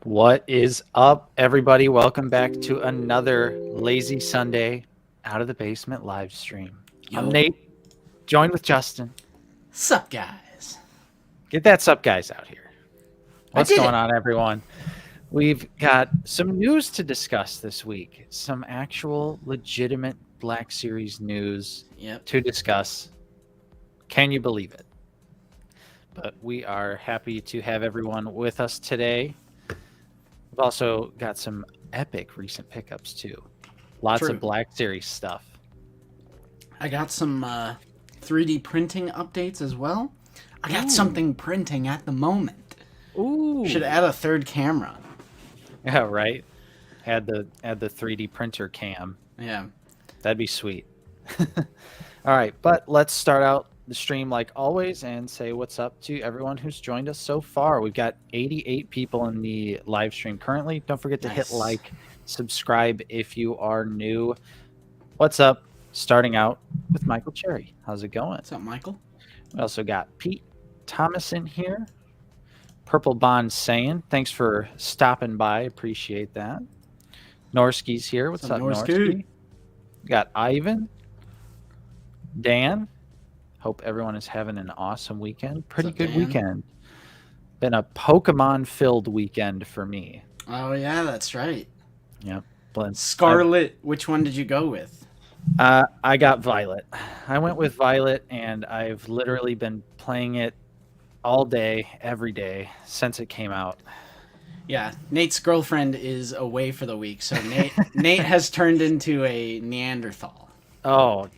What is up, everybody? Welcome back to another Lazy Sunday Out of the Basement live stream. I'm Yo. Nate, joined with Justin. Sup, guys? Get that sup guys out here. I What's did going it. on, everyone? We've got some news to discuss this week. Some actual legitimate Black Series news Yep. to discuss. Can you believe it? But we are happy to have everyone with us today. We've also got some epic recent pickups too. Lots True. of Black Series stuff. I got some 3D printing updates as well. I got Ooh. something printing at the moment. Ooh. Should add a third camera. Yeah, right. Add the 3D printer cam. Yeah. That'd be sweet. All right, but let's start out the stream like always and say what's up to everyone who's joined us so far. We've got 88 people in the live stream currently. Don't forget to hit Nice. like, subscribe if you are new. What's up? Starting out with Michael Cherry. How's it going? What's up, Michael? We also got Pete Thomas in here. Purple Bond saying, thanks for stopping by. Appreciate that. Norsky's here. What's up, Norsky? Norsky? We got Ivan. Dan. Hope everyone is having an awesome weekend. Pretty up, good Dan? weekend. Been a Pokemon-filled weekend for me. Oh, yeah, that's right. Yep. Scarlet. Which one did you go with? I got Violet. I went with Violet, and I've literally been playing it all day, every day, since it came out. Yeah, Nate's girlfriend is away for the week, so Nate has turned into a Neanderthal. Oh,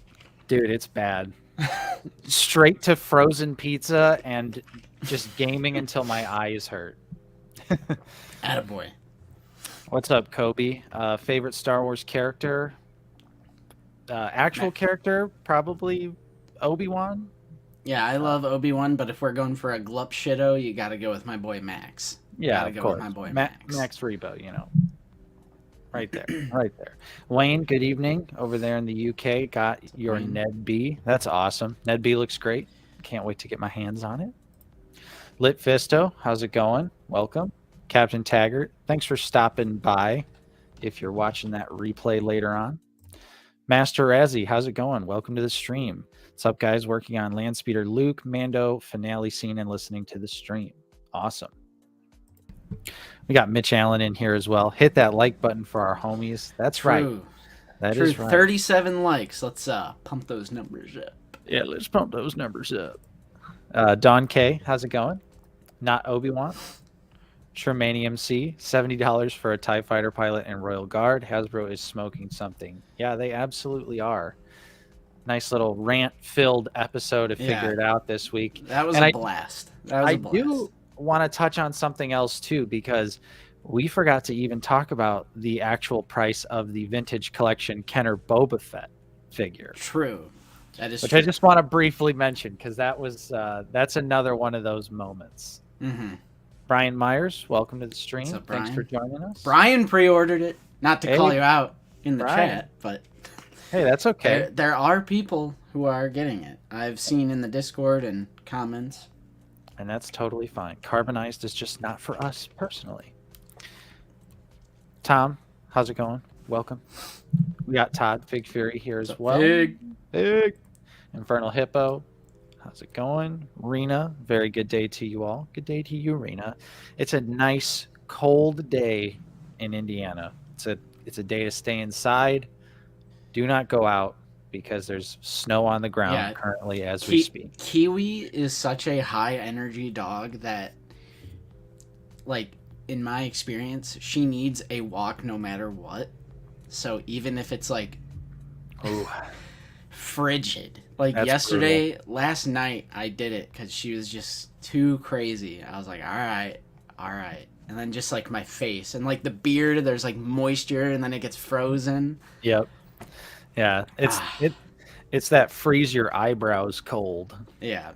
dude, it's bad. Straight to frozen pizza and just gaming until my eyes hurt. Attaboy. What's up, Kobe? Favorite Star Wars character? Actual character? Probably Obi-Wan. Yeah, I love Obi-Wan, but if we're going for a glup shitto, you gotta go with my boy Max. Yeah, Gotta of go course. with my boy Max. Max Rebo, you know. Right there, right there. Wayne, good evening. Over there in the UK, got your Wayne. Ned B. That's awesome. Ned B looks great. Can't wait to get my hands on it. Lit Fisto, how's it going? Welcome. Captain Taggart, thanks for stopping by if you're watching that replay later on. Master Razzie, how's it going? Welcome to the stream. What's up, guys? Working on Landspeeder Luke, Mando, finale scene, and listening to the stream. Awesome. We got Mitch Allen in here as well. Hit that like button for our homies. That's True. right. That True. is right. 37 likes. Let's pump those numbers up. Yeah, let's pump those numbers up. Don K, how's it going? Not Obi-Wan. Tremanium C, $70 for a TIE Fighter pilot and Royal Guard. Hasbro is smoking something. Yeah, they absolutely are. Nice little rant-filled episode to figure it out this week. That was And a blast. That was a blast. do want to touch on something else too, because we forgot to even talk about the actual price of the vintage collection Kenner Boba Fett figure. True. That is which true. I just want to briefly mention because that was that's another one of those moments. Mm-hmm. Brian Myers, welcome to the stream. What's up, Thanks for Brian? joining us. Brian pre-ordered it. Not to Hey, call you out in the Brian. chat, but Hey, that's okay. there are people who are getting it. I've seen in the Discord and comments. And that's totally fine. Carbonized is just not for us personally. Tom, how's it going? Welcome. We got Todd Fig Fury here as well. Big. Infernal Hippo. How's it going? Rena, very good day to you all. Good day to you, Rena. It's a nice cold day in Indiana. It's a day to stay inside. Do not go out because there's snow on the ground currently as we speak. Kiwi is such a high energy dog that, like, in my experience, she needs a walk no matter what. So even if it's like frigid, like That's yesterday, last night I did it because she was just too crazy. I was like, all right. And then just like my face and like the beard, there's like moisture and then it gets frozen. Yep. Yeah. It's that freeze your eyebrows cold. Yeah.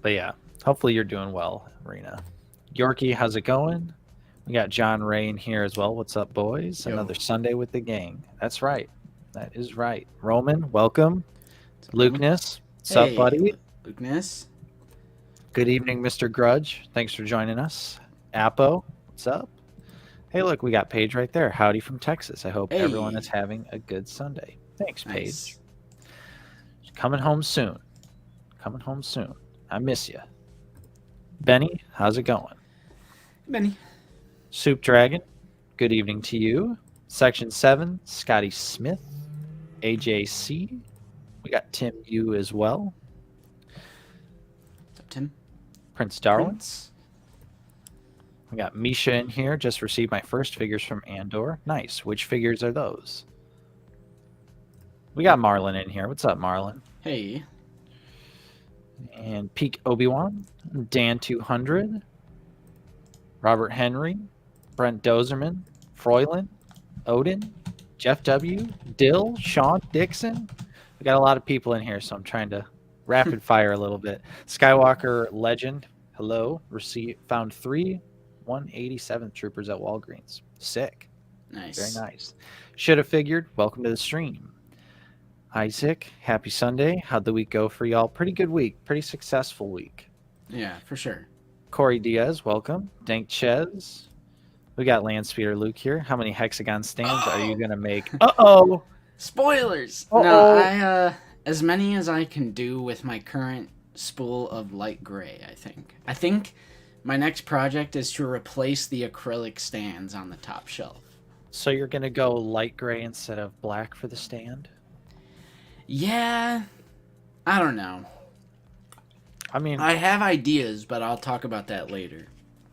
But yeah, hopefully you're doing well, Rena. Yorkie, how's it going? We got John Ray in here as well. What's up, boys? Yo. Another Sunday with the gang. That's right. That is right. Roman, welcome. Lukeness, what's up, buddy? Lukeness. Good evening, Mr. Grudge. Thanks for joining us. Apo, What's up? Hey, look, we got Paige right there. Howdy from Texas. I hope everyone is Hey. having a good Sunday. Thanks, Paige. Nice. Coming home soon. Coming home soon. I miss you. Benny, how's it going? Benny. Soup Dragon, good evening to you. Section 7, Scotty Smith, AJC. We got Tim U as well. What's up, Tim? Prince Darwin. Prince. We got Misha in here. Just received my first figures from Andor. Nice. Which figures are those? We got Marlon in here. What's up, Marlon? Hey. And Peak Obi-Wan. Dan 200. Robert Henry. Brent Dozerman. Froylan. Odin. Jeff W. Dill. Sean Dixon. We got a lot of people in here, so I'm trying to rapid fire a little bit. Skywalker Legend. Hello. Found 3 187th troopers at Walgreens. Sick. Nice. Very nice. Should have figured. Welcome to the stream. Isaac, happy Sunday. How'd the week go for y'all? Pretty good week. Pretty successful week. Yeah, for sure. Corey Diaz, welcome. Dank Ches. We got Landspeeder Luke here. How many hexagon stands are you going to make? Uh-oh. Spoilers. Uh-oh. No, I as many as I can do with my current spool of light gray, I think. I think my next project is to replace the acrylic stands on the top shelf. So you're going to go light gray instead of black for the stand? Yeah. I don't know. I mean, I have ideas, but I'll talk about that later.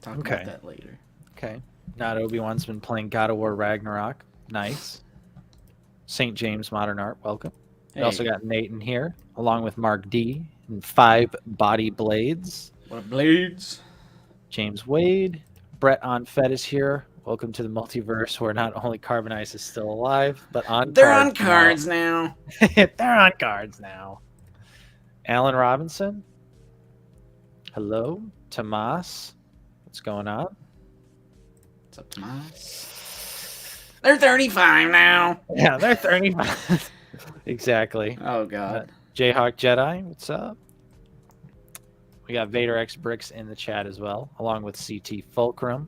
Okay. Not Obi-Wan's been playing God of War Ragnarok. Nice. St. James Modern Art, welcome. Hey. We also got Nate in here, along with Mark D. and 5 Body Blades. What a blades. James Wade. Brett on Fed is here. Welcome to the multiverse where not only Carbonize is still alive, but They're on cards now. They're on cards now. Alan Robinson. Hello. Tomas. What's going on? What's up, Tomas? They're 35 now. Yeah, they're 35. Exactly. Oh, God. Jayhawk Jedi, what's up? We got Vader X Bricks in the chat as well, along with CT Fulcrum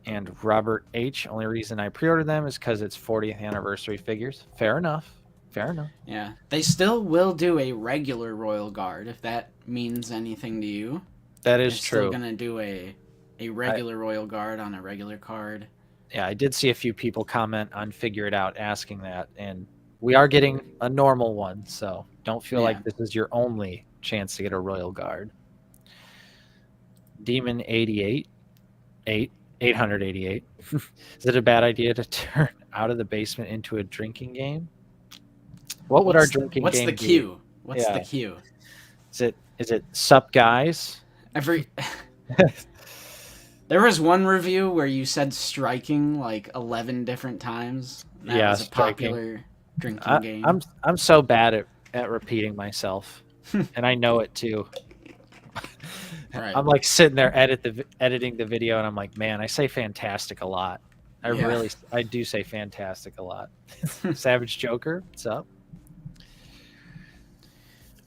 and Robert H. Only reason I pre-ordered them is because it's 40th anniversary figures. Fair enough. Fair enough. Yeah. They still will do a regular Royal Guard, if that means anything to you. That is They're true. still going to do a regular Royal Guard on a regular card. Yeah, I did see a few people comment on Figure It Out asking that, and we are getting a normal one, so don't feel like this is your only chance to get a Royal Guard. Demon 88, 888. Is it a bad idea to turn Out of the Basement into a drinking game? What would our drinking what's game the be? cue? What's the cue? Is it sup guys? There was one review where you said striking like 11 different times. That was a popular drinking game. I'm so bad at repeating myself, and I know it too. Right. I'm like sitting there editing the video, and I'm like, man, I say fantastic a lot. I do say fantastic a lot. Savage Joker, what's up?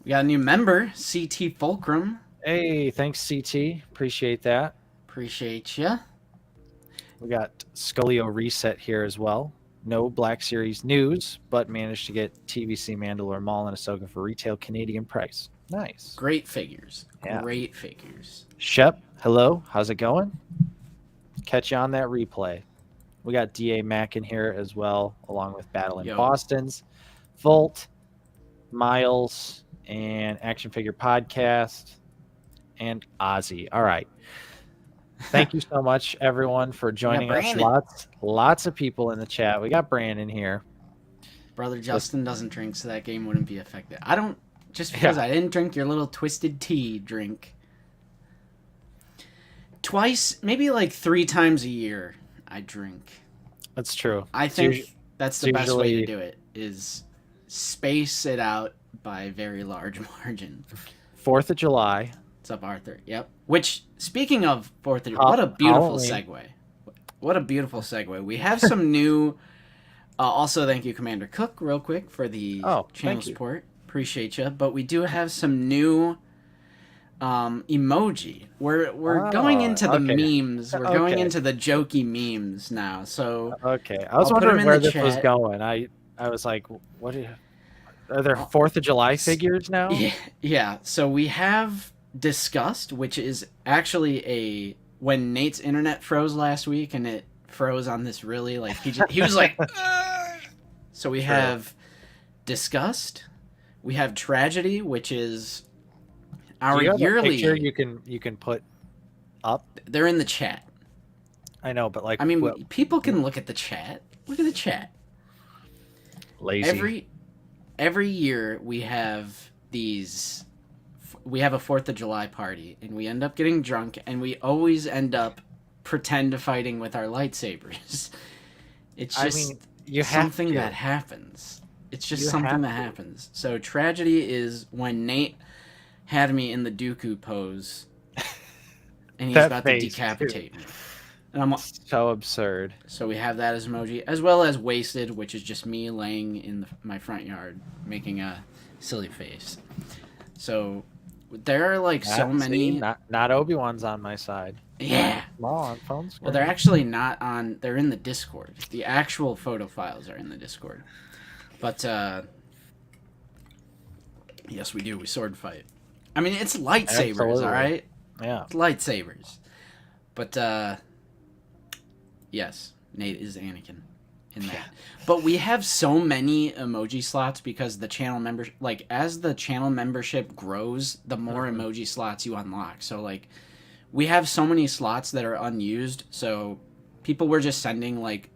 We got a new member, CT Fulcrum. Hey, thanks, CT. Appreciate that. Appreciate ya. We got Sculio Reset here as well. No Black Series news, but managed to get TVC Mandalore Maul and Ahsoka for retail Canadian price. Nice. Great figures. Yeah. Great figures. Shep, hello. How's it going? Catch you on that replay. We got DA Mack in here as well, along with Battle in Boston's, Volt, Miles, and Action Figure Podcast, and Ozzy. All right. Thank you so much, everyone, for joining us. Lots of people in the chat. We got Brandon here. Brother Justin doesn't drink, so that game wouldn't be affected. I don't, just because I didn't drink your little twisted tea drink. Twice, maybe like 3 times a year, I drink. That's true. I think that's the best way to do it, is space it out by a very large margin. 4th of July. What's up, Arthur? Yep. Which, speaking of 4th of July, what a beautiful segue. What a beautiful segue. We have some new... also, thank you, Commander Cook, real quick, for the channel support. Appreciate you. But we do have some new emoji. We're going into the okay. memes. We're going Okay. into the jokey memes now. So Okay. I was I'll put 'em wondering in where the this was chat. going. I was like, what are there 4th of July figures now? Yeah. So we have discussed, which is actually when Nate's internet froze last week, and it froze on this really like he was like. "Ugh." So we have discussed. We have tragedy, which is our Do you have yearly. a picture you can put up? They're in the chat. I know, but like, I mean, people can look at the chat. Look at the chat. Lazy. Every year we have these. We have a 4th of July party, and we end up getting drunk, and we always end up pretend fighting with our lightsabers. It's just something that happens. It's just something that happens. So tragedy is when Nate had me in the Dooku pose, and he's about to decapitate me. And I'm so absurd. So we have that as emoji, as well as wasted, which is just me laying in my front yard making a silly face. So there are like so many. Not Obi-Wan's on my side. Yeah. Small on phone screen. Well, they're actually not on. They're in the Discord. The actual photo files are in the Discord. But yes, we do. We sword fight. I mean, it's lightsabers, Absolutely. all right. Yeah, it's lightsabers. But yes, Nate is Anakin in that. But we have so many emoji slots because the channel member, like as the channel membership grows, the more emoji slots you unlock. So like, we have so many slots that are unused. So people were just sending like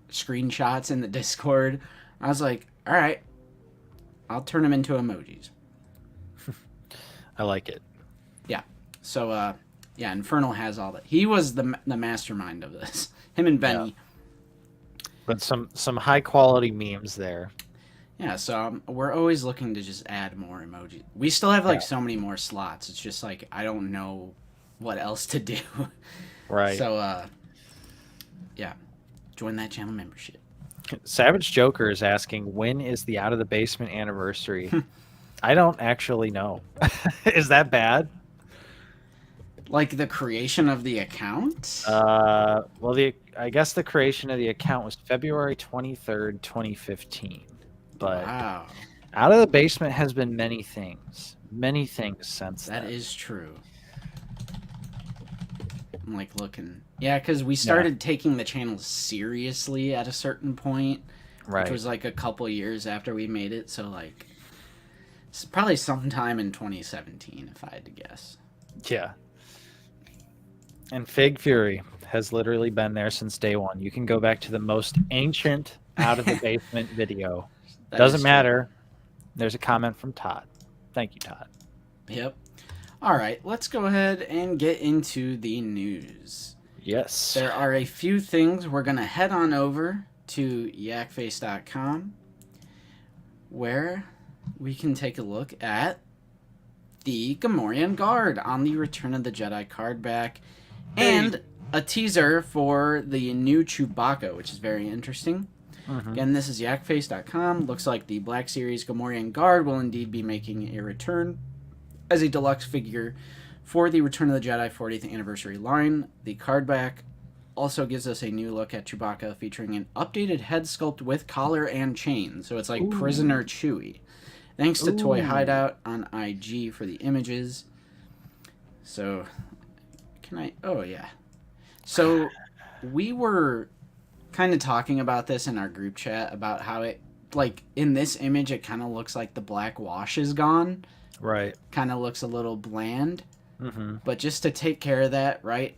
screenshots in the Discord. I was like, all right, I'll turn them into emojis. I like it. Yeah. So yeah, Infernal has all that. He was the mastermind of this. Him and Benny. Yeah. But some high quality memes there. Yeah, so we're always looking to just add more emojis. We still have like so many more slots. It's just like I don't know what else to do. Right. So yeah, join that channel membership. Savage Joker is asking, when is the Out of the Basement anniversary? I don't actually know. Is that bad? Like the creation of the account? Well, I guess the creation of the account was February 23rd, 2015. But wow. Out of the Basement has been many things since then. That is true. I'm like looking. Yeah, because we started taking the channel seriously at a certain point. Right. Which was like a couple years after we made it. So like, it's probably sometime in 2017, if I had to guess. Yeah. And Fig Fury has literally been there since day one. You can go back to the most ancient Out of the Basement video. Doesn't matter. There's a comment from Todd. Thank you, Todd. Yep. All right, let's go ahead and get into the news. Yes. There are a few things. We're going to head on over to yakface.com where we can take a look at the Gamorrean Guard on the Return of the Jedi card back and a teaser for the new Chewbacca, which is very interesting. Again, this is yakface.com. Looks like the Black Series Gamorrean Guard will indeed be making a return as a deluxe figure for the Return of the Jedi 40th anniversary line. The card back also gives us a new look at Chewbacca featuring an updated head sculpt with collar and chain. So it's like Prisoner Chewie. Thanks to Toy Hideout on IG for the images. So, can I... Oh, yeah. So, we were kind of talking about this in our group chat about how it... Like, in this image, it kind of looks like the black wash is gone. Right. Kind of looks a little bland. But just to take care of that right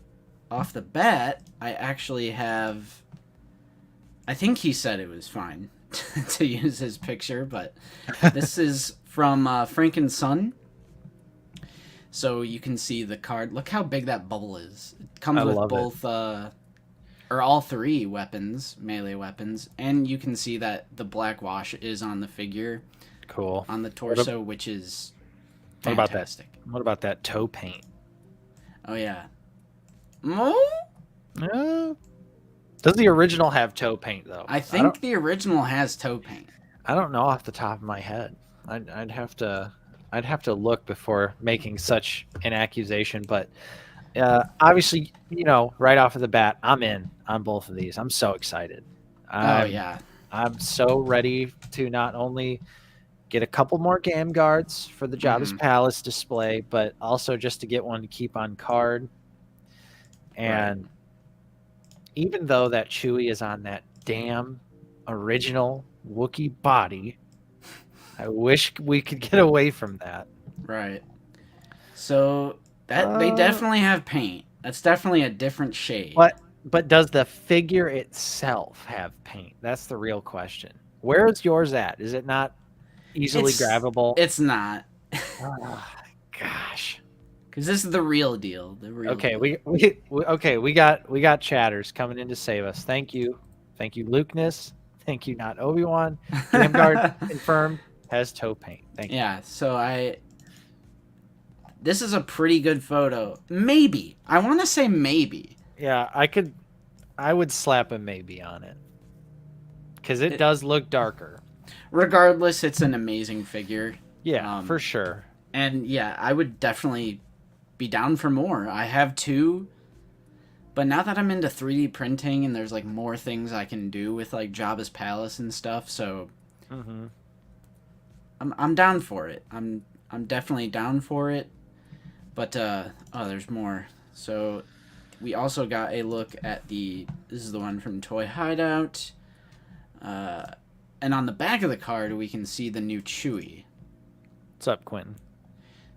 off the bat, I actually have... I think he said it was fine to use his picture, but this is from Franken Son. So you can see the card. Look how big that bubble is. It comes with both, or all three weapons, melee weapons, and you can see that the black wash is on the figure. Cool. On the torso, which is fantastic. What about that toe paint? Oh, yeah. Does the original have toe paint, though? I think the original has toe paint. I don't know off the top of my head. I'd have to I'd have to look before making such an accusation, but obviously, right off of the bat, I'm in on both of these. I'm so excited. Oh yeah. I'm so ready to not only get a couple more game guards for the Jabba's Palace display, but also just to get one to keep on card. And even though that Chewie is on that damn original Wookiee body, I wish we could get away from that. Right. So that they definitely have paint. That's definitely a different shade. But does the figure itself have paint? That's the real question. Where is yours at? Is it not easily grabbable? It's not. Oh, gosh. Because this is the real deal. The real okay, deal. we got chatters coming in to save us. Thank you, Lukeness. Thank you, not Obi-Wan. Gamguard confirmed has toe paint. Thank you. Yeah. So this is a pretty good photo. Maybe I want to say maybe. Yeah, I would slap a maybe on it because it does look darker. Regardless, it's an amazing figure. Yeah, for sure. And yeah, I would definitely be down for more. I have 2, but now that I'm into 3D printing and there's like more things I can do with like Jabba's Palace and stuff, so I'm down for it. I'm definitely down for it. But there's more. So we also got a look at this is the one from Toy Hideout. And on the back of the card we can see the new Chewie. What's up, Quentin?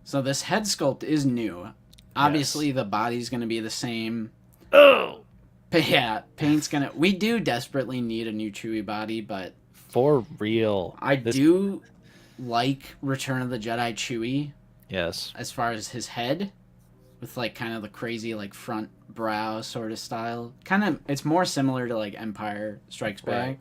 So this head sculpt is new. Obviously, the body's going to be the same. Oh! But yeah, paint's going to... We do desperately need a new Chewie body, but... For real. I do like Return of the Jedi Chewie. Yes. As far as his head. With, like, kind of the crazy, like, front brow sort of style. Kind of... It's more similar to, like, Empire Strikes Back.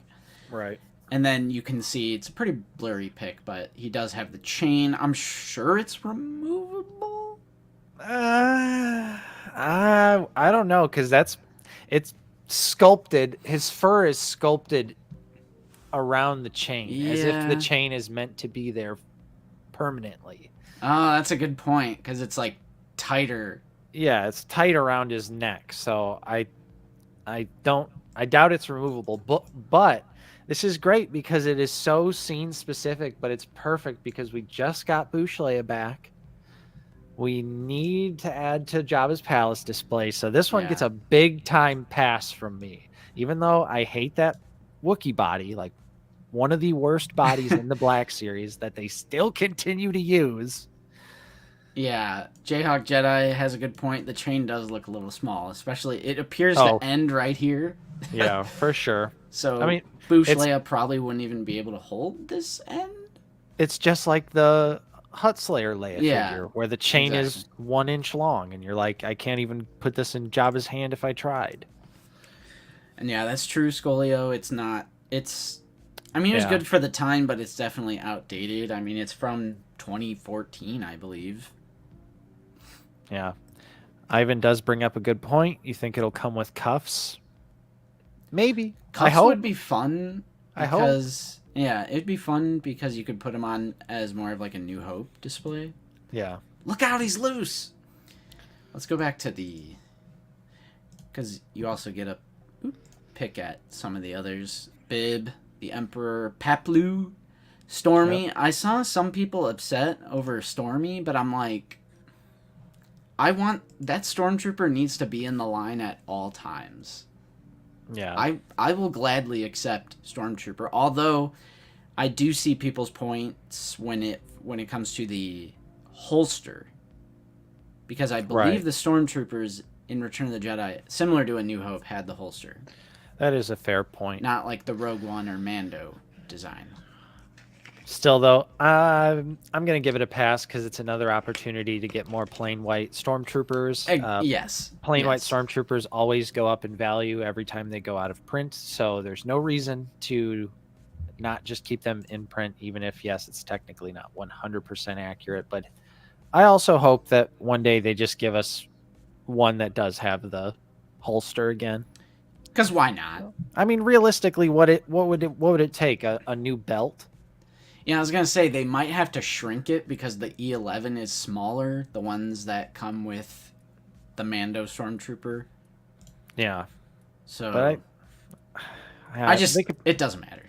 Right. And then you can see it's a pretty blurry pic, but he does have the chain. I'm sure it's removable. I don't know, because it's sculpted. His fur is sculpted around the chain, as if the chain is meant to be there permanently. Oh, that's a good point, because it's like tighter. Yeah, it's tight around his neck. So I doubt it's removable, but this is great because it is so scene specific, but it's perfect because we just got Bouche Leia back. We need to add to Jabba's Palace display, so this one gets a big time pass from me. Even though I hate that Wookiee body, like one of the worst bodies in the Black Series that they still continue to use. Yeah, Jayhawk Jedi has a good point. The chain does look a little small, especially it appears to end right here. Yeah, for sure. So I mean, Bouche Leia probably wouldn't even be able to hold this end. It's just like the Hutt Slayer Leia figure, where the chain is 1 inch long, and you're like, I can't even put this in Jabba's hand if I tried. And yeah, that's true, Scolio. It's not. I mean, it was good for the time, but it's definitely outdated. I mean, it's from 2014, I believe. Yeah. Ivan does bring up a good point. You think it'll come with cuffs? Maybe. Cuffs would be fun. Because, yeah, it'd be fun because you could put him on as more of like a New Hope display. Yeah. Look out, he's loose. Let's go back to because you also get a pick at some of the others. Bib, the Emperor, Paplu, Stormy. Yep. I saw some people upset over Stormy, but I'm like, that Stormtrooper needs to be in the line at all times. Yeah. I will gladly accept Stormtrooper, although I do see people's points when it comes to the holster. Because I believe the Stormtroopers in Return of the Jedi, similar to A New Hope, had the holster. That is a fair point. Not like the Rogue One or Mando design. Still, though, I'm going to give it a pass because it's another opportunity to get more plain white Stormtroopers. Yes. Plain white Stormtroopers always go up in value every time they go out of print, so there's no reason to not just keep them in print, even if, yes, it's technically not 100% accurate. But I also hope that one day they just give us one that does have the holster again. Because why not? I mean, realistically, what would it take? A new belt? Yeah, I was gonna say they might have to shrink it because the E11 is smaller. The ones that come with the Mando Stormtrooper. Yeah, So but I just they could, it doesn't matter.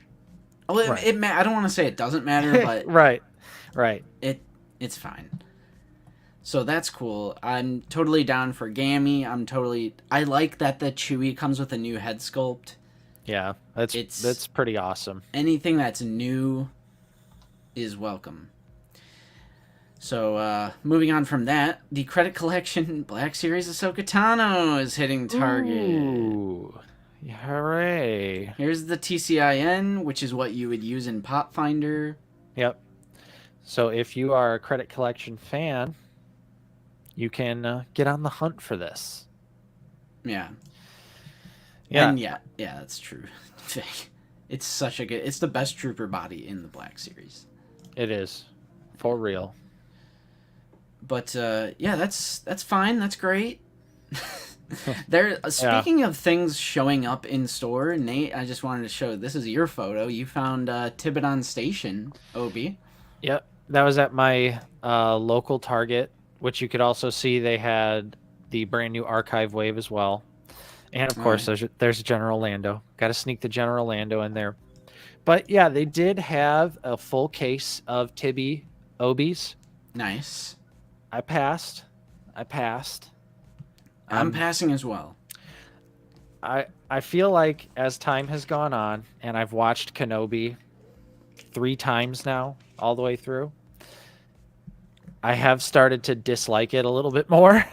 Well, right, I don't want to say it doesn't matter, but right, right. it's fine. So that's cool. I'm totally down for Gammy. I like that the Chewie comes with a new head sculpt. Yeah, It's that's pretty awesome. anything that's new is welcome. So, moving on from that, the Credit Collection Black Series Ahsoka Tano is hitting Target. Ooh, hooray! Here's the TCIN, which is what you would use in Pop Finder. Yep. So if you are a Credit Collection fan, you can get on the hunt for this. Yeah. Yeah. And yeah, that's true. It's the best trooper body in the Black Series. It is. For real. But yeah, that's fine. That's great. Speaking of things showing up in store, Nate, I just wanted to show this is your photo. You found Tiburon Station, Obi. Yep. That was at my local Target, which you could also see they had the brand new Archive Wave as well. And of course, there's General Lando. Got to sneak the General Lando in there. But yeah, they did have a full case of Tibi Obies. Nice. I passed. I'm passing as well. I feel like as time has gone on, and I've watched Kenobi 3 times now, all the way through, I have started to dislike it a little bit more.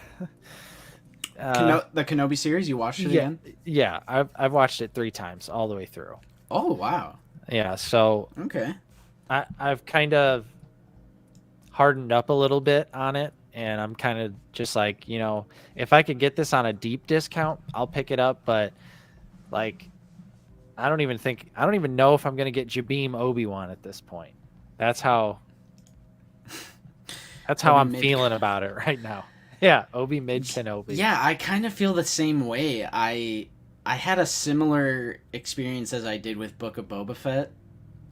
The Kenobi series, you watched it again? Yeah, I've watched it 3 times all the way through. Oh, wow. Yeah, so okay. I've kind of hardened up a little bit on it, and I'm kind of just like, if I could get this on a deep discount, I'll pick it up, but like I don't even know if I'm going to get Jabim Obi-Wan at this point. That's how I'm feeling about it right now. Yeah, Obi mid Kenobi. Yeah, I kind of feel the same way. I had a similar experience as I did with Book of Boba Fett.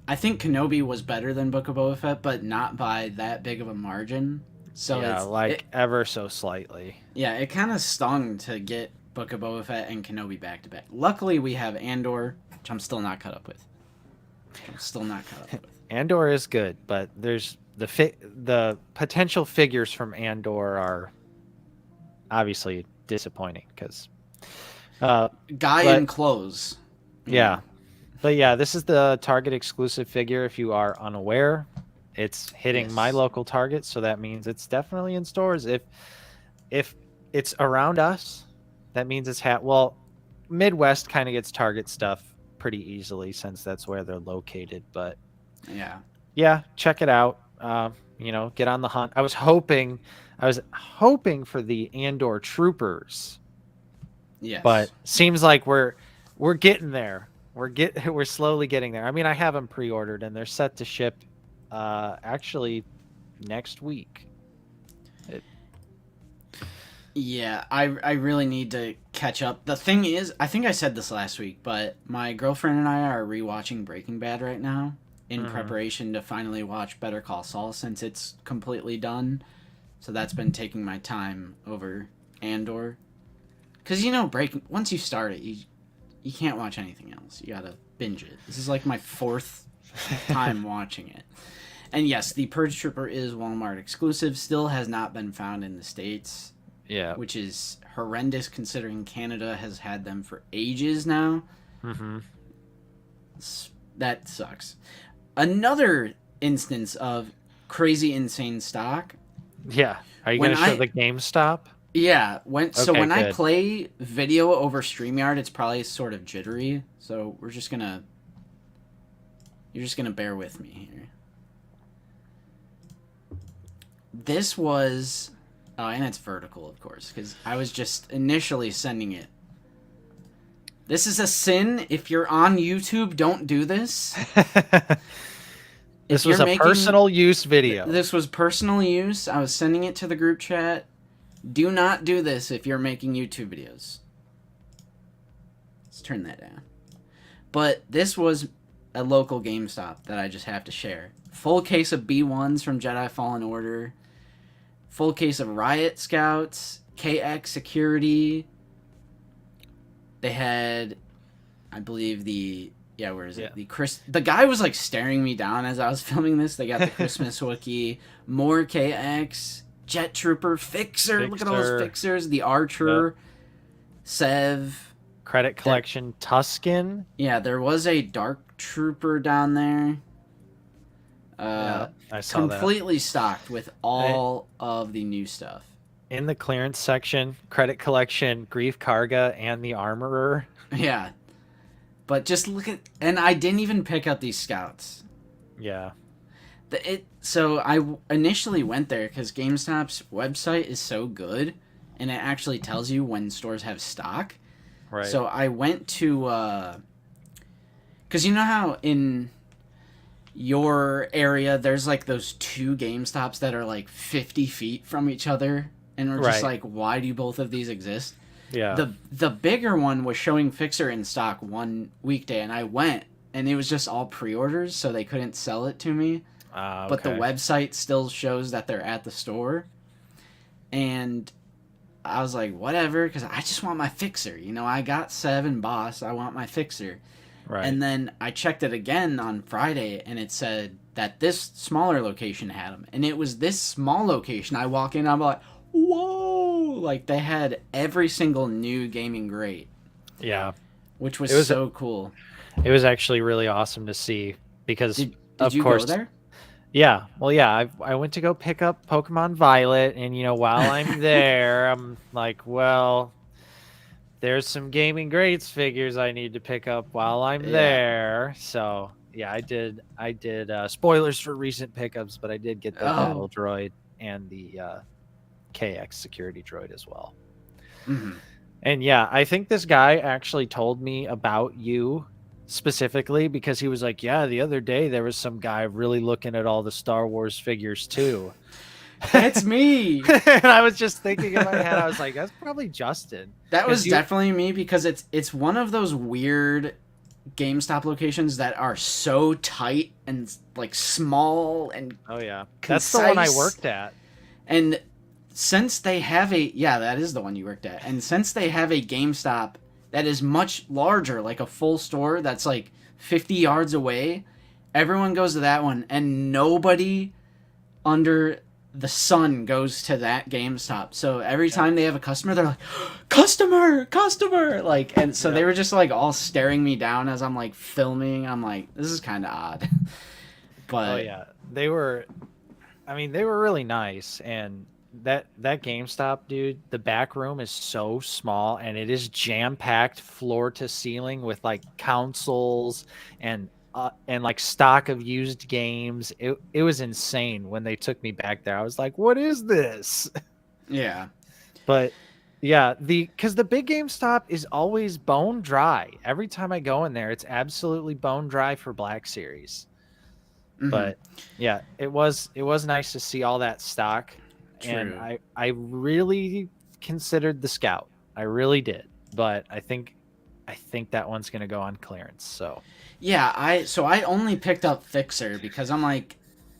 I think Kenobi was better than Book of Boba Fett, but not by that big of a margin. So yeah, ever so slightly. Yeah, it kind of stung to get Book of Boba Fett and Kenobi back to back. Luckily, we have Andor, which I'm still not caught up with. Andor is good, but there's the potential figures from Andor are obviously disappointing because guy in clothes. Yeah. But yeah, this is the Target exclusive figure. If you are unaware, it's hitting my local Target, so that means it's definitely in stores. If it's around us, that means it's well, Midwest kind of gets Target stuff pretty easily since that's where they're located. But yeah, check it out. Get on the hunt. I was hoping for the Andor Troopers. Yes. But seems like we're getting there. We're slowly getting there. I mean, I have them pre-ordered and they're set to ship actually next week. Yeah, I really need to catch up. The thing is, I think I said this last week, but my girlfriend and I are rewatching Breaking Bad right now in preparation to finally watch Better Call Saul since it's completely done. So that's been taking my time over Andor. Because, once you start it, you can't watch anything else. You gotta binge it. This is like my 4th time watching it. And yes, the Purge Trooper is Walmart exclusive. Still has not been found in the States. Yeah. Which is horrendous considering Canada has had them for ages now. Mm-hmm. That sucks. Another instance of crazy insane stock. Yeah. Are you going to show the GameStop? Yeah. When I play video over StreamYard, it's probably sort of jittery. So you're just gonna bear with me here. This was, and it's vertical, of course, because I was just initially sending it. This is a sin. If you're on YouTube, don't do this. This was a personal use video. This was personal use. I was sending it to the group chat. Do not do this if you're making YouTube videos. Let's turn that down. But this was a local GameStop that I just have to share. Full case of B1s from Jedi Fallen Order. Full case of Riot Scouts, KX Security. They had, I believe where is it? Yeah. The guy was like staring me down as I was filming this. They got the Christmas Wookiee, more KX, Jet Trooper, Fixer. Look at all those Fixers. The Archer, Sev. Credit Collection, Tusken. Yeah, there was a Dark Trooper down there. I saw completely stocked with all of the new stuff. In the clearance section, Credit Collection, Grief Karga, and the Armorer. Yeah. But just look at... And I didn't even pick up these Scouts. Yeah. So I initially went there because GameStop's website is so good, and it actually tells you when stores have stock. Right. So I went to... Because you know how in your area there's like those two GameStops that are like 50 feet from each other, and we're just like, why do both of these exist? Yeah. The bigger one was showing Fixer in stock one weekday, and I went, and it was just all pre-orders, so they couldn't sell it to me. Okay. But the website still shows that they're at the store. And I was like, whatever, because I just want my Fixer. You know, I got 7 Boss. I want my Fixer. Right. And then I checked it again on Friday, and it said that this smaller location had them. And it was this small location. I walk in, I'm like, whoa! Like, they had every single new gaming grade. Yeah. Which was so cool. It was actually really awesome to see because, did of you course... go there? Yeah. Well, yeah, I went to go pick up Pokemon Violet, and, you know, while I'm there, I'm like, well... There's some Gaming Greats figures I need to pick up while I'm there. So, yeah, I did. Spoilers for recent pickups, but I did get the Battle Droid and the KX Security Droid as well. Mm-hmm. And, yeah, I think this guy actually told me about you specifically because he was like, yeah, the other day there was some guy really looking at all the Star Wars figures, too. That's me. And I was just thinking in my head, I was like, that's probably Justin. That was definitely me because it's one of those weird GameStop locations that are so tight and like small and that's the one I worked at. And since they have that is the one you worked at. And since they have a GameStop that is much larger, like a full store that's like 50 yards away, everyone goes to that one, and nobody under the sun goes to that GameStop. So every time they have a customer, they're like, customer, like, and so they were just like all staring me down as I'm like filming. I'm like, this is kind of odd. But they were really nice. And that GameStop, dude, the back room is so small, and it is jam-packed floor to ceiling with like consoles and like stock of used games. It was insane when they took me back there. I was like, what is this? Yeah. But yeah, because the big GameStop is always bone dry. Every time I go in there, it's absolutely bone dry for Black Series. Mm-hmm. But yeah, it was nice to see all that stock. True. And I really considered the Scout. I really did. But I think that one's going to go on clearance. So yeah, I only picked up Fixer because I'm like,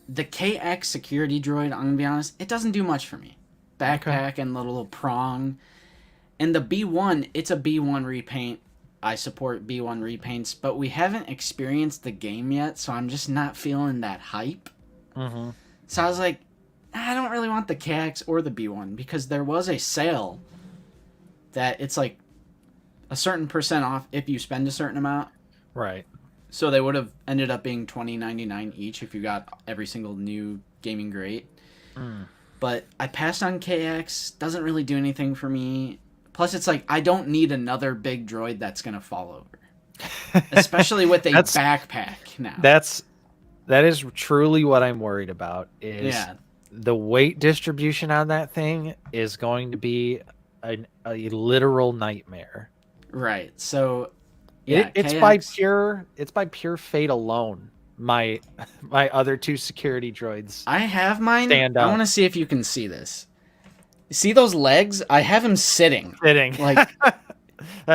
the KX Security Droid, I'm going to be honest, it doesn't do much for me. Backpack and the little prong. And the B1, it's a B1 repaint. I support B1 repaints, but we haven't experienced the game yet, so I'm just not feeling that hype. Mm-hmm. So I was like, I don't really want the KX or the B1 because there was a sale that it's like a certain % off if you spend a certain amount. Right. So they would have ended up being $20.99 each if you got every single new gaming grade. Mm. But I passed on KX. Doesn't really do anything for me. Plus, it's like, I don't need another big droid that's going to fall over. Especially with a backpack now. That is truly what I'm worried about. Is the weight distribution on that thing is going to be a literal nightmare. Right. So yeah, it's by pure fate alone. My other 2 security droids. I have mine. Stand up. I want to see if you can see this. See those legs? I have him sitting. Like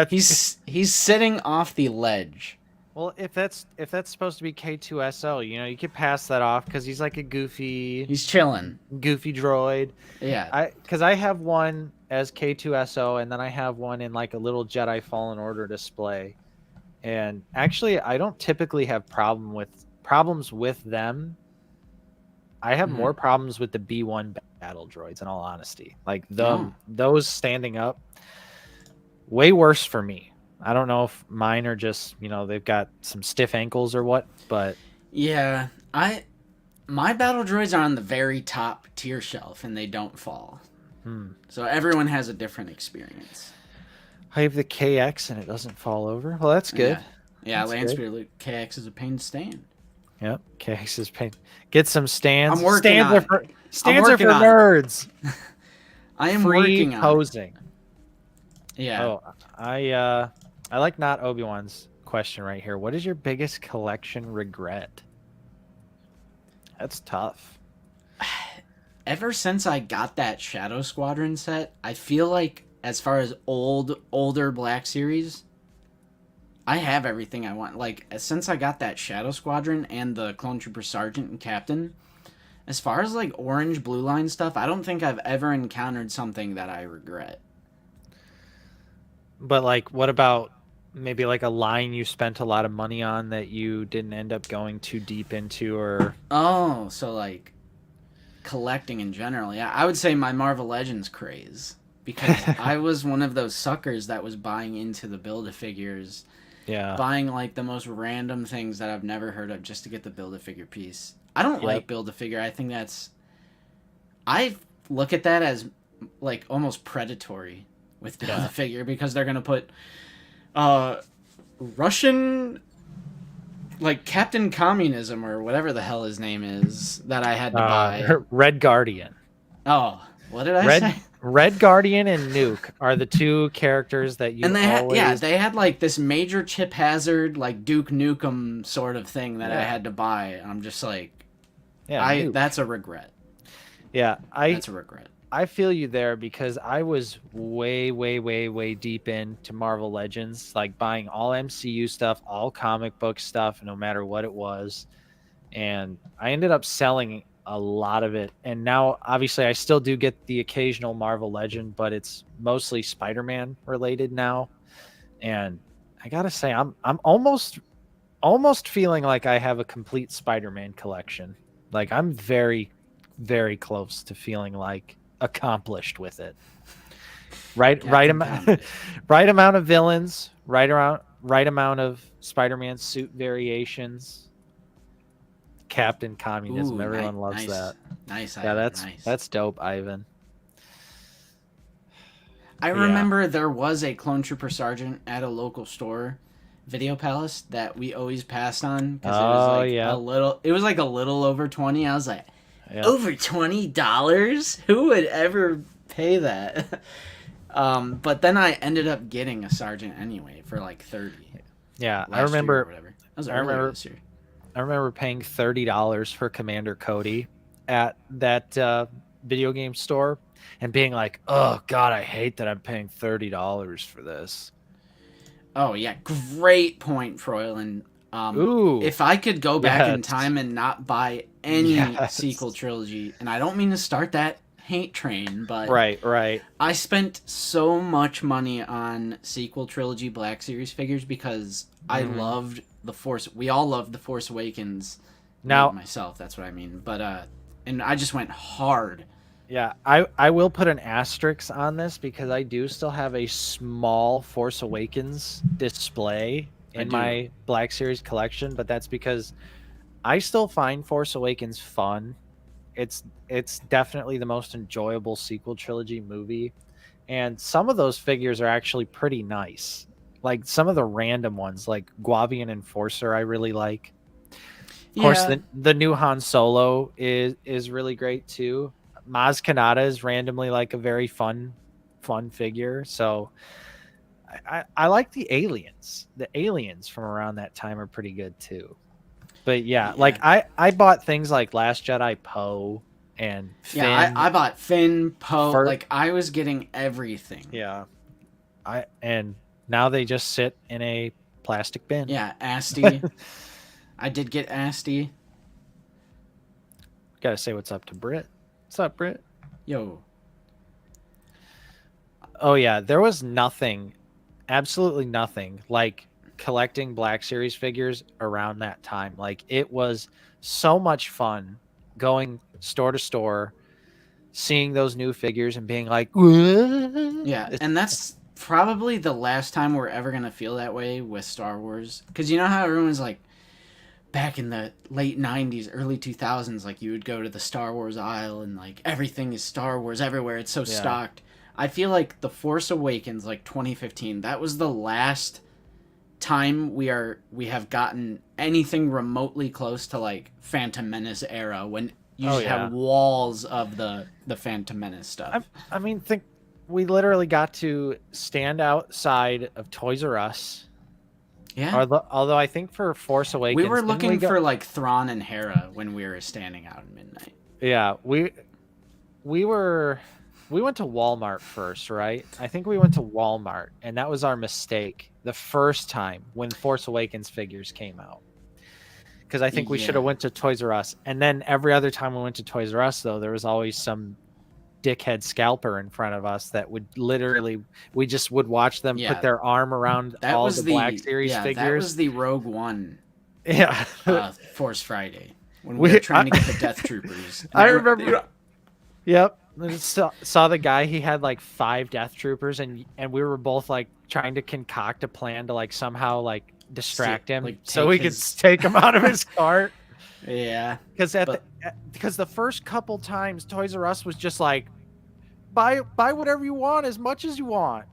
he's sitting off the ledge. Well, if that's supposed to be K2SO, you know, you could pass that off because he's like a goofy He's chilling. droid. Yeah. Because I have one as K2SO, and then I have one in like a little Jedi Fallen Order display. And actually, I don't typically have problems with them. I have more problems with the B1 battle droids, in all honesty. Like those standing up, way worse for me. I don't know if mine are just, you know, they've got some stiff ankles or what, but yeah, my battle droids are on the very top tier shelf and they don't fall. So everyone has a different experience. I have the KX and it doesn't fall over. Well, that's good. Yeah, Landspeeder KX is a pain to stand. Yep, KX is pain. Get some stands. I'm working on it. Stands are for nerds. I am Free working on posing. it. Yeah. Oh, I like not Obi-Wan's question right here. What is your biggest collection regret? That's tough. Ever since I got that Shadow Squadron set, I feel like as far as older Black Series, I have everything I want. Like, since I got that Shadow Squadron and the Clone Trooper Sergeant and Captain, as far as like orange blue line stuff, I don't think I've ever encountered something that I regret. But like, what about maybe like a line you spent a lot of money on that you didn't end up going too deep into, or Oh, so like collecting in general. Yeah, I would say my Marvel Legends craze, because I was one of those suckers that was buying into the Build-A-Figures. yeah, Buying like the most random things that I've never heard of just to get the Build-A-Figure piece. I don't like Build-A-Figure. I think I look at that as like almost predatory with Build-A-Figure, because they're gonna put Russian, like Captain Communism or whatever the hell his name is, that I had to buy. Red Guardian. Oh, what did I say? Red Guardian and Nuke are the two characters that you and they had like this Major Chip Hazard, like Duke Nukem sort of thing that I had to buy. I'm just like, that's a regret. Yeah, that's a regret. I feel you there, because I was way deep into Marvel Legends, like buying all MCU stuff, all comic book stuff, no matter what it was. And I ended up selling a lot of it. And now, obviously, I still do get the occasional Marvel Legend, but it's mostly Spider-Man related now. And I gotta say, I'm almost feeling like I have a complete Spider-Man collection. Like, I'm very, very close to feeling like accomplished with it. Right amount of villains, right amount of Spider-Man suit variations. Captain Communism. Everyone loves that. Nice. Yeah, Ivan, that's dope, Ivan. I remember there was a Clone Trooper Sergeant at a local store, Video Palace, that we always passed on because it was like a little over 20. I was like, over $20? Who would ever pay that? But then I ended up getting a Sergeant anyway for like 30. Yeah, I remember. That was earlier this year. I remember paying $30 for Commander Cody at that video game store and being like, oh, God, I hate that I'm paying $30 for this. Oh, yeah. Great point, Froylan. If I could go back in time and not buy any sequel trilogy, and I don't mean to start that hate train, but right. I spent so much money on sequel trilogy Black Series figures because I loved the Force. We all loved the Force Awakens. Now, myself, that's what I mean. But and I just went hard. Yeah, I will put an asterisk on this because I do still have a small Force Awakens display in my Black Series collection, but that's because I still find Force Awakens fun. It's definitely the most enjoyable sequel trilogy movie, and some of those figures are actually pretty nice. Like some of the random ones, like Guavian Enforcer, I really like. Of course, the new Han Solo is really great too. Maz Kanata is randomly like a very fun figure. So I like the aliens. The aliens from around that time are pretty good too. But like I bought things like Last Jedi Poe and Finn. Yeah, I bought Finn, Poe. Like I was getting everything. Yeah. And now they just sit in a plastic bin. Yeah, Asti. I did get Asti. Gotta say what's up to Britt. What's up, Britt? Yo. Oh yeah, there was nothing, absolutely nothing like collecting Black Series figures around that time. Like it was so much fun going store to store, seeing those new figures and being like, Yeah, and that's probably the last time we're ever going to feel that way with Star Wars. Because you know how everyone's like, back in the late 90s, early 2000s, like you would go to the Star Wars aisle and like everything is Star Wars everywhere. It's so stocked. I feel like The Force Awakens, like 2015, that was the last time we have gotten anything remotely close to like Phantom Menace era when you just have walls of the Phantom Menace stuff. I mean, think we literally got to stand outside of Toys R Us. Yeah. Although I think for Force Awakens, we were looking for like Thrawn and Hera when we were standing out at midnight. Yeah, we went to Walmart first, right? I think we went to Walmart, and that was our mistake the first time when Force Awakens figures came out. Because I think we should have went to Toys R Us. And then every other time we went to Toys R Us, though, there was always some dickhead scalper in front of us that would literally, we just would watch them put their arm around all the Black Series figures. That was the Rogue One Force Friday when we were trying to get the Death Troopers. I remember. Yep. Saw the guy, he had like 5 Death Troopers, and we were both like trying to concoct a plan to like somehow like distract him like so we could take him out of his cart. Yeah. Because the first couple times Toys R Us was just like, buy whatever you want as much as you want.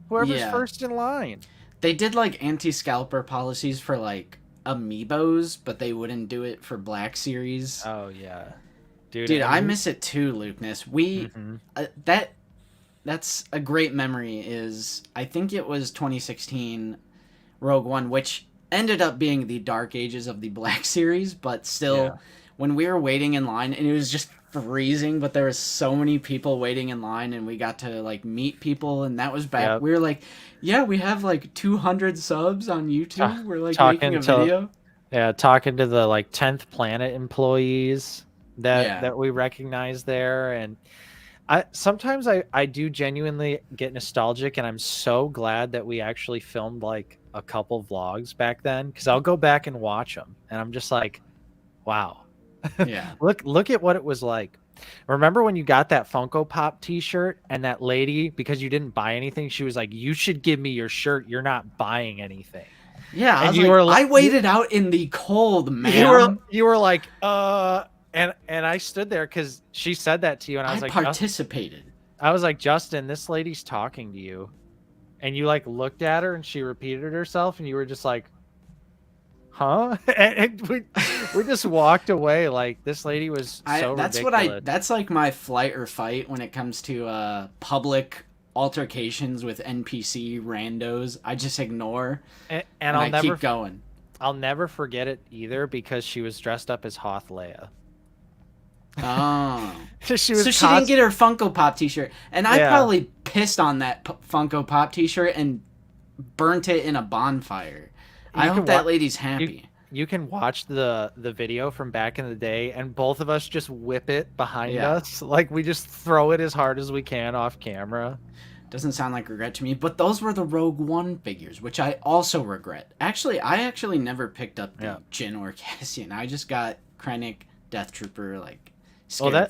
Whoever's first in line. They did like anti-scalper policies for like amiibos, but they wouldn't do it for Black Series. Oh yeah. Dude, I miss it too, Lukeness. That's a great memory. Is I think it was 2016 Rogue One, which ended up being the dark ages of the Black Series, but still, when we were waiting in line, and it was just freezing, but there was so many people waiting in line, and we got to like meet people, and that was back. Yep. We were like, yeah, we have like 200 subs on YouTube. We're like making a video. Yeah, talking to the like 10th Planet employees that we recognize there, and sometimes I do genuinely get nostalgic, and I'm so glad that we actually filmed like a couple vlogs back then, because I'll go back and watch them, and I'm just like, wow, yeah. look at what it was like. Remember when you got that Funko Pop T-shirt, and that lady, because you didn't buy anything, she was like, "You should give me your shirt. You're not buying anything." Yeah, I waited out in the cold, man. You were like, And I stood there because she said that to you, and I was like, participated. I was like, Justin, this lady's talking to you, and you like looked at her, and she repeated herself, and you were just like, huh? And we just walked away. Like, this lady was so ridiculous. That's like my flight or fight when it comes to public altercations with NPC randos. I just ignore, and I'll never keep going. I'll never forget it either, because she was dressed up as Hoth Leia. Oh, so she didn't get her Funko Pop T-shirt, and I probably pissed on that Funko Pop T-shirt and burnt it in a bonfire. I hope that lady's happy. You can watch the video from back in the day, and both of us just whip it behind us, like we just throw it as hard as we can off camera. Doesn't sound like regret to me, but those were the Rogue One figures, which I also regret. Actually, I never picked up the Jyn or Cassian. I just got Krennic, Death Trooper, like.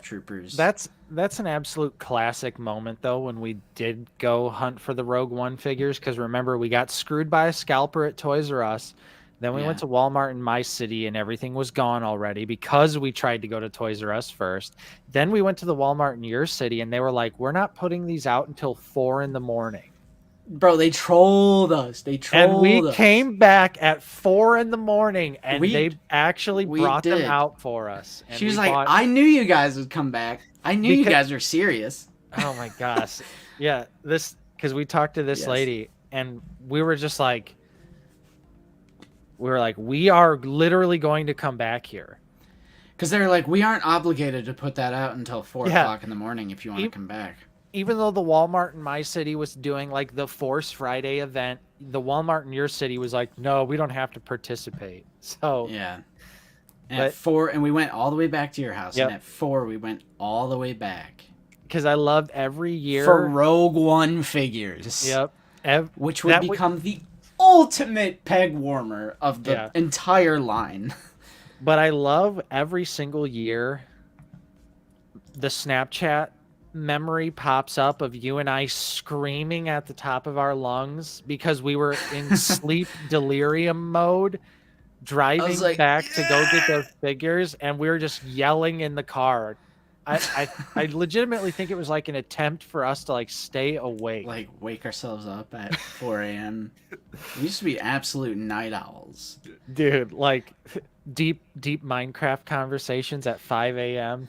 Troopers. That's an absolute classic moment, though, when we did go hunt for the Rogue One figures, because remember, we got screwed by a scalper at Toys R Us. Then we went to Walmart in my city, and everything was gone already because we tried to go to Toys R Us first. Then we went to the Walmart in your city, and they were like, "We're not putting these out until 4 a.m. Bro, they trolled us. And we came back at 4 a.m, and they actually brought them out for us. And she was like, I knew you guys would come back. I knew you guys were serious. Oh my gosh. Yeah, because we talked to this lady, and we were just like, we are literally going to come back here. Because they're like, we aren't obligated to put that out until 4 o'clock in the morning if you want to come back. even though the Walmart in my city was doing like the Force Friday event, the Walmart in your city was like, no, we don't have to participate. So, Yeah. And at but 4, and we went all the way back to your house. yep, And at 4, we went all the way back because I loved every year. for Rogue One figures. Yep. Which would become the ultimate peg warmer of the entire line. But I love every single year the Snapchat memory pops up of you and I screaming at the top of our lungs because we were in sleep delirium mode driving like, back to go get those figures, and we were just yelling in the car. I legitimately think it was like an attempt for us to like stay awake, like wake ourselves up at 4 a.m. We used to be absolute night owls, dude. Like deep Minecraft conversations at 5 a.m.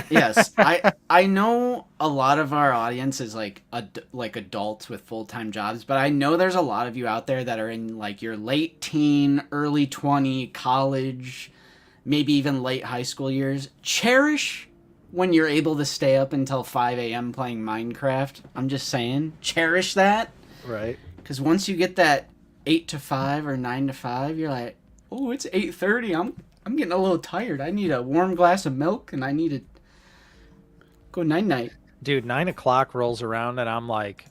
Yes, I know a lot of our audience is like adults with full-time jobs, but I know there's a lot of you out there that are in like your late teen, early 20, college, maybe even late high school years. Cherish when you're able to stay up until 5 a.m. playing Minecraft. I'm just saying, cherish that. Right. Because once you get that 8 to 5 or 9 to 5, you're like, oh, it's 8:30. I'm getting a little tired. I need a warm glass of milk, and I need to go night-night. Dude, 9 o'clock rolls around, and I'm like...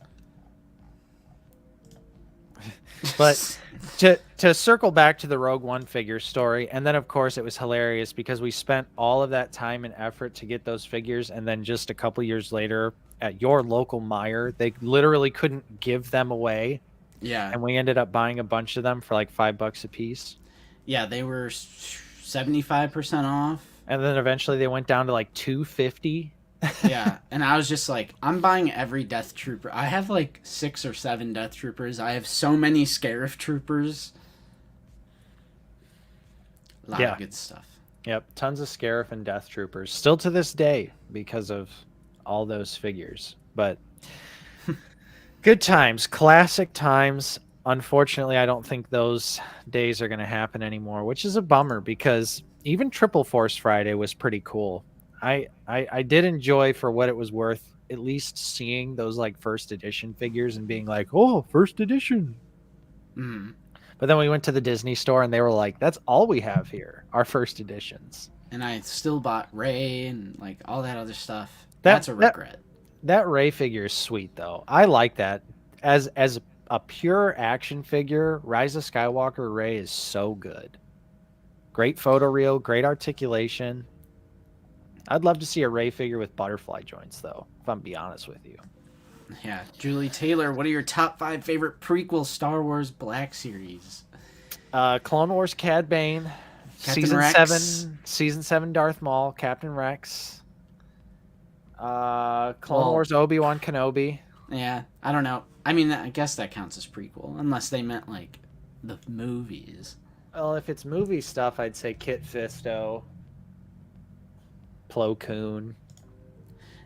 But to circle back to the Rogue One figure story, and then, of course, it was hilarious because we spent all of that time and effort to get those figures, and then just a couple years later, at your local Meijer, they literally couldn't give them away. Yeah. And we ended up buying a bunch of them for like $5 a piece. Yeah, they were 75% off. And then eventually they went down to like $250. Yeah, and I was just like, I'm buying every Death Trooper. I have like 6 or 7 Death Troopers. I have so many Scarif Troopers. A lot of good stuff. Yep, tons of Scarif and Death Troopers. Still to this day because of all those figures. But good times, classic times. Unfortunately, I don't think those days are going to happen anymore, which is a bummer because even Triple Force Friday was pretty cool. I did enjoy, for what it was worth, at least seeing those like first edition figures and being like, oh, first edition. Mm. But then we went to the Disney store and they were like, that's all we have here, our first editions. And I still bought Rey and like all that other stuff. That's a regret. That Rey figure is sweet though. I like that. As a pure action figure, Rise of Skywalker Rey is so good. Great photoreal, great articulation. I'd love to see a Rey figure with butterfly joints, though, if I'm being honest with you. Yeah. Julie Taylor, what are your top 5 favorite prequel Star Wars Black Series? Clone Wars Cad Bane, Season 7 Darth Maul, Captain Rex, Clone Wars Obi-Wan Kenobi. Yeah, I don't know. I mean, I guess that counts as prequel, unless they meant, like, the movies. Well, if it's movie stuff, I'd say Kit Fisto, Plo Koon.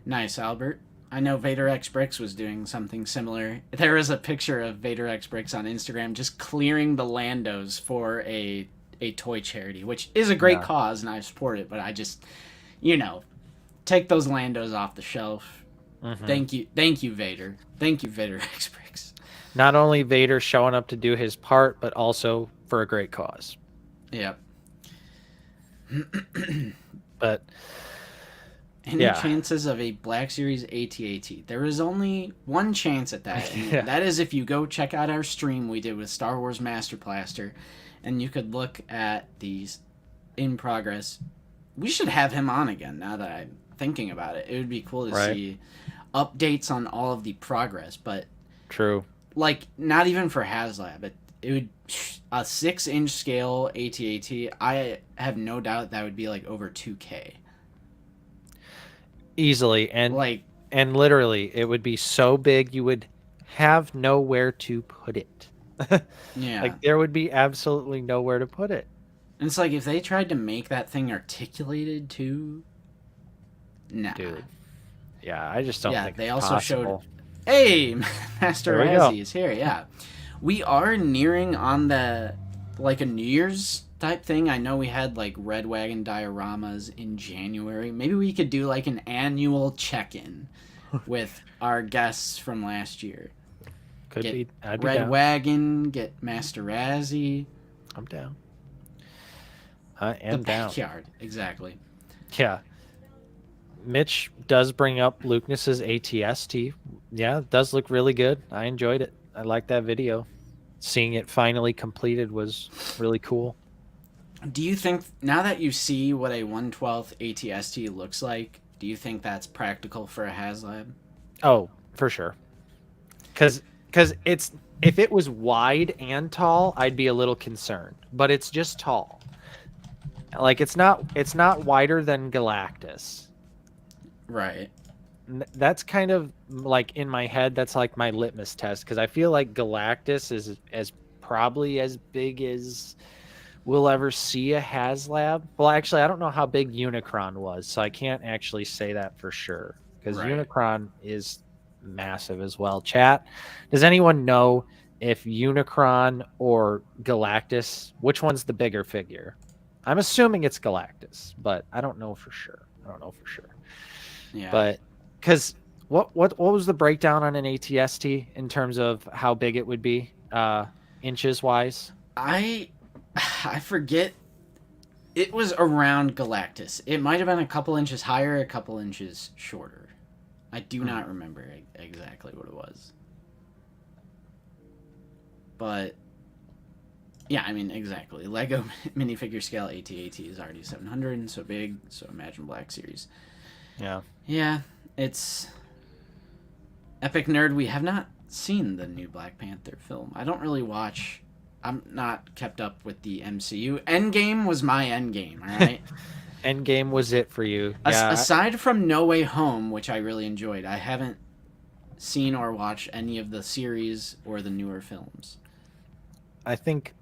Nice, Albert. I know Vader X Bricks was doing something similar. There is a picture of Vader X Bricks on Instagram just clearing the Landos for a toy charity, which is a great cause, and I support it, but I just, take those Landos off the shelf. Mm-hmm. Thank you, Vader. Thank you, Vader X Bricks. Not only Vader showing up to do his part, but also for a great cause. Yep. But any chances of a Black Series AT-AT? There is only one chance at that. And that is if you go check out our stream we did with Star Wars Master Blaster, and you could look at these in progress. We should have him on again now that I'm thinking about it. It would be cool to see updates on all of the progress, but true. Like, not even for HasLab. It would a 6-inch scale AT-AT. I have no doubt that would be like over 2K. Easily, and literally, it would be so big you would have nowhere to put it. Yeah, like there would be absolutely nowhere to put it. And it's like if they tried to make that thing articulated too. Nah, dude. Yeah, I just don't think. They it's also possible. showed. Hey, Master Razzie is here. Yeah, we are nearing on the a New Year's type thing. I know we had like Red Wagon dioramas in January. Maybe we could do like an annual check-in with our guests from last year. Could Get be. I'd be Red down. Wagon, get Master Razzie. I'm down. I The am down. backyard, exactly. Yeah. Mitch does bring up Lucas's ATST. Yeah, it does look really good. I enjoyed it. I liked that video. Seeing it finally completed was really cool. Do you think, now that you see what a 1/12 ATST looks like, do you think that's practical for a HasLab? Oh, for sure. Because it's, if it was wide and tall, I'd be a little concerned. But it's just tall. Like it's not wider than Galactus. Right. That's kind of like in my head. That's like my litmus test, because I feel like Galactus is as probably as big as we'll ever see a HasLab. Well, actually, I don't know how big Unicron was, so I can't actually say that for sure, because Right. Unicron is massive as well. Chat, does anyone know if Unicron or Galactus, which one's the bigger figure? I'm assuming it's Galactus, but I don't know for sure. Yeah. But because what was the breakdown on an ATST in terms of how big it would be, inches wise? I forget. It was around Galactus. It might have been a couple inches higher, a couple inches shorter. I do not remember exactly what it was. But yeah, I mean, exactly. Lego minifigure scale AT-AT is already 700, so big, so imagine Black Series. Yeah. Yeah, it's Epic Nerd. We have not seen the new Black Panther film. I don't really watch. I'm not kept up with the MCU. Endgame was my Endgame, all right? Endgame was it for you. Yeah. Aside from No Way Home, which I really enjoyed, I haven't seen or watched any of the series or the newer films. I think,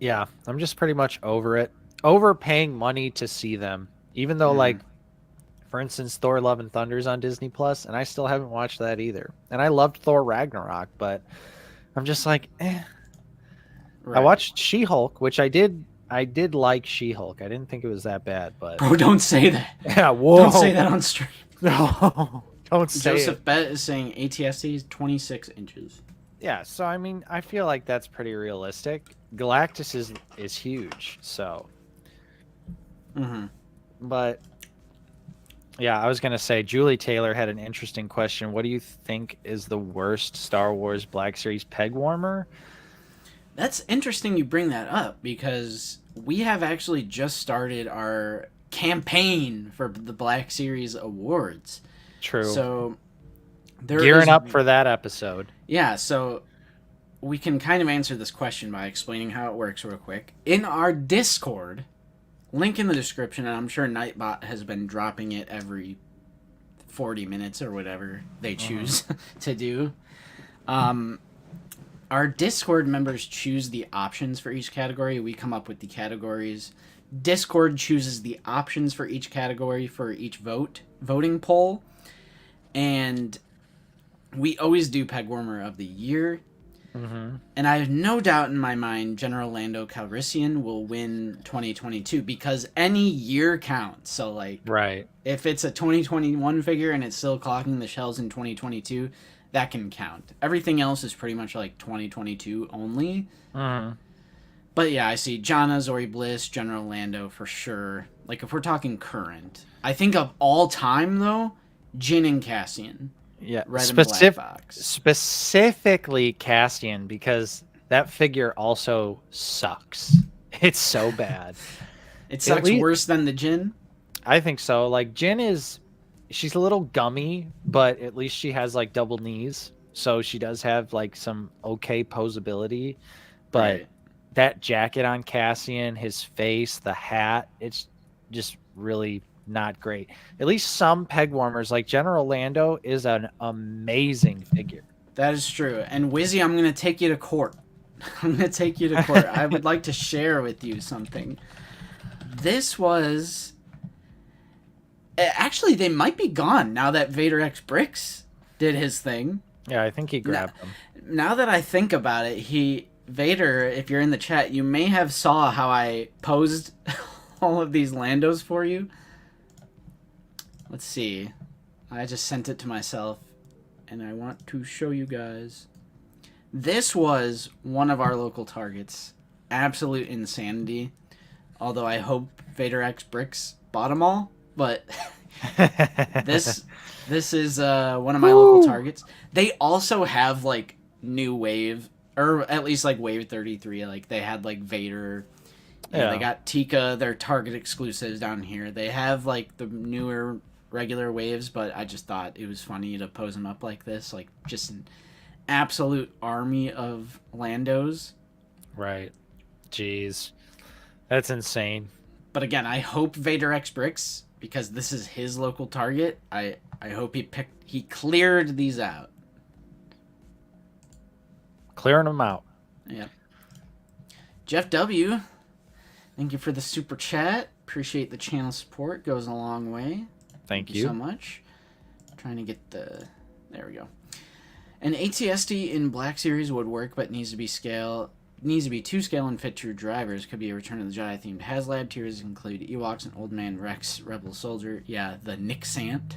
yeah, I'm just pretty much over it. Overpaying money to see them. Even though, like, for instance, Thor Love and Thunder's on Disney Plus, and I still haven't watched that either. And I loved Thor Ragnarok, but I'm just like, eh. Right. I watched She-Hulk, which I did like She-Hulk. I didn't think it was that bad, but bro, don't say that. Yeah, whoa. Don't say that on stream. No, don't say Joseph Bett is saying ATST is 26 inches. Yeah, so I mean, I feel like that's pretty realistic. Galactus is huge, so. But yeah, I was gonna say Julie Taylor had an interesting question. What do you think is the worst Star Wars Black Series peg warmer? That's interesting you bring that up, because we have actually just started our campaign for the Black Series Awards. True. So gearing up for that episode. Yeah, so we can kind of answer this question by explaining how it works real quick. In our Discord, link in the description, and I'm sure Nightbot has been dropping it every 40 minutes or whatever they choose to do. Our Discord members choose the options for each category. We come up with the categories. Discord chooses the options for each category for each voting poll. And we always do Peg Warmer of the Year. And I have no doubt in my mind General Lando Calrissian will win 2022, because any year counts. So, like, right, if it's a 2021 figure and it's still clocking the shelves in 2022, that can count. Everything else is pretty much like 2022 only. But yeah, I see Jana, Zori Bliss, General Lando for sure. Like, if we're talking current, I think of all time though, Jin and Cassian. Yeah, Red and Black Box. Specifically Cassian, because that figure also sucks. It's so bad. It sucks worse than the Jin? I think so. Like, Jin she's a little gummy, but at least she has like double knees, so she does have like some okay posability. But that jacket on Cassian, his face, the hat, it's just really not great. At least some peg warmers, like General Lando, is an amazing figure. That is true. And Wizzy, I'm going to take you to court. I'm going to take you to court. I would like to share with you something. This was... Actually, they might be gone now that Vader X Bricks did his thing. Yeah, I think he grabbed them. Now that I think about it, Vader, if you're in the chat, you may have saw how I posed all of these Landos for you. Let's see. I just sent it to myself, and I want to show you guys. This was one of our local targets. Absolute insanity. Although I hope Vader X Bricks bought them all, but this is one of my local targets. They also have like new wave, or at least like wave 33. Like they had like Vader. Yeah, they got Tika, their Target exclusives down here. They have like the newer regular waves, but I just thought it was funny to pose them up like this, like just an absolute army of Landos. Right. Jeez. That's insane. But again, I hope Vader X Bricks, because this is his local target, I hope he cleared these out. Clearing them out. Yep. Jeff W., thank you for the super chat. Appreciate the channel support. Goes a long way. Thank you so much. Trying to get the... There we go. An ATSD in Black Series would work, but needs to be to scale and fit true drivers. Could be a Return of the Jedi themed HasLab. Tiers include Ewoks and Old Man Rex, Rebel Soldier. Yeah, the Nick Sant.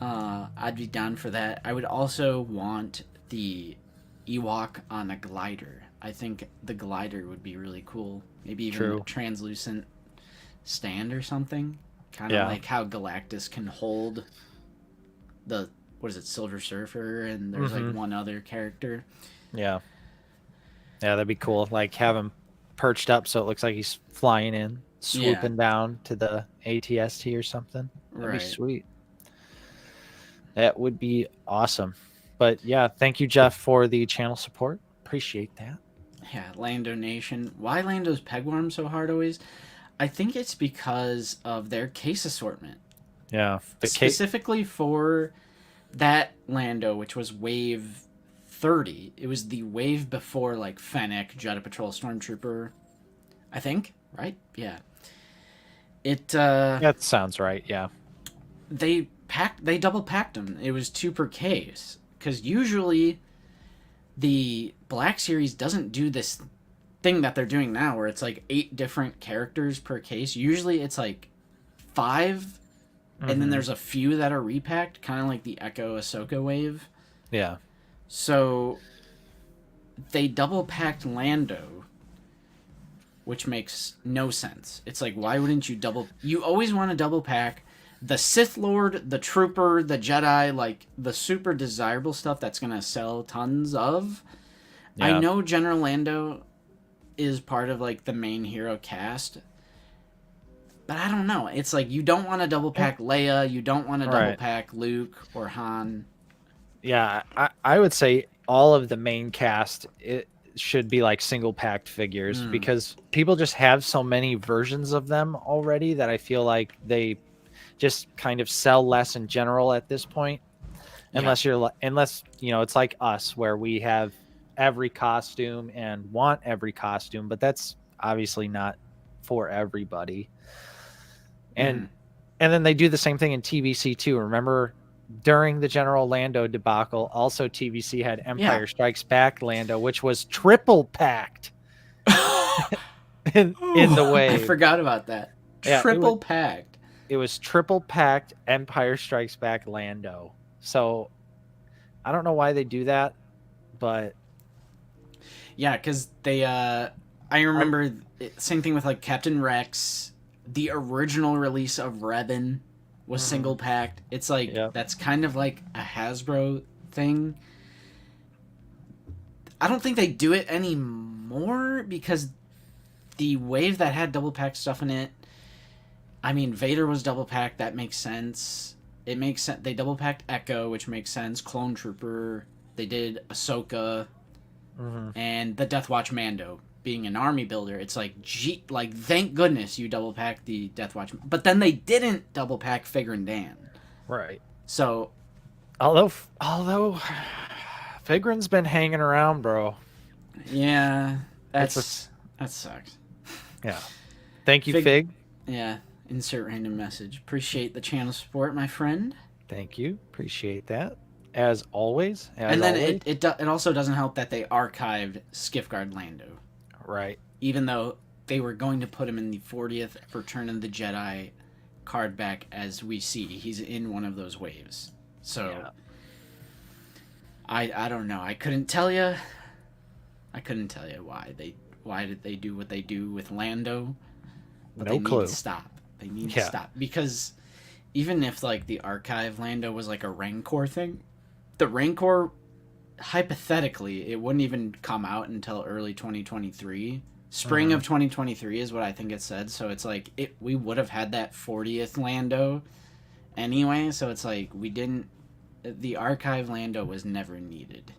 I'd be down for that. I would also want the Ewok on a glider. I think the glider would be really cool. Maybe even a translucent stand or something. Kind of like how Galactus can hold the, what is it, Silver Surfer, and there's like one other character. Yeah. Yeah, that'd be cool. Like have him perched up so it looks like he's flying in, swooping down to the ATST or something. That'd be sweet. That would be awesome. But yeah, thank you, Jeff, for the channel support. Appreciate that. Yeah, Lando Nation. Why Lando's pegworm so hard always? I think it's because of their case assortment. Yeah. Specifically for that Lando, which was wave 30. It was the wave before like Fennec, Jedi Patrol Stormtrooper, I think, right? Yeah. That sounds right, yeah. They double packed them. It was 2 per case, because usually the Black Series doesn't do this thing that they're doing now where it's like 8 different characters per case. Usually it's like 5, and then there's a few that are repacked, kind of like the Echo Ahsoka wave. Yeah. So they double packed Lando, which makes no sense. It's like, why wouldn't you you always want to double pack the Sith Lord, the Trooper, the Jedi, like the super desirable stuff that's going to sell tons of. Yeah. I know General Lando is part of like the main hero cast, but I don't know. It's like you don't want to double pack Leia, you don't want to double pack Luke or Han. Yeah, I would say all of the main cast, it should be like single packed figures because people just have so many versions of them already that I feel like they just kind of sell less in general at this point. Unless you know, it's like us where we have every costume and want every costume, but that's obviously not for everybody. And then they do the same thing in TVC too. Remember during the General Lando debacle, also TVC had Empire Strikes Back Lando, which was triple packed in the wave. I forgot about that. Triple packed. It was triple packed Empire Strikes Back Lando. So I don't know why they do that, but yeah, because they I remember same thing with like Captain Rex. The original release of Revan was single packed. It's like that's kind of like a Hasbro thing. I don't think they do it anymore because the wave that had double packed stuff in it, I mean, Vader was double packed. That makes sense. It makes sense. They double packed Echo, which makes sense. Clone Trooper. They did Ahsoka, and the Death Watch Mando being an army builder. It's like, thank goodness you double packed the Death Watch. But then they didn't double pack Figure and Dan. Right. So, although Figurin's been hanging around, bro. Yeah, that sucks. Yeah. Thank you, Fig. Yeah. Insert random message. Appreciate the channel support, my friend. Thank you. Appreciate that. As always. It also doesn't help that they archived Skiffguard Lando. Right. Even though they were going to put him in the 40th Return of the Jedi card back as we see. He's in one of those waves. So Yeah. I don't know. I couldn't tell you why did they do what they do with Lando. But No they need clue. to stop. They need to Yeah. stop, because even if like the archive Lando was like a Rancor thing, the Rancor, hypothetically, it wouldn't even come out until early 2023. Spring of 2023 is what I think it said. So it's like we would have had that 40th Lando anyway. So it's like the archive Lando was never needed.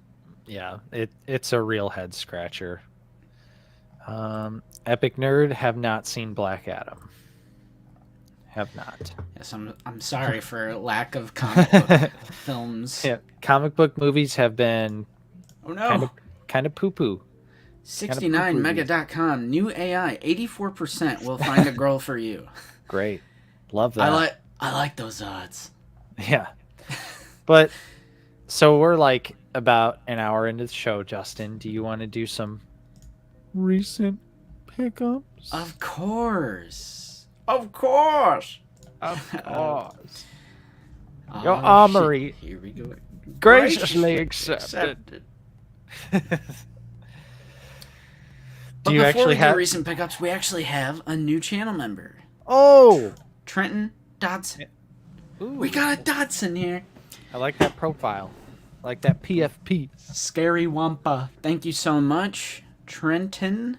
Yeah, it's a real head scratcher. Epic Nerd, have not seen Black Adam. Have not. Yes, I'm sorry for lack of comic book films. Yeah, comic book movies have been Oh no. kind of poo poo. 69mega.com, new AI, 84% will find a girl for you. Great, love that. I like those odds. Yeah, but so we're like about an hour into the show. Justin, do you want to do some recent pickups? Of course. Of course. Of course. Oh, Your armory. shit. Here we go. Graciously accepted. But Do you before actually we have do recent pickups, we actually have a new channel member. Oh, Trenton Dodson. ooh, We got a Dodson here. I like that profile. I like that PFP. Scary Wampa. Thank you so much, Trenton.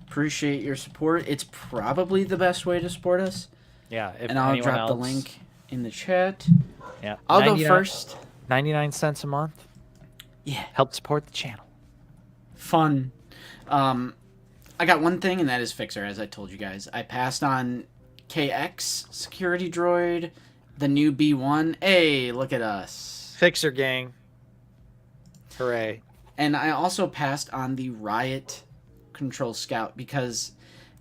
Appreciate your support. It's probably the best way to support us. Yeah, if And I'll anyone drop the else- link in the chat. Yeah, I'll go 99 first. 99 cents a month. Yeah. Help support the channel. Fun. I got one thing, and that is Fixer, as I told you guys. I passed on KX Security Droid, the new B1. Hey, look at us. Fixer gang. Hooray. And I also passed on the Riot Control Scout, because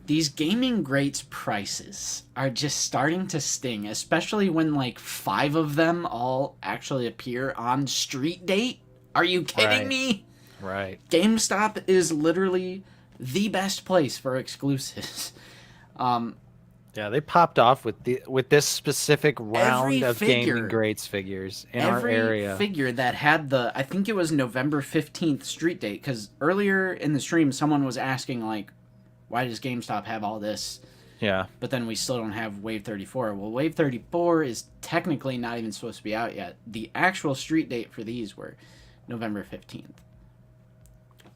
these gaming greats prices are just starting to sting, especially when like 5 of them all actually appear on street date. Are you kidding Right. me? Right. GameStop is literally the best place for exclusives. Yeah, they popped off with this specific round of figure- gaming greats figures in our area. Every figure that had I think it was November 15th street date, because earlier in the stream someone was asking like, why does GameStop have all this, Yeah. but then we still don't have Wave 34? Well, Wave 34 is technically not even supposed to be out yet. The actual street date for these were November 15th.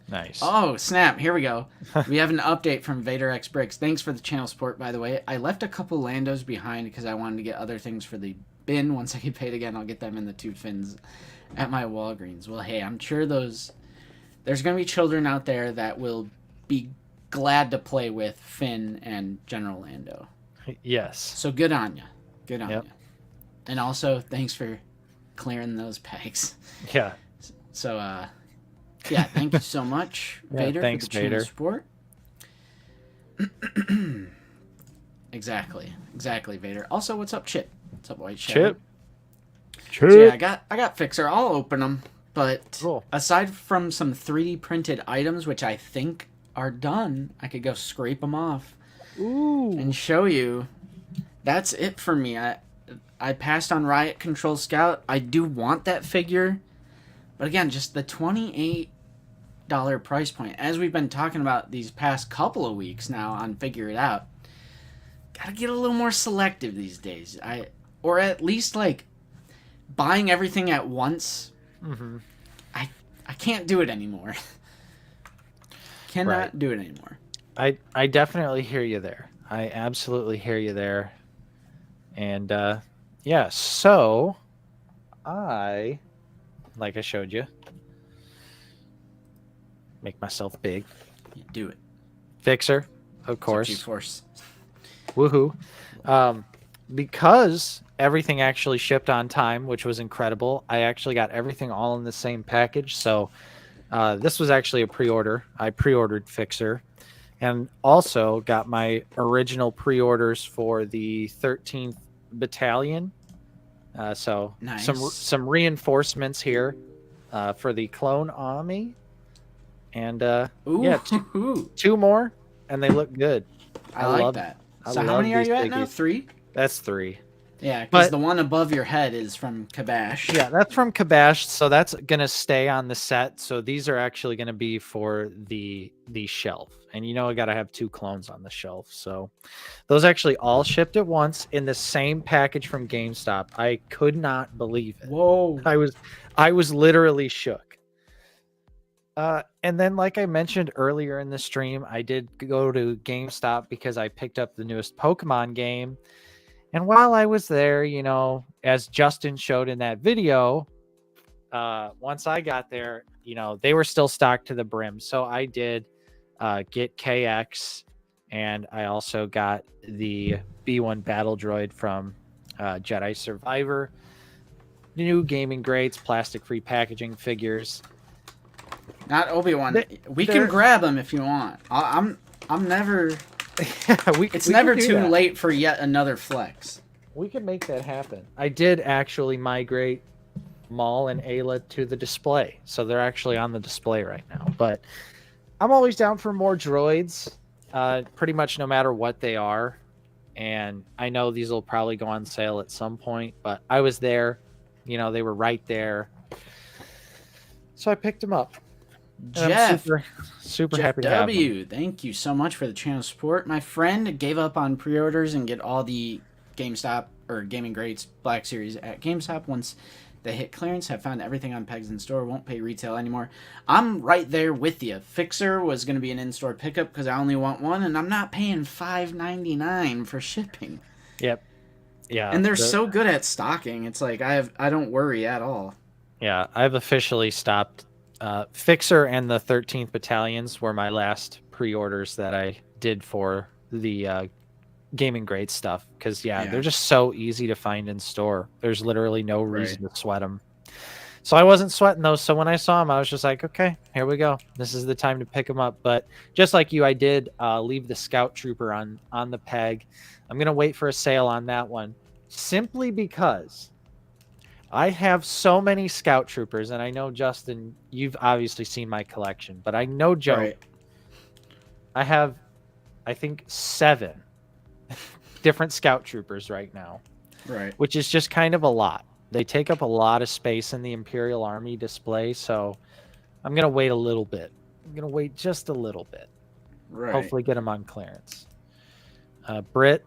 Nice. Oh, snap. Here we go. We have an update from Vader X Bricks. Thanks for the channel support, by the way. I left a couple Landos behind because I wanted to get other things for the bin. Once I get paid again, I'll get them in the 2 fins at my Walgreens. Well, hey, I'm sure there's going to be children out there that will be glad to play with Finn and General Lando. Yes. So good on you. Good on Yep. you. And also, thanks for clearing those pegs. Yeah. So, yeah, thank you so much, Yeah, Vader, thanks, for the channel Vader. support. Exactly, Vader. Also, what's up, Chip? What's up, White Shadow? Chip. So, yeah, I got Fixer. I'll open them, but Cool. aside from some 3D printed items, which I think are done, I could go scrape them off Ooh. and show you. That's it for me. I passed on Riot Control Scout. I do want that figure. But again, just the $28 price point. As we've been talking about these past couple of weeks now on Figure It Out, gotta get a little more selective these days. Or at least like buying everything at once. Mm-hmm. I can't do it anymore. Cannot do it anymore. I definitely hear you there. I absolutely hear you there. And yeah, so like I showed you, make myself big. You do it. Fixer, of course. G-Force. Woohoo. Because everything actually shipped on time, which was incredible. I actually got everything all in the same package. So this was actually a pre-order. I pre-ordered Fixer and also got my original pre-orders for the 13th Battalion. So Nice. some reinforcements here for the Clone Army. And Ooh. yeah, 2 more, and they look good. I like love that. I So how love many are these you at now? figures. 3? That's 3. Yeah, because But the one above your head is from Kabash. yeah, that's from Kabash, so that's gonna stay on the set. So these are actually gonna be for the shelf, and I gotta have 2 clones on the shelf. So those actually all shipped at once in the same package from GameStop. I could not believe it. Whoa. I was literally shook. And then, like I mentioned earlier in the stream, I did go to GameStop because I picked up the newest Pokemon game. And while I was there, as Justin showed in that video, once I got there, they were still stocked to the brim. So I did get KX, and I also got the B1 Battle Droid from Jedi Survivor. New gaming grades, plastic-free packaging figures. Not Obi-Wan. We can grab them if you want. I'm never. It's never too late for yet another flex. We can make that happen. I did actually migrate Maul and Ayla to the display, so they're actually on the display right now. But I'm always down for more droids, pretty much no matter what they are. And I know these will probably go on sale at some point, but I was there. They were right there. So I picked them up. Jeff, I'm super happy to have them. Thank you so much for the channel support. My friend gave up on pre-orders and get all the GameStop or Gaming Greats Black Series at GameStop once they hit clearance. Have found everything on pegs in store. Won't pay retail anymore. I'm right there with you. Fixer was going to be an in-store pickup because I only want one, and I'm not paying $5.99 for shipping. Yep. Yeah. And they're so good at stocking. It's like I don't worry at all. Yeah, I've officially stopped. Fixer and the 13th Battalions were my last pre-orders that I did for the Gaming Grade stuff. Because, they're just so easy to find in store. There's literally no reason to sweat them. So I wasn't sweating those. So when I saw them, I was just like, okay, here we go. This is the time to pick them up. But just like you, I did leave the Scout Trooper on the peg. I'm going to wait for a sale on that one. Simply because I have so many Scout Troopers, and I know, Justin, you've obviously seen my collection, but I know, Joe, I have, I think, 7 different Scout Troopers right now, which is just kind of a lot. They take up a lot of space in the Imperial Army display, so I'm going to wait a little bit. I'm going to wait just a little bit. Hopefully get them on clearance. Brit,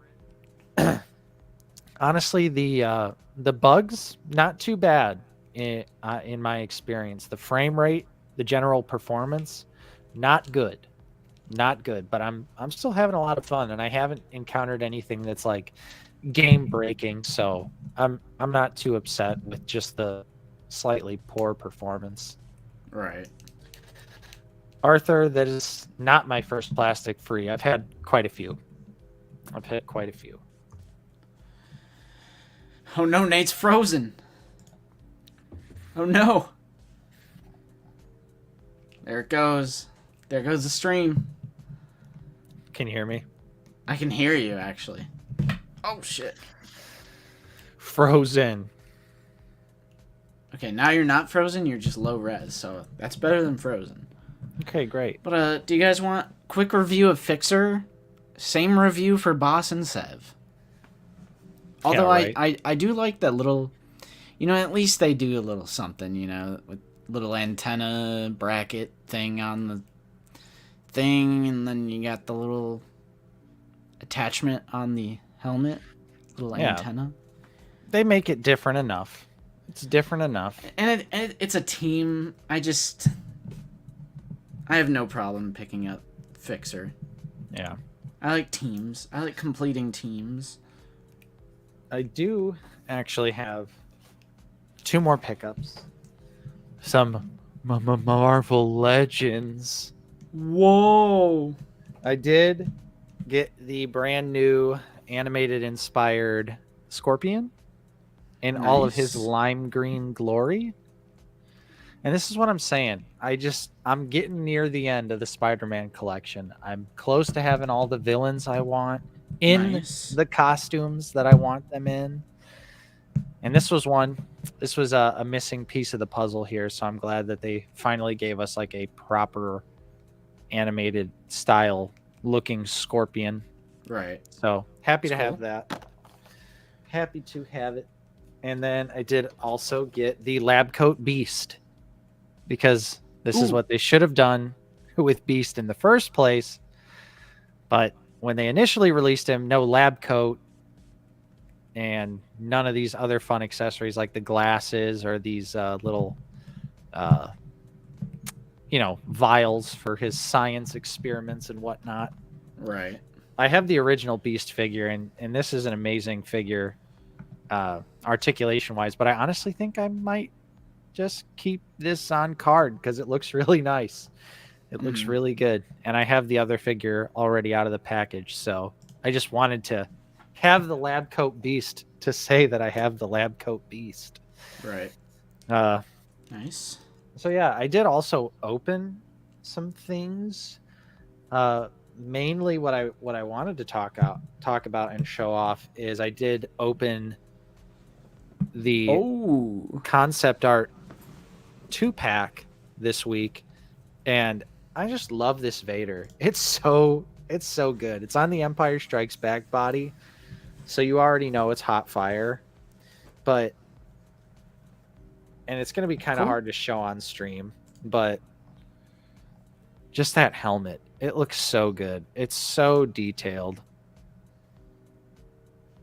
honestly, the bugs, not too bad in my experience. The frame rate, the general performance, not good. But I'm still having a lot of fun, and I haven't encountered anything that's like game breaking, so I'm not too upset with just the slightly poor performance. Arthur, that is not my first plastic free. I've had quite a few. Oh no, Nate's frozen. Oh no. There it goes. There goes the stream. Can you hear me? I can hear you, actually. Oh shit. Frozen. Okay, now you're not frozen, you're just low res, so that's better than frozen. Okay, great. But do you guys want quick review of Fixer? Same review for Boss and Sev. Although I do like that little, at least they do a little something, with little antenna bracket thing on the thing, and then you got the little attachment on the helmet, little antenna. They make it different enough. It's different enough. And it's a team. I have no problem picking up Fixer. Yeah. I like teams. I like completing teams. I do actually have 2 more pickups. Some Marvel Legends. Whoa! I did get the brand new animated inspired Scorpion in all of his lime green glory. And this is what I'm saying. I'm getting near the end of the Spider-Man collection. I'm close to having all the villains I want in the costumes that I want them in. And this was one. This was a missing piece of the puzzle here, so I'm glad that they finally gave us like a proper animated style looking Scorpion. Right. So happy to have that. happy to have it. And then I did also get the lab coat Beast, because this is Ooh. what they should have done with Beast in the first place. But when they initially released him, no lab coat and none of these other fun accessories like the glasses or these little, vials for his science experiments and whatnot. Right. I have the original Beast figure, and this is an amazing figure, articulation wise. But I honestly think I might just keep this on card because it looks really nice. It looks really good, and I have the other figure already out of the package, so I just wanted to have the lab coat Beast to say that I have the lab coat Beast. Right. Nice. So yeah, I did also open some things. Mainly what I wanted to talk about and show off is I did open the concept art 2-pack this week, and I just love this Vader. It's so good. It's on the Empire Strikes Back body, so you already know it's hot fire, and it's going to be kind of hard to show on stream, but just that helmet, it looks so good. It's so detailed.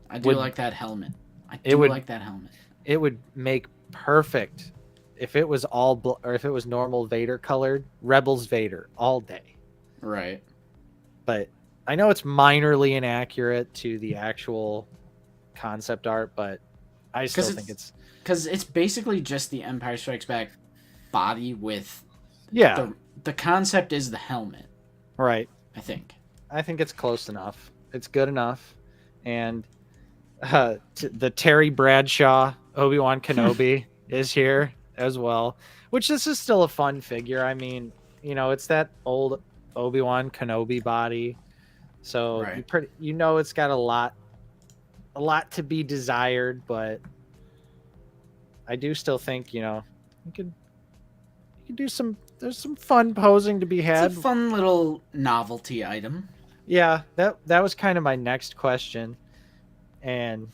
I do like that helmet. Like that helmet. It would make perfect if it was or if it was normal Vader colored, Rebels Vader all day. Right. But I know it's minorly inaccurate to the actual concept art, but I still think it's because it's basically just the Empire Strikes Back body with the concept is the helmet. Right. I think it's close enough. It's good enough. And the Terry Bradshaw Obi-Wan Kenobi is here as well, which this is still a fun figure. I mean, it's that old Obi-Wan Kenobi body, so it's got a lot to be desired, but I do still think you can do there's some fun posing to be had. It's a fun little novelty item. Yeah, that was kind of my next question, and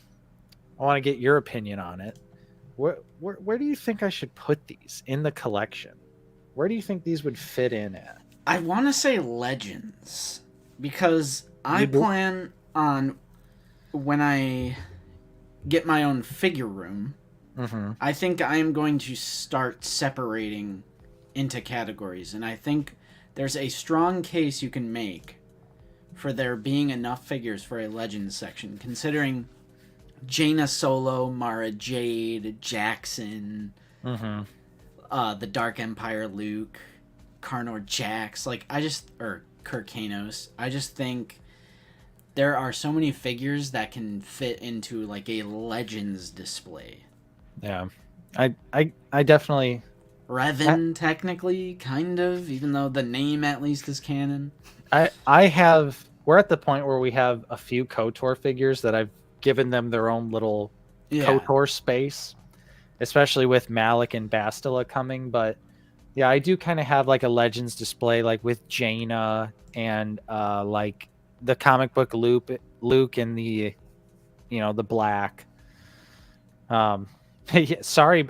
I want to get your opinion on it. Where do you think I should put these in the collection? Where do you think these would fit in at? I want to say Legends, because I plan on, when I get my own figure room, I think I am going to start separating into categories, and I think there's a strong case you can make for there being enough figures for a Legends section, considering Jaina Solo, Mara Jade, Jackson, the Dark Empire Luke, Karnor Jax, or Kirkanos. I just think there are so many figures that can fit into like a Legends display. Yeah, I definitely. Revan, technically, kind of, even though the name at least is canon. We're at the point where we have a few KOTOR figures that I've given them their own little KOTOR space, especially with Malik and Bastila coming. But yeah, I do kind of have like a Legends display, like with Jaina and like the comic book Luke and the black. Sorry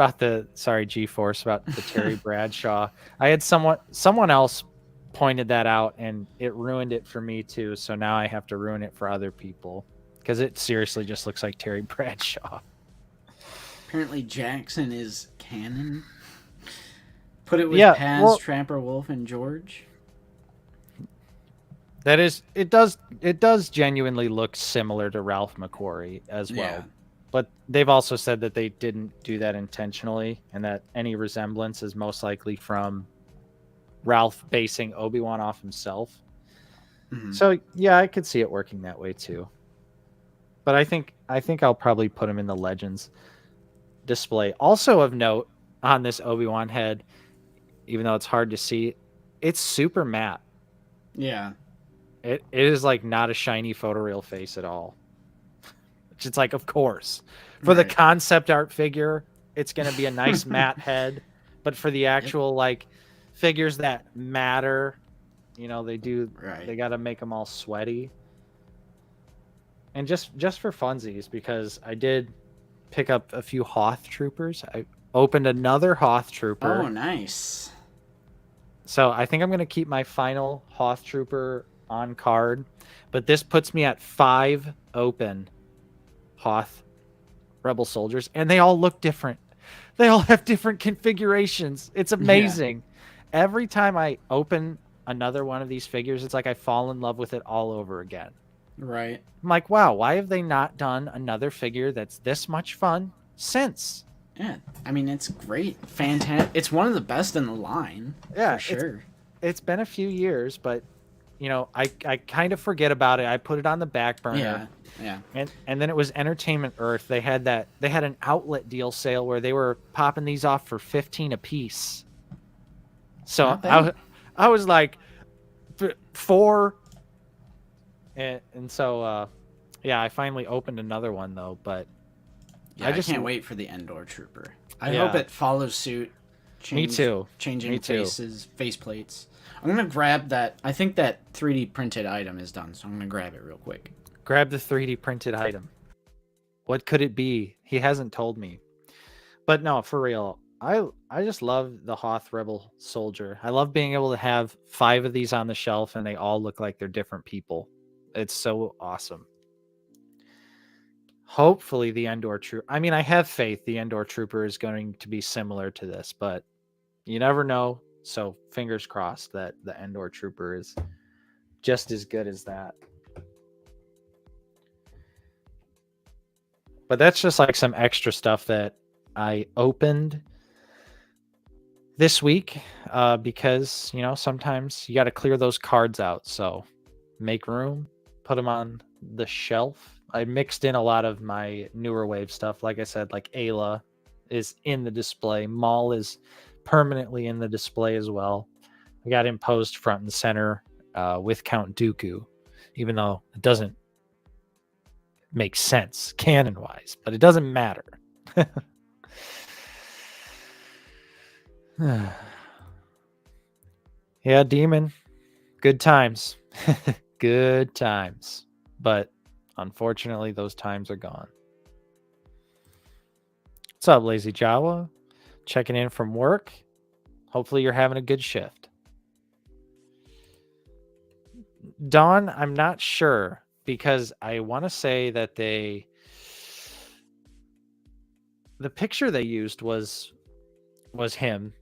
G-Force about the Terry Bradshaw. I had someone else pointed that out and it ruined it for me too, so now I have to ruin it for other people because it seriously just looks like Terry Bradshaw. Apparently Jackson is canon. Put it with Paz, Trapper Wolf, and George. That is, it does genuinely look similar to Ralph McQuarrie as well. Yeah. But they've also said that they didn't do that intentionally and that any resemblance is most likely from Ralph basing Obi-Wan off himself. So yeah, I could see it working that way too. But I think I'll probably put him in the Legends display. Also of note on this Obi-Wan head, even though it's hard to see, it's super matte. Yeah. It is like not a shiny photoreal face at all. Which it's like, of course. For the concept art figure, it's going to be a nice matte head. But for the actual like figures that matter, they got to make them all sweaty. And just for funsies, because I did pick up a few Hoth troopers. I opened another Hoth trooper. Oh, nice. So I think I'm going to keep my final Hoth trooper on card, but this puts me at 5 open Hoth rebel soldiers, and they all look different. They all have different configurations. It's amazing. Yeah. Every time I open another one of these figures, it's like I fall in love with it all over again. Right. I'm like, wow, why have they not done another figure that's this much fun since? Yeah, I mean, it's great. Fantastic. It's one of the best in the line. Yeah, for sure. It's been a few years, but you know, I kind of forget about it. I put it on the back burner. Yeah. And then it was Entertainment Earth. They had an outlet deal sale where they were popping these off for 15 a piece. So I was like 4, and so yeah, I finally opened another one though, but yeah, I can't wait for the Endor Trooper. I hope it follows suit. Me too. Changing face plates. I'm gonna grab that. I think that 3D printed item is done, so I'm gonna grab it real quick. Grab the 3D printed item. What could it be? He hasn't told me. But no, for real, I just love the Hoth Rebel Soldier. I love being able to have 5 of these on the shelf and they all look like they're different people. It's so awesome. Hopefully the Endor Trooper. I mean, I have faith the Endor Trooper is going to be similar to this, but you never know. So fingers crossed that the Endor Trooper is just as good as that. But that's just like some extra stuff that I opened this week because, you know, sometimes you got to clear those cards out. So make room, put them on the shelf. I mixed in a lot of my newer wave stuff. Like I said, like Ayla is in the display. Maul is permanently in the display as well. I got him posed front and center with Count Dooku, even though it doesn't make sense canon wise, but it doesn't matter. Yeah, Demon. Good times. Good times. But unfortunately, those times are gone. What's up, Lazy Jawa? Checking in from work. Hopefully you're having a good shift. Dawn, I'm not sure because I want to say that the picture they used was him,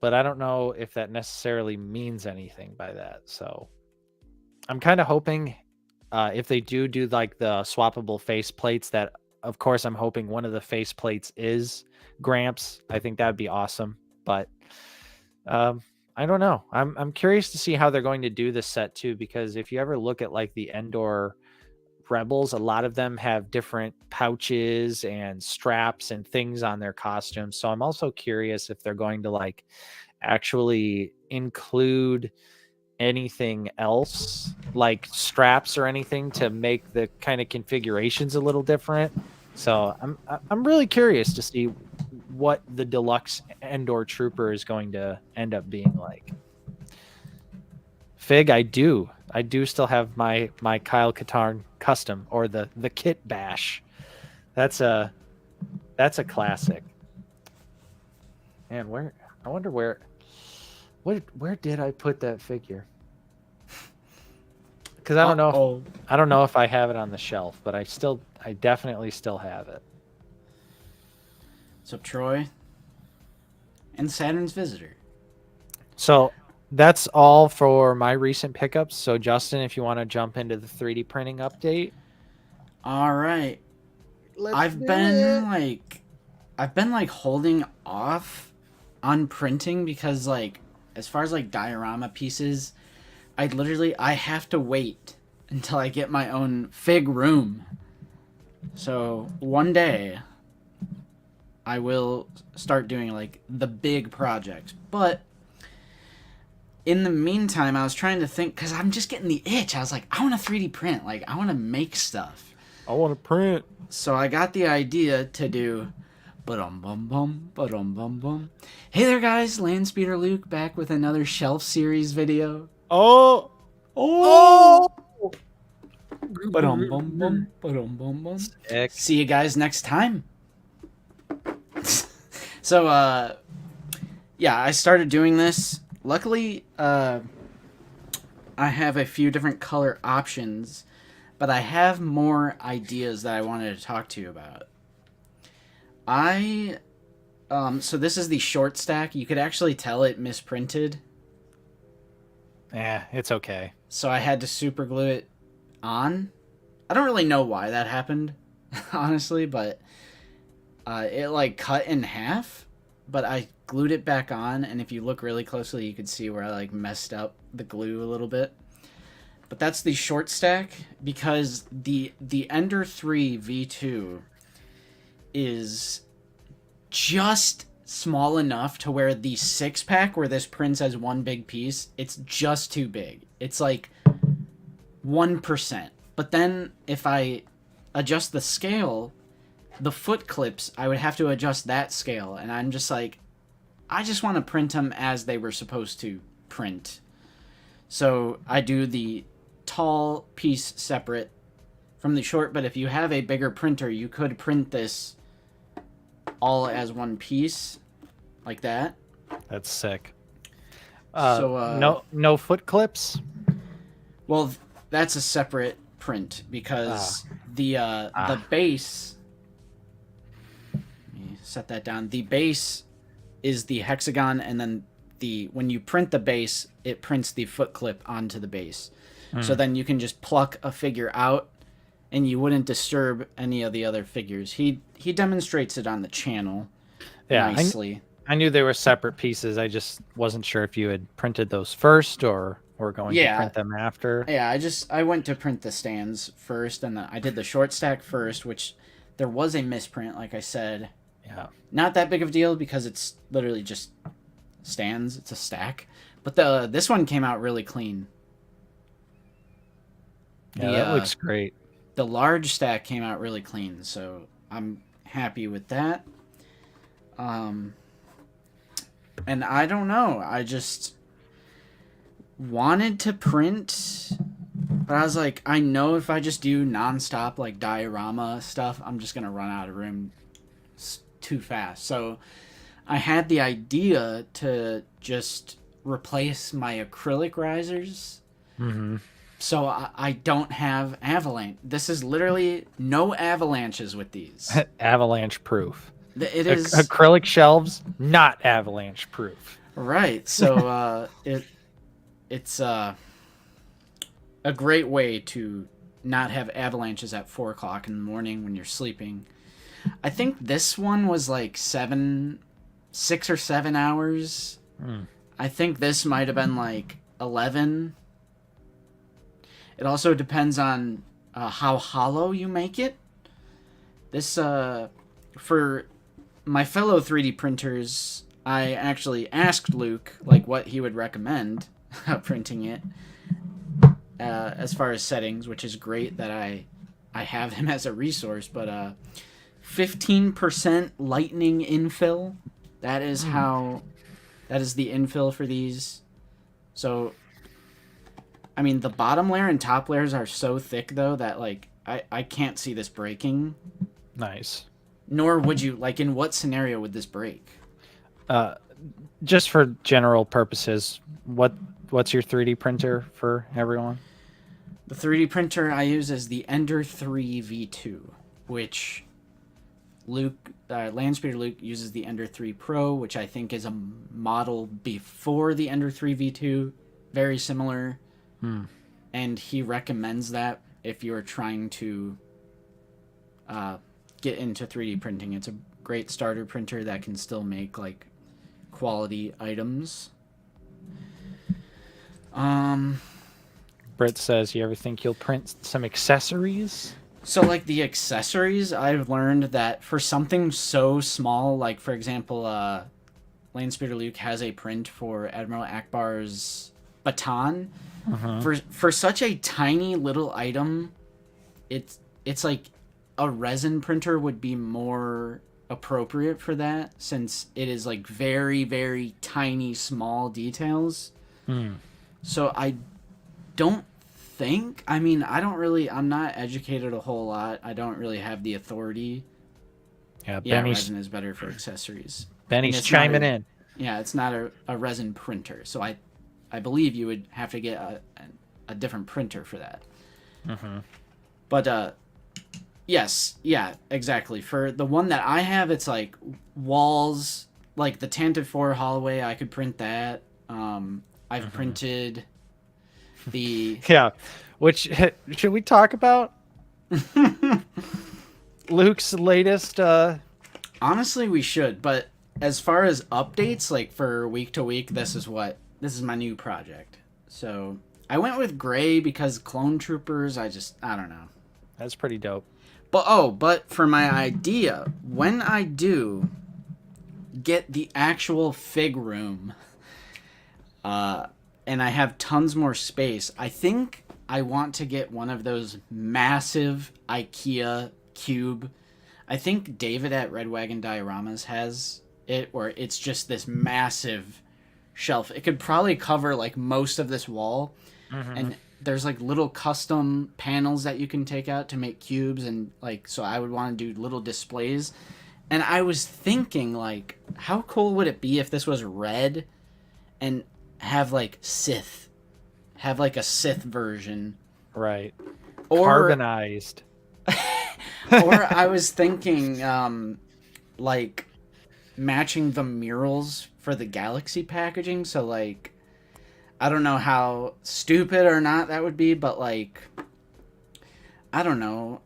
but I don't know if that necessarily means anything by that. So I'm kind of hoping if they do like the swappable face plates, that of course I'm hoping one of the face plates is Gramps. I think that'd be awesome, but I don't know. I'm curious to see how they're going to do this set too, because if you ever look at like the Endor Rebels, a lot of them have different pouches and straps and things on their costumes. So I'm also curious if they're going to like actually include anything else like straps or anything to make the kind of configurations a little different. So I'm really curious to see what the deluxe Endor Trooper is going to end up being like. Fig, I do still have my Kyle Katarn custom, or the kit bash. That's a classic. And where did I put that figure? Because I don't know if I have it on the shelf, but I definitely still have it. What's up, Troy? And Saturn's Visitor. So that's all for my recent pickups. So Justin, if you want to jump into the 3D printing update. All right. I've been like holding off on printing because like as far as like diorama pieces, I have to wait until I get my own fig room. So one day I will start doing like the big projects. But in the meantime, I was trying to think, because I'm just getting the itch. I was like, I want to 3D print. Like, I want to make stuff. I want to print. So I got the idea to do ba-dum-bum-bum, ba-dum-bum-bum. Hey there, guys. Landspeeder Luke back with another shelf series video. Oh! Ba-dum-bum-bum, ba-dum-bum-bum. Sick. See you guys next time. So, yeah, I started doing this. Luckily, I have a few different color options, but I have more ideas that I wanted to talk to you about. So this is the short stack. You could actually tell it misprinted. Yeah, it's okay. So I had to super glue it on. I don't really know why that happened, honestly, but it like cut in half, but I glued it back on, and if you look really closely, you could see where I like messed up the glue a little bit. But that's the short stack, because the Ender 3 V2 is just small enough to where the 6-pack where this prints as one big piece, it's just too big. It's like 1%. But then if I adjust the scale, the foot clips, I would have to adjust that scale, and I'm just like, I just want to print them as they were supposed to print. So I do the tall piece separate from the short, but if you have a bigger printer, you could print this all as one piece, like that. That's sick. No foot clips. Well, that's a separate print because the base. Let me set that down. The base is the hexagon, and then when you print the base, it prints the foot clip onto the base. So then you can just pluck a figure out, and you wouldn't disturb any of the other figures. He demonstrates it on the channel nicely. I knew they were separate pieces. I just wasn't sure if you had printed those first or were going to print them after. Yeah, I went to print the stands first, and I did the short stack first, which there was a misprint, like I said. Yeah. Not that big of a deal because it's literally just stands. It's a stack. But this one came out really clean. Yeah, that looks great. The large stack came out really clean, so I'm happy with that. And I don't know. I just wanted to print, but I was like, I know if I just do nonstop like diorama stuff, I'm just gonna run out of room too fast. So I had the idea to just replace my acrylic risers. Mm-hmm. So I don't have avalanche. This is literally no avalanches with these. Avalanche proof. It is acrylic shelves, not avalanche proof. Right. So it's a great way to not have avalanches at 4 o'clock in the morning when you're sleeping. I think this one was like 6 or 7 hours. I think this might have been like 11. It also depends on how hollow you make it. This, for my fellow 3D printers, I actually asked Luke like what he would recommend printing it as far as settings, which is great that I have him as a resource. But 15% lightning infill. That is the infill for these. So, I mean, the bottom layer and top layers are so thick, though, that, like, I can't see this breaking. Nice. Nor would you, like, in what scenario would this break? Just for general purposes, what's your 3D printer for everyone? The 3D printer I use is the Ender 3 V2, which Landspeeder Luke uses the Ender 3 Pro, which I think is a model before the Ender 3 V2. Very similar. And he recommends that if you're trying to get into 3D printing. It's a great starter printer that can still make like quality items. Britt says, you ever think you'll print some accessories? So like the accessories, I've learned that for something so small, like for example, Landspeeder Luke has a print for Admiral Akbar's baton. For such a tiny little item, it's like a resin printer would be more appropriate for that, since it is like very, very tiny small details. So I don't think. I mean, I'm not educated a whole lot. I don't really have the authority. Yeah, Yeah, Benny's resin is better for accessories. And Benny's it's not chiming a- in. Yeah, it's not a resin printer. So I believe you would have to get a different printer for that. Mm-hmm. But yes, yeah, exactly. For the one that I have, it's like walls, like the Tantive 4 hallway. I could print that. I've printed the Yeah, which should we talk about? Luke's latest. Honestly, we should, but as far as updates, like for week to week, this is my new project. So I went with gray because clone troopers. I don't know. That's pretty dope. But for my idea, when I do get the actual fig room, and I have tons more space, I think I want to get one of those massive IKEA cube. I think David at Red Wagon Dioramas has it, where it's just this massive shelf. It could probably cover like most of this wall, and there's like little custom panels that you can take out to make cubes, and like, so I would want to do little displays. And I was thinking, like, how cool would it be if this was red and have like Sith, have like a Sith version, Right. or Carbonized. or I was thinking, like matching the murals for the Galaxy packaging. So like, I don't know how stupid or not that would be, but like, I don't know,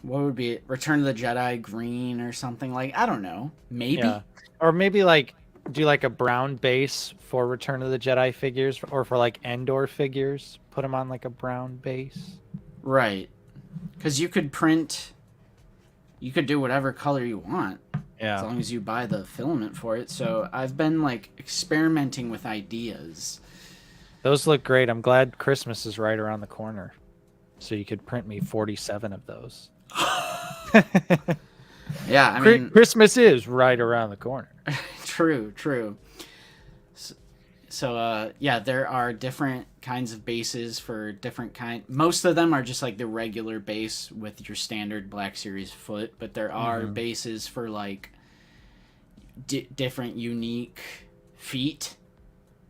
what would be it? Return of the Jedi green or something, like, I don't know, maybe. Yeah. Or maybe like do like a brown base for Return of the Jedi figures, or for like Endor figures, put them on like a brown base. Right. Because you could do whatever color you want. Yeah. As long as you buy the filament for it. So I've been like experimenting with ideas. Those look great. I'm glad Christmas is right around the corner, so you could print me 47 of those. Yeah, I mean, Christmas is right around the corner. true. So yeah, there are different kinds of bases for different kind. Most of them are just like the regular base with your standard Black Series foot, but there are bases for like different unique feet.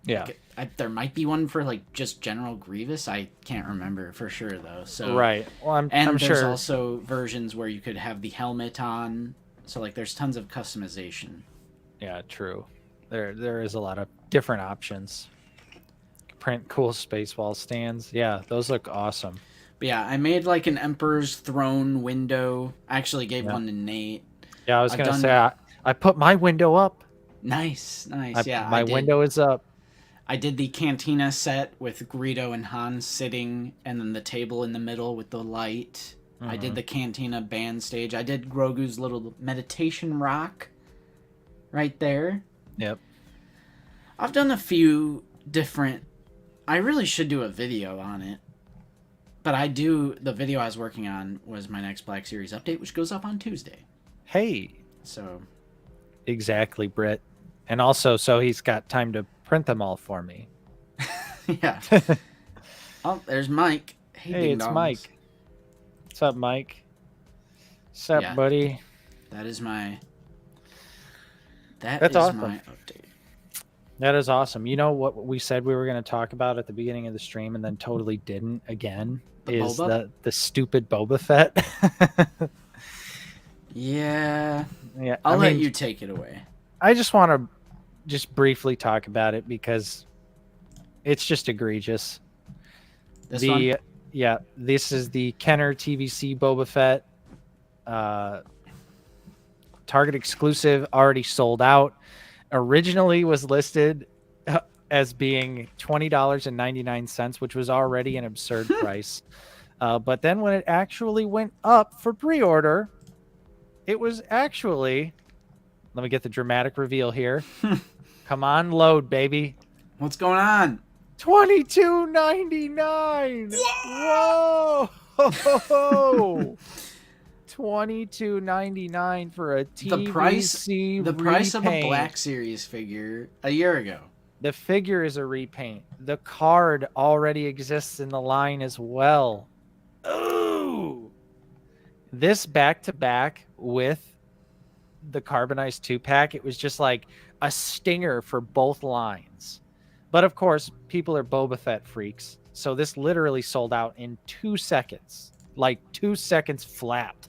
Yeah. Like, there might be one for like just General Grievous. I can't remember for sure though. So Right. Well, I'm there's sure. also versions where you could have the helmet on. So like, there's tons of customization. Yeah, true. There is a lot of different options. Print cool space wall stands. Yeah, those look awesome. But yeah, I made like an Emperor's Throne window. I actually gave one to Nate. Yeah, I was gonna say I put my window up. Nice. Yeah, my window is up. I did the cantina set with Greedo and Han sitting, and then the table in the middle with the light. I did the cantina band stage. I did Grogu's little meditation rock right there. Yep. I've done a few different... I really should do a video on it. But the video I was working on was my next Black Series update, which goes up on Tuesday. Hey. So... Exactly, Britt. And also, so he's got time to print them all for me. Yeah. Oh, there's Mike. Hey, it's Mike. What's up, Mike? What's up, buddy? That is my... That's awesome. my update. That is awesome. You know what we said we were going to talk about at the beginning of the stream and then totally didn't again? The stupid Boba Fett. Yeah. Yeah. I'll let you take it away. I just want to just briefly talk about it because it's just egregious. This one? Yeah, this is the Kenner TVC Boba Fett. Target exclusive, already sold out. Originally was listed as being $20.99, which was already an absurd price. But then when it actually went up for pre-order, it was actually... Let me get the dramatic reveal here. Come on, load, baby. What's going on? $22.99. Whoa! $22.99 for a TVC The price of a repaint. Black Series figure a year ago. The figure is a repaint. The card already exists in the line as well. Ooh! This back-to-back with the carbonized 2-pack, it was just like a stinger for both lines. But of course, people are Boba Fett freaks. So this literally sold out in 2 seconds. Like 2 seconds flat.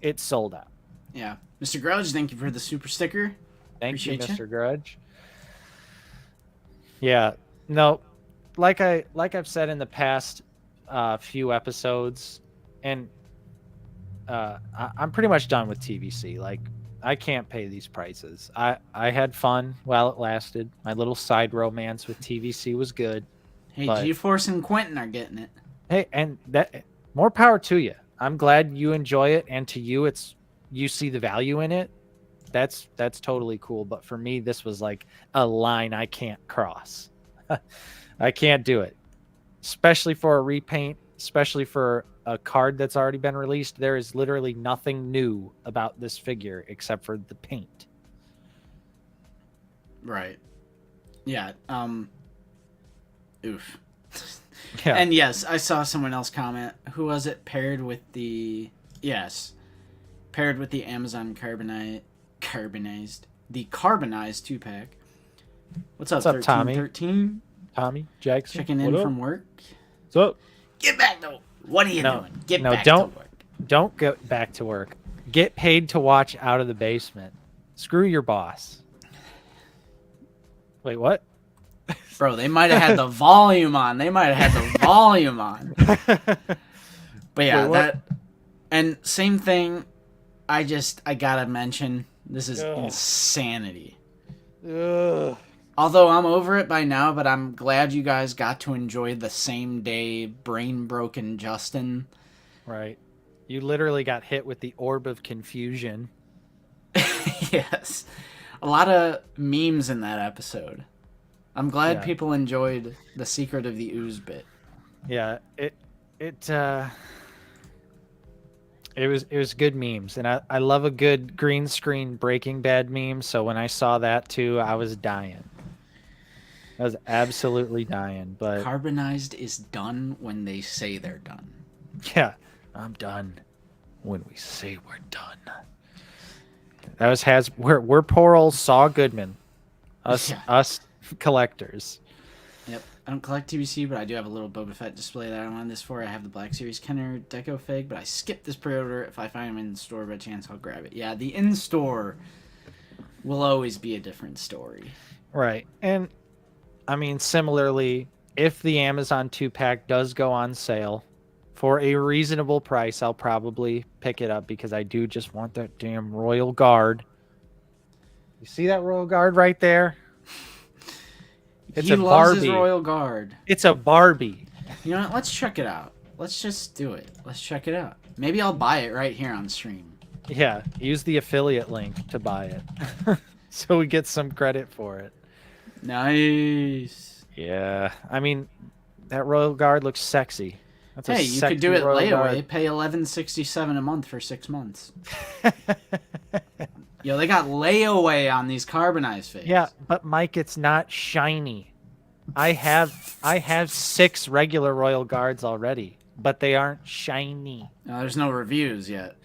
It sold out. Yeah. Mr. Grudge, thank you for the super sticker. Thank you, Appreciate Mr. Grudge. Yeah. No, like I've said in the past few episodes, and I'm pretty much done with TVC. Like, I can't pay these prices. I had fun while it lasted. My little side romance with TVC was good. Hey, But- G-Force and Quentin are getting it. Hey, and that more power to you. I'm glad you enjoy it, and to you, you see the value in it. That's totally cool. But for me, this was like a line I can't cross. I can't do it, especially for a repaint, especially for a card that's already been released. There is literally nothing new about this figure except for the paint. Right. Yeah. Oof. Yeah. And yes, I saw someone else comment. Who was it? Paired with the Amazon carbonized 2-pack. What's up, Tommy? 1313? Tommy Jackson Checking in from work. What's up? Get back to what are you doing? Get back don't to work. Don't go back to work. Get paid to watch Out of the Basement. Screw your boss. Wait, what? Bro, they might have had the volume on. But yeah, Wait, that and same thing. I gotta mention this is insanity. Ugh. Although I'm over it by now, but I'm glad you guys got to enjoy the same day brain broken Justin. Right. You literally got hit with the orb of confusion. Yes. A lot of memes in that episode. I'm glad Yeah. people enjoyed the Secret of the Ooze bit. Yeah, it was good memes, and I love a good green screen Breaking Bad meme. So when I saw that too, I was dying. I was absolutely dying. But Carbonized is done when they say they're done. yeah, I'm done when we say we're done. That was we're poor old Saul Goodman, us collectors. Yep. I don't collect TBC, but I do have a little Boba Fett display that I wanted this for. I have the Black Series Kenner Deco Fig, but I skipped this pre-order. If I find them in the store by chance, I'll grab it. Yeah, the in-store will always be a different story. Right. And I mean, similarly, if the Amazon 2-pack does go on sale for a reasonable price, I'll probably pick it up because I do just want that damn Royal Guard. You see that Royal Guard right there? It's He a loves Barbie. his Royal Guard. It's a Barbie. You know what? Let's check it out. Let's just do it. Let's check it out. Maybe I'll buy it right here on stream. Yeah, use the affiliate link to buy it. So we get some credit for it. Nice. Yeah. I mean, that Royal Guard looks sexy. That's Hey, you could do it layaway. Pay $11.67 a month for 6 months. Yo, they got layaway on these carbonized figs. Yeah, but Mike, it's not shiny. I have 6 regular Royal Guards already, but they aren't shiny. No, there's no reviews yet.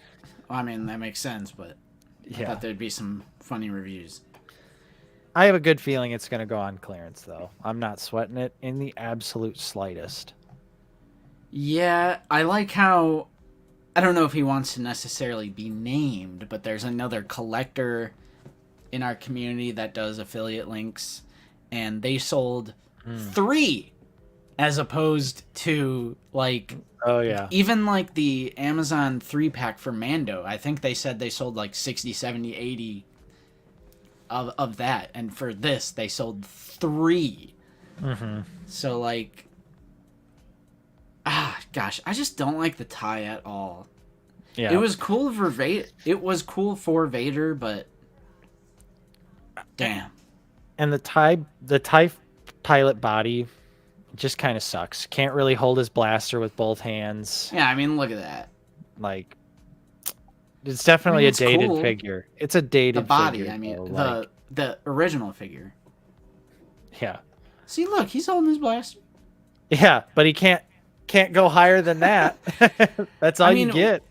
Well, I mean, that makes sense, but I Yeah. thought there'd be some funny reviews. I have a good feeling it's going to go on clearance, though. I'm not sweating it in the absolute slightest. Yeah, I like how... I don't know if he wants to necessarily be named, but there's another collector in our community that does affiliate links, and they sold 3 as opposed to, like... Oh, yeah. Even, like, the Amazon 3-pack for Mando, I think they said they sold, like, 60, 70, 80 of that. And for this, they sold 3. Mm-hmm. So, like... gosh, I just don't like the tie at all. Yeah. It was cool for Vader. It was cool for Vader, but... Damn. And the TIE pilot body just kind of sucks. Can't really hold his blaster with both hands. Yeah, I mean, look at that. Like, it's definitely it's a dated cool. figure. It's a dated The body, figure. I mean, though, the original figure. Yeah. See, look, he's holding his blaster. Yeah, but he can't go higher than that. That's all you get.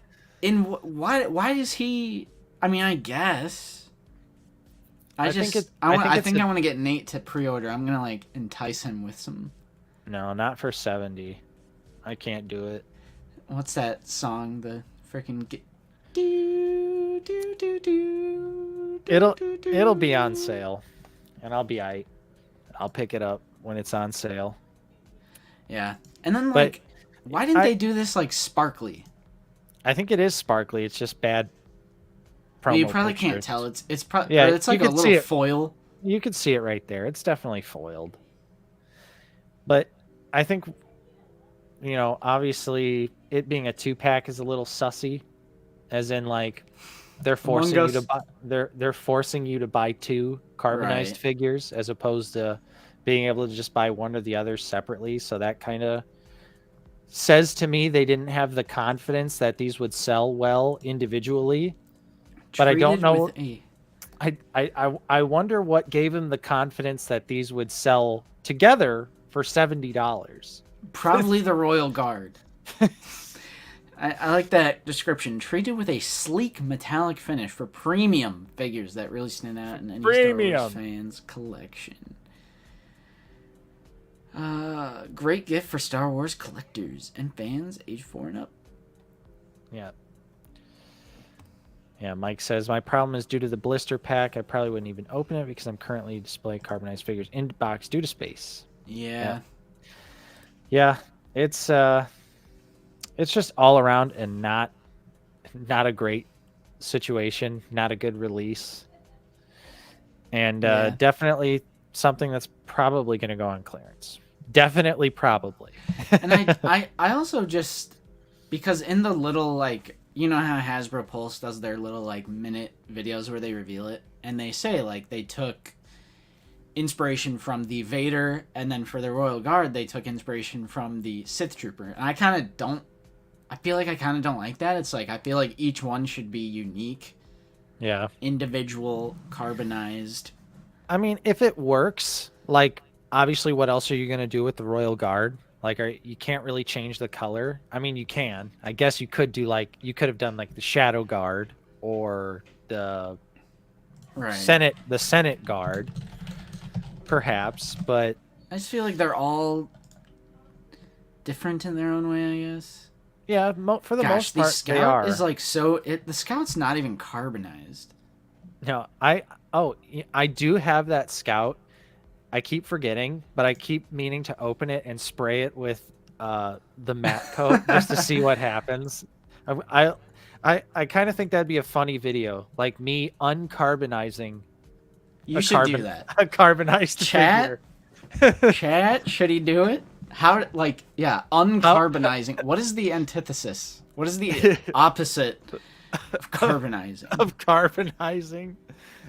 Why does he? I mean, I guess. I think I want to get Nate to pre-order. I'm gonna like entice him with some. No, not for 70. I can't do it. What's that song? The freaking. Do, do, do, do, It'll be on sale, and I'll pick it up when it's on sale. Yeah, and then like, why didn't they do this like sparkly? I think it is sparkly. It's just bad. You probably can't tell. It's probably yeah. It's like a little foil. You could see it right there. It's definitely foiled. But I think, obviously it being a 2-pack is a little sussy, as in like they're forcing you to buy. They're forcing you to buy 2 carbonized figures as opposed to being able to just buy one or the other separately. So that kind of says to me they didn't have the confidence that these would sell well individually. But I don't know. I wonder what gave him the confidence that these would sell together for $70. Probably the Royal Guard. I like that description. Treated with a sleek metallic finish for premium figures that really stand out in any Star Wars fans collection. Great gift for Star Wars collectors and fans age 4 and up. Yeah. Yeah, Mike says, my problem is due to the blister pack. I probably wouldn't even open it because I'm currently displaying carbonized figures in box due to space. Yeah. Yeah, it's just all around and not a great situation, not a good release. And definitely something that's probably going to go on clearance. Definitely, probably. And I also just, because in the little, like, you know how Hasbro Pulse does their little, like, minute videos where they reveal it? And they say, like, they took inspiration from the Vader, and then for the Royal Guard, they took inspiration from the Sith Trooper. And I feel like I kind of don't like that. It's like, I feel like each one should be unique. Yeah. Individual, carbonized. I mean, if it works, like, obviously, what else are you going to do with the Royal Guard? Like, you can't really change the color. I mean, you can. I guess you could do, like, you could have done, like, the Shadow Guard or the Senate Guard, perhaps, but I just feel like they're all different in their own way, I guess. Yeah, for the most part, Scout they are. is like the Scout's not even carbonized. No, I do have that Scout. I keep forgetting, but I keep meaning to open it and spray it with the matte coat just to see what happens. I kind of think that'd be a funny video, like me uncarbonizing. You should do that. A carbonized figure. Chat, should he do it? How, like, yeah, uncarbonizing. What is the antithesis? What is the opposite of carbonizing? Of carbonizing.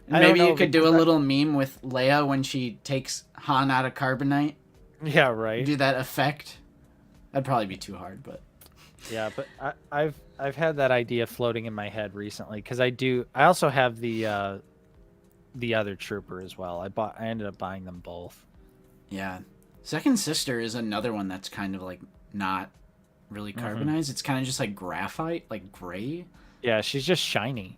Maybe you could do a little meme with Leia when she takes Han out of carbonite. Yeah, right. Do that effect. That'd probably be too hard, but. Yeah, but I've had that idea floating in my head recently because I also have the other trooper as well. I ended up buying them both. Yeah. Second Sister is another one that's kind of like not really carbonized. It's kind of just like graphite, like gray. Yeah, she's just shiny.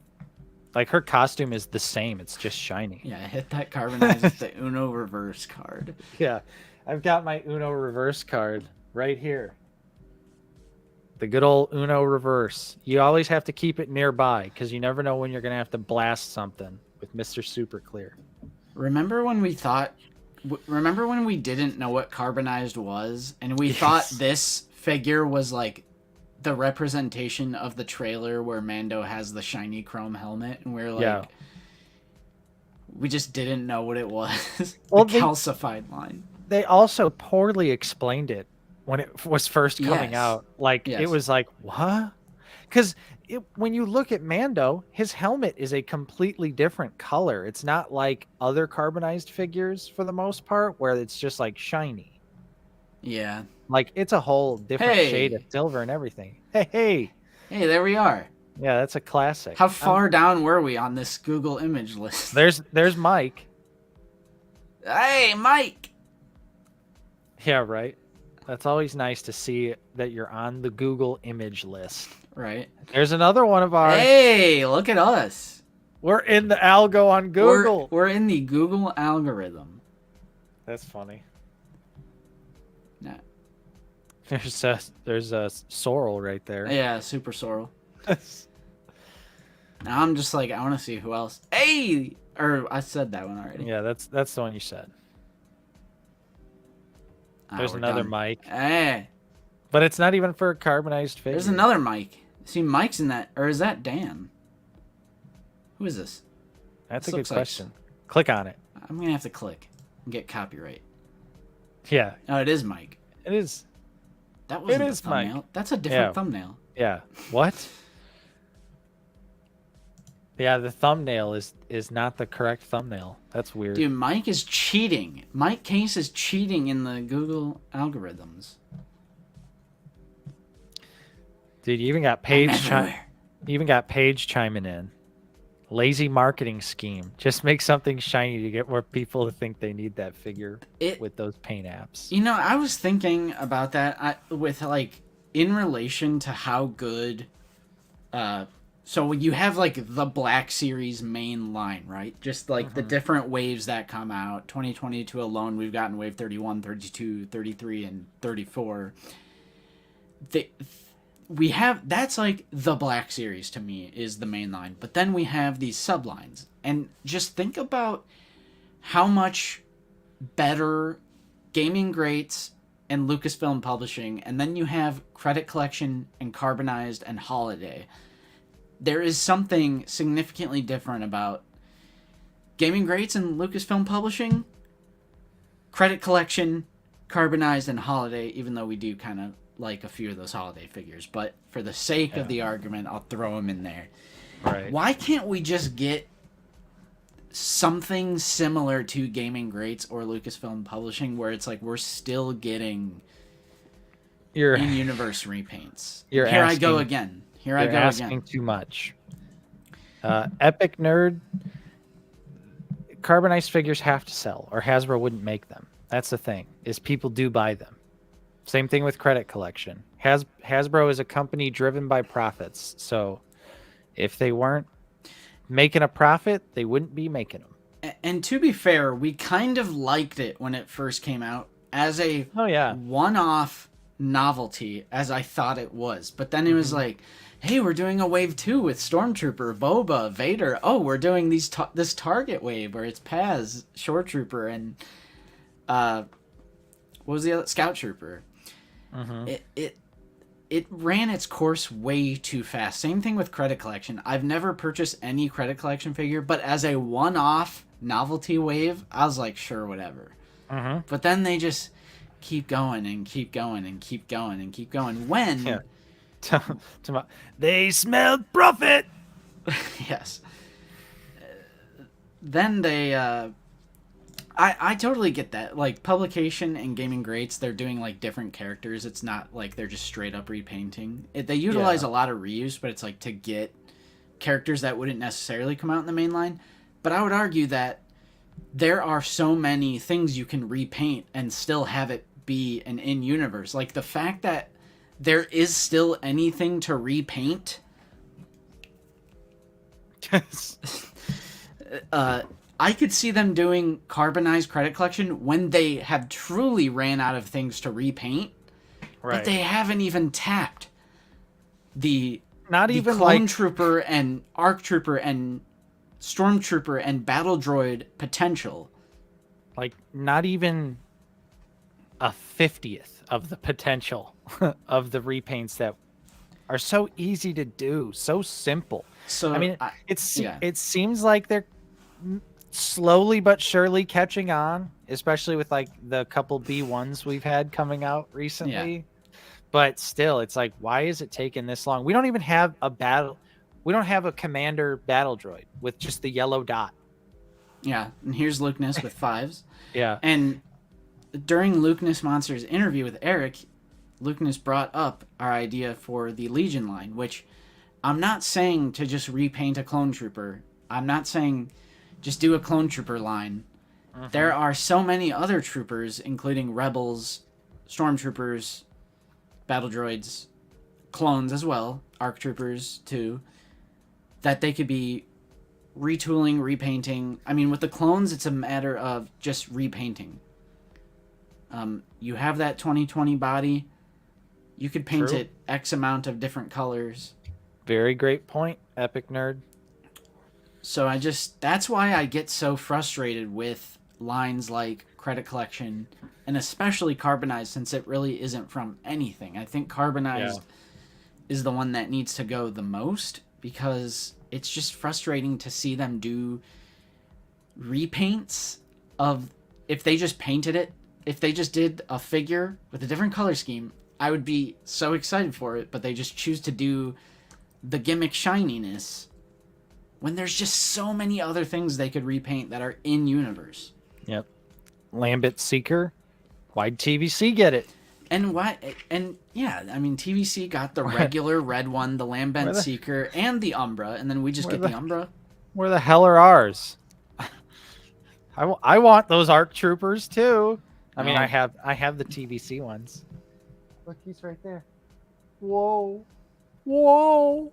Like, her costume is the same. It's just shiny. Yeah, hit that carbonized with the Uno reverse card. Yeah, I've got my Uno reverse card right here. The good old Uno reverse. You always have to keep it nearby because you never know when you're going to have to blast something with Mr. Super Clear. Remember when we didn't know what carbonized was, and we thought this figure was like the representation of the trailer where Mando has the shiny chrome helmet, and we're like, we just didn't know what it was. Well, the calcified line. They also poorly explained it when it was first coming out. Like, it was like, what? Because when you look at Mando, his helmet is a completely different color. It's not like other carbonized figures for the most part, where it's just like shiny. Yeah. Like, it's a whole different shade of silver and everything. Hey, there we are. Yeah, that's a classic. How far down were we on this Google image list? There's Mike. Hey, Mike. Yeah, right. That's always nice to see that you're on the Google image list. Right. There's another one of ours. Hey, look at us. We're in the algo on Google. We're in the Google algorithm. That's funny. Nah. There's a sorrel right there. Yeah, super sorrel. Now I'm just like, I want to see who else. Hey! Or I said that one already. Yeah, that's the one you said. There's we're another done. Mike. Hey. But it's not even for a carbonized figure. There's another Mike. See, Mike's in that. Or is that Dan? Who is this? That's a good question. Click on it. I'm going to have to click and get copyright. Yeah. Oh, it is Mike. It is. That wasn't It is the thumbnail. Mike. That's a different thumbnail. Yeah. What? Yeah, the thumbnail is not the correct thumbnail. That's weird. Dude, Mike is cheating. Mike Case is cheating in the Google algorithms. Dude, you even got Paige chiming in. Lazy marketing scheme. Just make something shiny to get more people to think they need that figure with those paint apps. You know, I was thinking about that with like in relation to how good. So you have like the Black Series main line, right? Just like the different waves that come out. 2022 alone, we've gotten wave 31, 32, 33, and 34. We have, that's like the Black Series to me is the main line. But then we have these sublines. And just think about how much better Gaming Greats and Lucasfilm Publishing, and then you have Credit Collection and Carbonized and Holiday. There is something significantly different about Gaming Greats and Lucasfilm Publishing, Credit Collection, Carbonized, and Holiday, even though we do kind of like a few of those Holiday figures. But for the sake of the argument, I'll throw them in there. Right. Why can't we just get something similar to Gaming Greats or Lucasfilm Publishing where it's like we're still getting in-universe repaints? Here I go again. You're asking too much. Epic Nerd, carbonized figures have to sell, or Hasbro wouldn't make them. That's the thing, is people do buy them. Same thing with Credit Collection. Hasbro is a company driven by profits, so if they weren't making a profit, they wouldn't be making them. And to be fair, we kind of liked it when it first came out as a one-off novelty, as I thought it was. But then it was like, hey, we're doing a wave 2 with Stormtrooper, Boba, Vader. Oh, we're doing this Target wave where it's Paz, Shore Trooper, and what was the other? Scout Trooper. It ran its course way too fast. Same thing with Credit Collection. I've never purchased any Credit Collection figure, but as a one-off novelty wave, I was like, sure, whatever. But then they just keep going and keep going and keep going and keep going. When they smelled profit. Yes. Then they I totally get that. Like Publication and Gaming Greats, they're doing like different characters. It's not like they're just straight up repainting. They utilize a lot of reuse, but it's like to get characters that wouldn't necessarily come out in the main line. But I would argue that there are so many things you can repaint and still have it be an in-universe. Like the fact that there is still anything to repaint. I could see them doing carbonized Credit Collection when they have truly ran out of things to repaint. Right. But they haven't even tapped the Clone Trooper and Arc Trooper and Stormtrooper and Battle Droid potential. Like not even a 50th of the potential of the repaints that are so easy to do, so simple. So I mean, it seems like they're slowly but surely catching on, especially with like the couple B1s we've had coming out recently. Yeah. But still, it's like, why is it taking this long? We don't even have we don't have a commander battle droid with just the yellow dot. Yeah, and here's Luke Ness with 5s. Yeah. And during Luke Ness Monster's interview with Eric, Luke Ness brought up our idea for the Legion line, which I'm not saying to just repaint a Clone Trooper. I'm not saying just do a Clone Trooper line there are so many other troopers, including rebels, stormtroopers, battle droids, clones as well, ARC troopers too, that they could be retooling, repainting. I mean, with the clones, it's a matter of just repainting. You have that 2020 body. You could paint it X amount of different colors. Very great point, Epic Nerd. So that's why I get so frustrated with lines like Credit Collection, and especially Carbonized, since it really isn't from anything. I think Carbonized is the one that needs to go the most, because it's just frustrating to see them do repaints of, if they just painted it, if they just did a figure with a different color scheme, I would be so excited for it, but they just choose to do the gimmick shininess when there's just so many other things they could repaint that are in universe. Yep. Lambent Seeker. Why'd TVC get it? And why? And yeah, I mean, TVC got the regular red one, the Lambent Seeker, and the Umbra, and then we just get the Umbra. Where the hell are ours? I want those ARC troopers too. I mean, I have the TVC ones. Look, he's right there. Whoa. Whoa.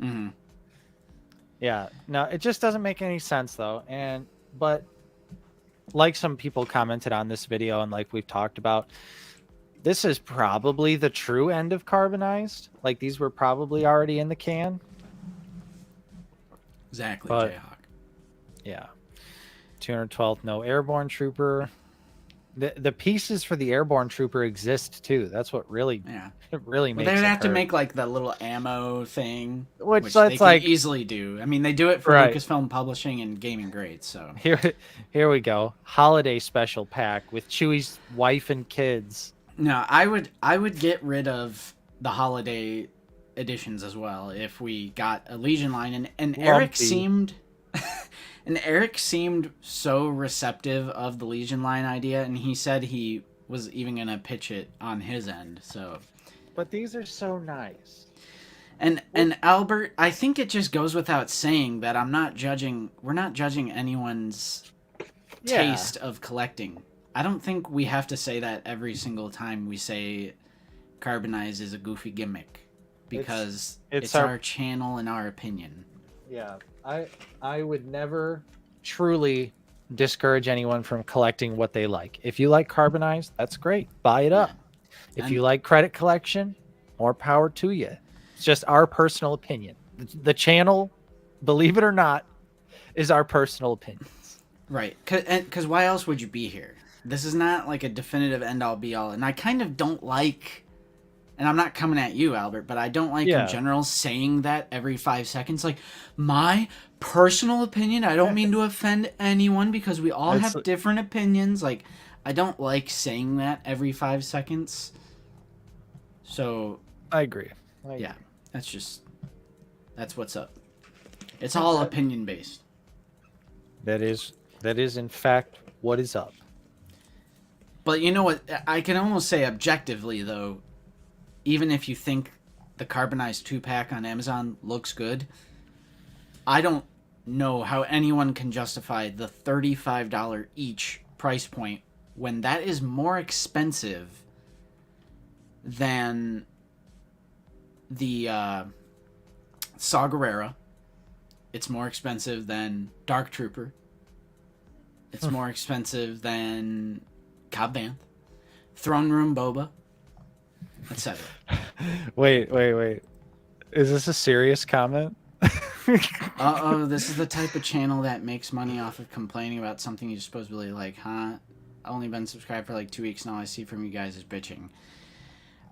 Mm-hmm. Yeah, no, it just doesn't make any sense though. But like some people commented on this video, and like we've talked about, this is probably the true end of Carbonized. Like, these were probably already in the can. Exactly, but, Jayhawk. Yeah. 212th, no Airborne Trooper. The pieces for the Airborne Trooper exist too. That's what really, really makes. They would have to make like the little ammo thing, which they can easily do. I mean, they do it for Lucasfilm Publishing and Gaming Grades. So here we go. Holiday special pack with Chewie's wife and kids. No, I would get rid of the holiday editions as well if we got a Legion line. And Eric seemed. And Eric seemed so receptive of the Legion line idea, and he said he was even going to pitch it on his end. So, but these are so nice. And Albert, I think it just goes without saying that we're not judging anyone's taste of collecting. I don't think we have to say that every single time we say Carbonized is a goofy gimmick, because it's our channel and our opinion. Yeah. I would never truly discourage anyone from collecting what they like. If you like Carbonized, that's great. Buy it up. If you like Credit Collection, more power to you. It's just our personal opinion. The channel, believe it or not, is our personal opinions. Right. Because why else would you be here? This is not like a definitive end-all be-all. And I kind of don't like... And I'm not coming at you, Albert, but I don't like in general saying that every 5 seconds. Like, my personal opinion, I don't mean to offend anyone, because we all have different opinions. Like, I don't like saying that every 5 seconds. So... I agree. Yeah, that's what's up. It's all opinion-based. That is in fact what is up. But you know what? I can almost say objectively, though, even if you think the Carbonized 2-pack on Amazon looks good, I don't know how anyone can justify the $35 each price point when that is more expensive than the Saw Gerrera. It's more expensive than Dark Trooper. It's more expensive than Cobb Vanth, Throne Room Boba, etc. Wait. Is this a serious comment? This is the type of channel that makes money off of complaining about something you supposedly like, huh? I've only been subscribed for like 2 weeks now. I see from you guys is bitching.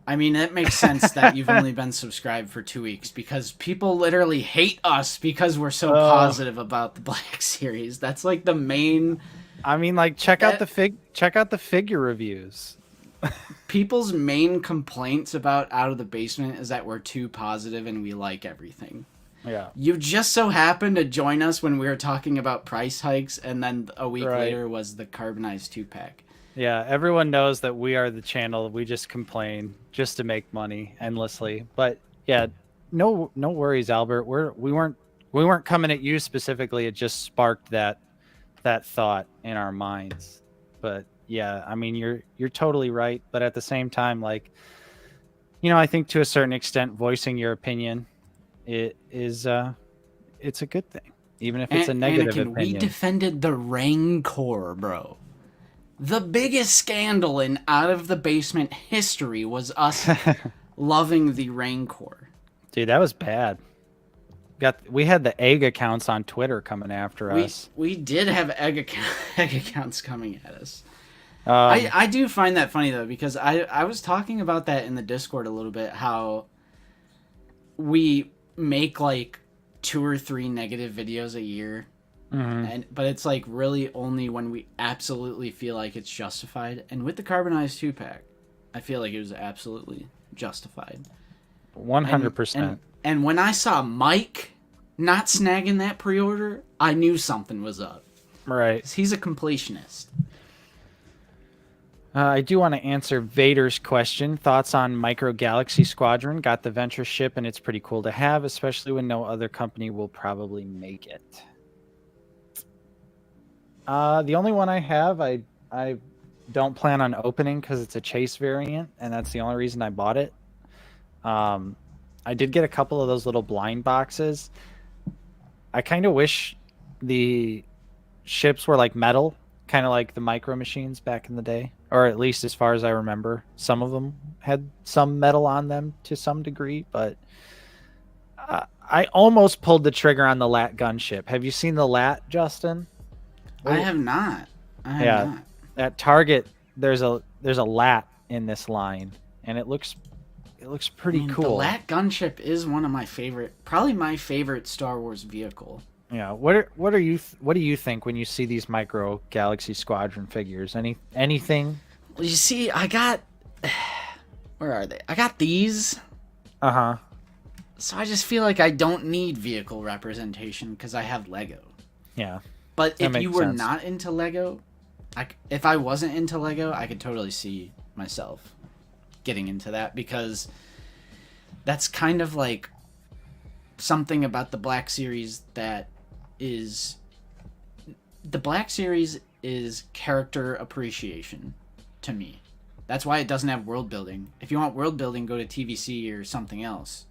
I mean, it makes sense that you've only been subscribed for 2 weeks, because people literally hate us because we're so positive about the Black Series. That's like the main... I mean, like, check out the figure reviews. People's main complaints about Out of the Basement is that we're too positive and we like everything. Yeah. You just so happened to join us when we were talking about price hikes, and then a week later was the Carbonized 2-pack. Yeah, everyone knows that we are the channel. We just complain just to make money endlessly. But yeah, no worries, Albert. We weren't coming at you specifically. It just sparked that that thought in our minds. But yeah, I mean, you're totally right. But at the same time, like, I think to a certain extent, voicing your opinion it's a good thing, even if it's a negative Anakin, we opinion. defended the Rancor, bro. The biggest scandal in Out of the Basement history was us loving the Rancor. Dude, that was bad. We had the egg accounts on Twitter coming after us. We did have egg accounts coming at us. Um, I do find that funny though, because I was talking about that in the Discord a little bit, how we make like 2 or 3 negative videos a year, but it's like really only when we absolutely feel like it's justified. And with the Carbonized 2-pack, I feel like it was absolutely justified. 100%. And when I saw Mike not snagging that pre-order, I knew something was up. Right. 'Cause he's a completionist. I do want to answer Vader's question. Thoughts on Micro Galaxy Squadron? Got the Venture ship, and it's pretty cool to have, especially when no other company will probably make it. The only one I have, I don't plan on opening because it's a chase variant, and that's the only reason I bought it. I did get a couple of those little blind boxes. I kind of wish the ships were like metal, kind of like the Micro Machines back in the day, or at least as far as I remember. Some of them had some metal on them to some degree, but I almost pulled the trigger on the LAT gunship. Have you seen the LAT, Justin? I have not. I have not. At Target, there's a LAT in this line, and it looks pretty cool. The LAT gunship is one of my favorite, probably my favorite Star Wars vehicle. Yeah. What do you think when you see these Micro Galaxy Squadron figures? Anything? Well, you see, I got where are they? I got these. So I just feel like I don't need vehicle representation because I have Lego. Yeah. But if you were sense. not into Lego, if I wasn't into Lego, I could totally see myself getting into that, because that's kind of like something about the Black Series that is... The Black Series is character appreciation to me. That's why it doesn't have world building. If you want world building, go to TVC or something else.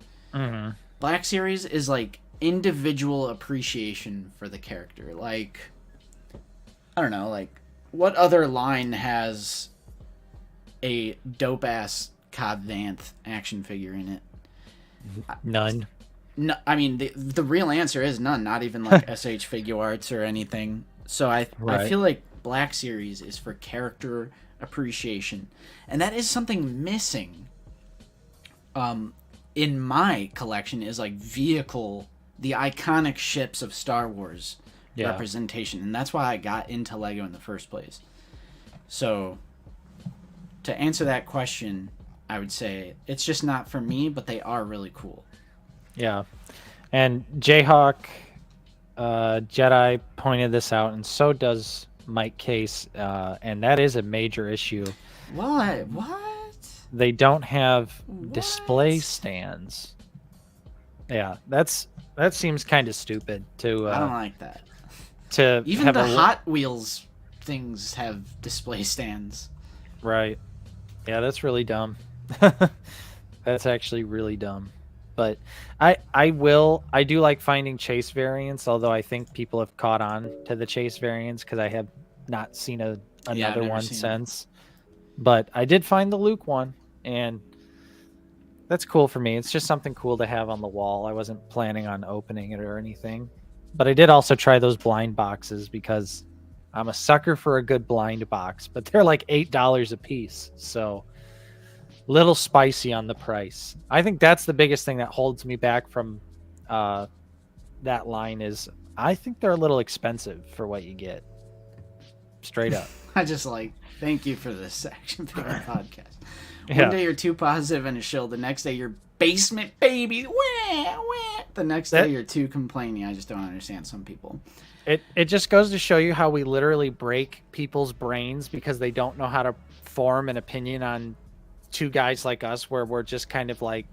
Black Series is like individual appreciation for the character. Like, I don't know, like, what other line has a dope-ass Cobb Vanth action figure in it? None. No, I mean, the real answer is none, not even like SH Figure Arts or anything. So I feel like Black Series is for character appreciation. And that is something missing in my collection, is like vehicle, the iconic ships of Star Wars representation. And that's why I got into Lego in the first place. So to answer that question, I would say it's just not for me, but they are really cool. Yeah. And Jayhawk Jedi pointed this out, and so does Mike Case, and that is a major issue. What? They don't have display stands. Yeah, that seems kind of stupid to I don't like that. To even have the Hot Wheels things have display stands. Right. Yeah, that's really dumb. That's actually really dumb. But I do like finding chase variants, although I think people have caught on to the chase variants because I have not seen another one since. But I did find the Luke one, and that's cool for me. It's just something cool to have on the wall. I wasn't planning on opening it or anything. But I did also try those blind boxes because I'm a sucker for a good blind box, but they're like $8 a piece. So little spicy on the price. I think that's the biggest thing that holds me back from that line is I think they're a little expensive for what you get. Straight up. I just thank you for this action figure podcast. One day you're too positive and a shill. The next day you're basement baby. Wah, wah. The next day you're too complaining. I just don't understand some people. It just goes to show you how we literally break people's brains because they don't know how to form an opinion on two guys like us, where we're just kind of like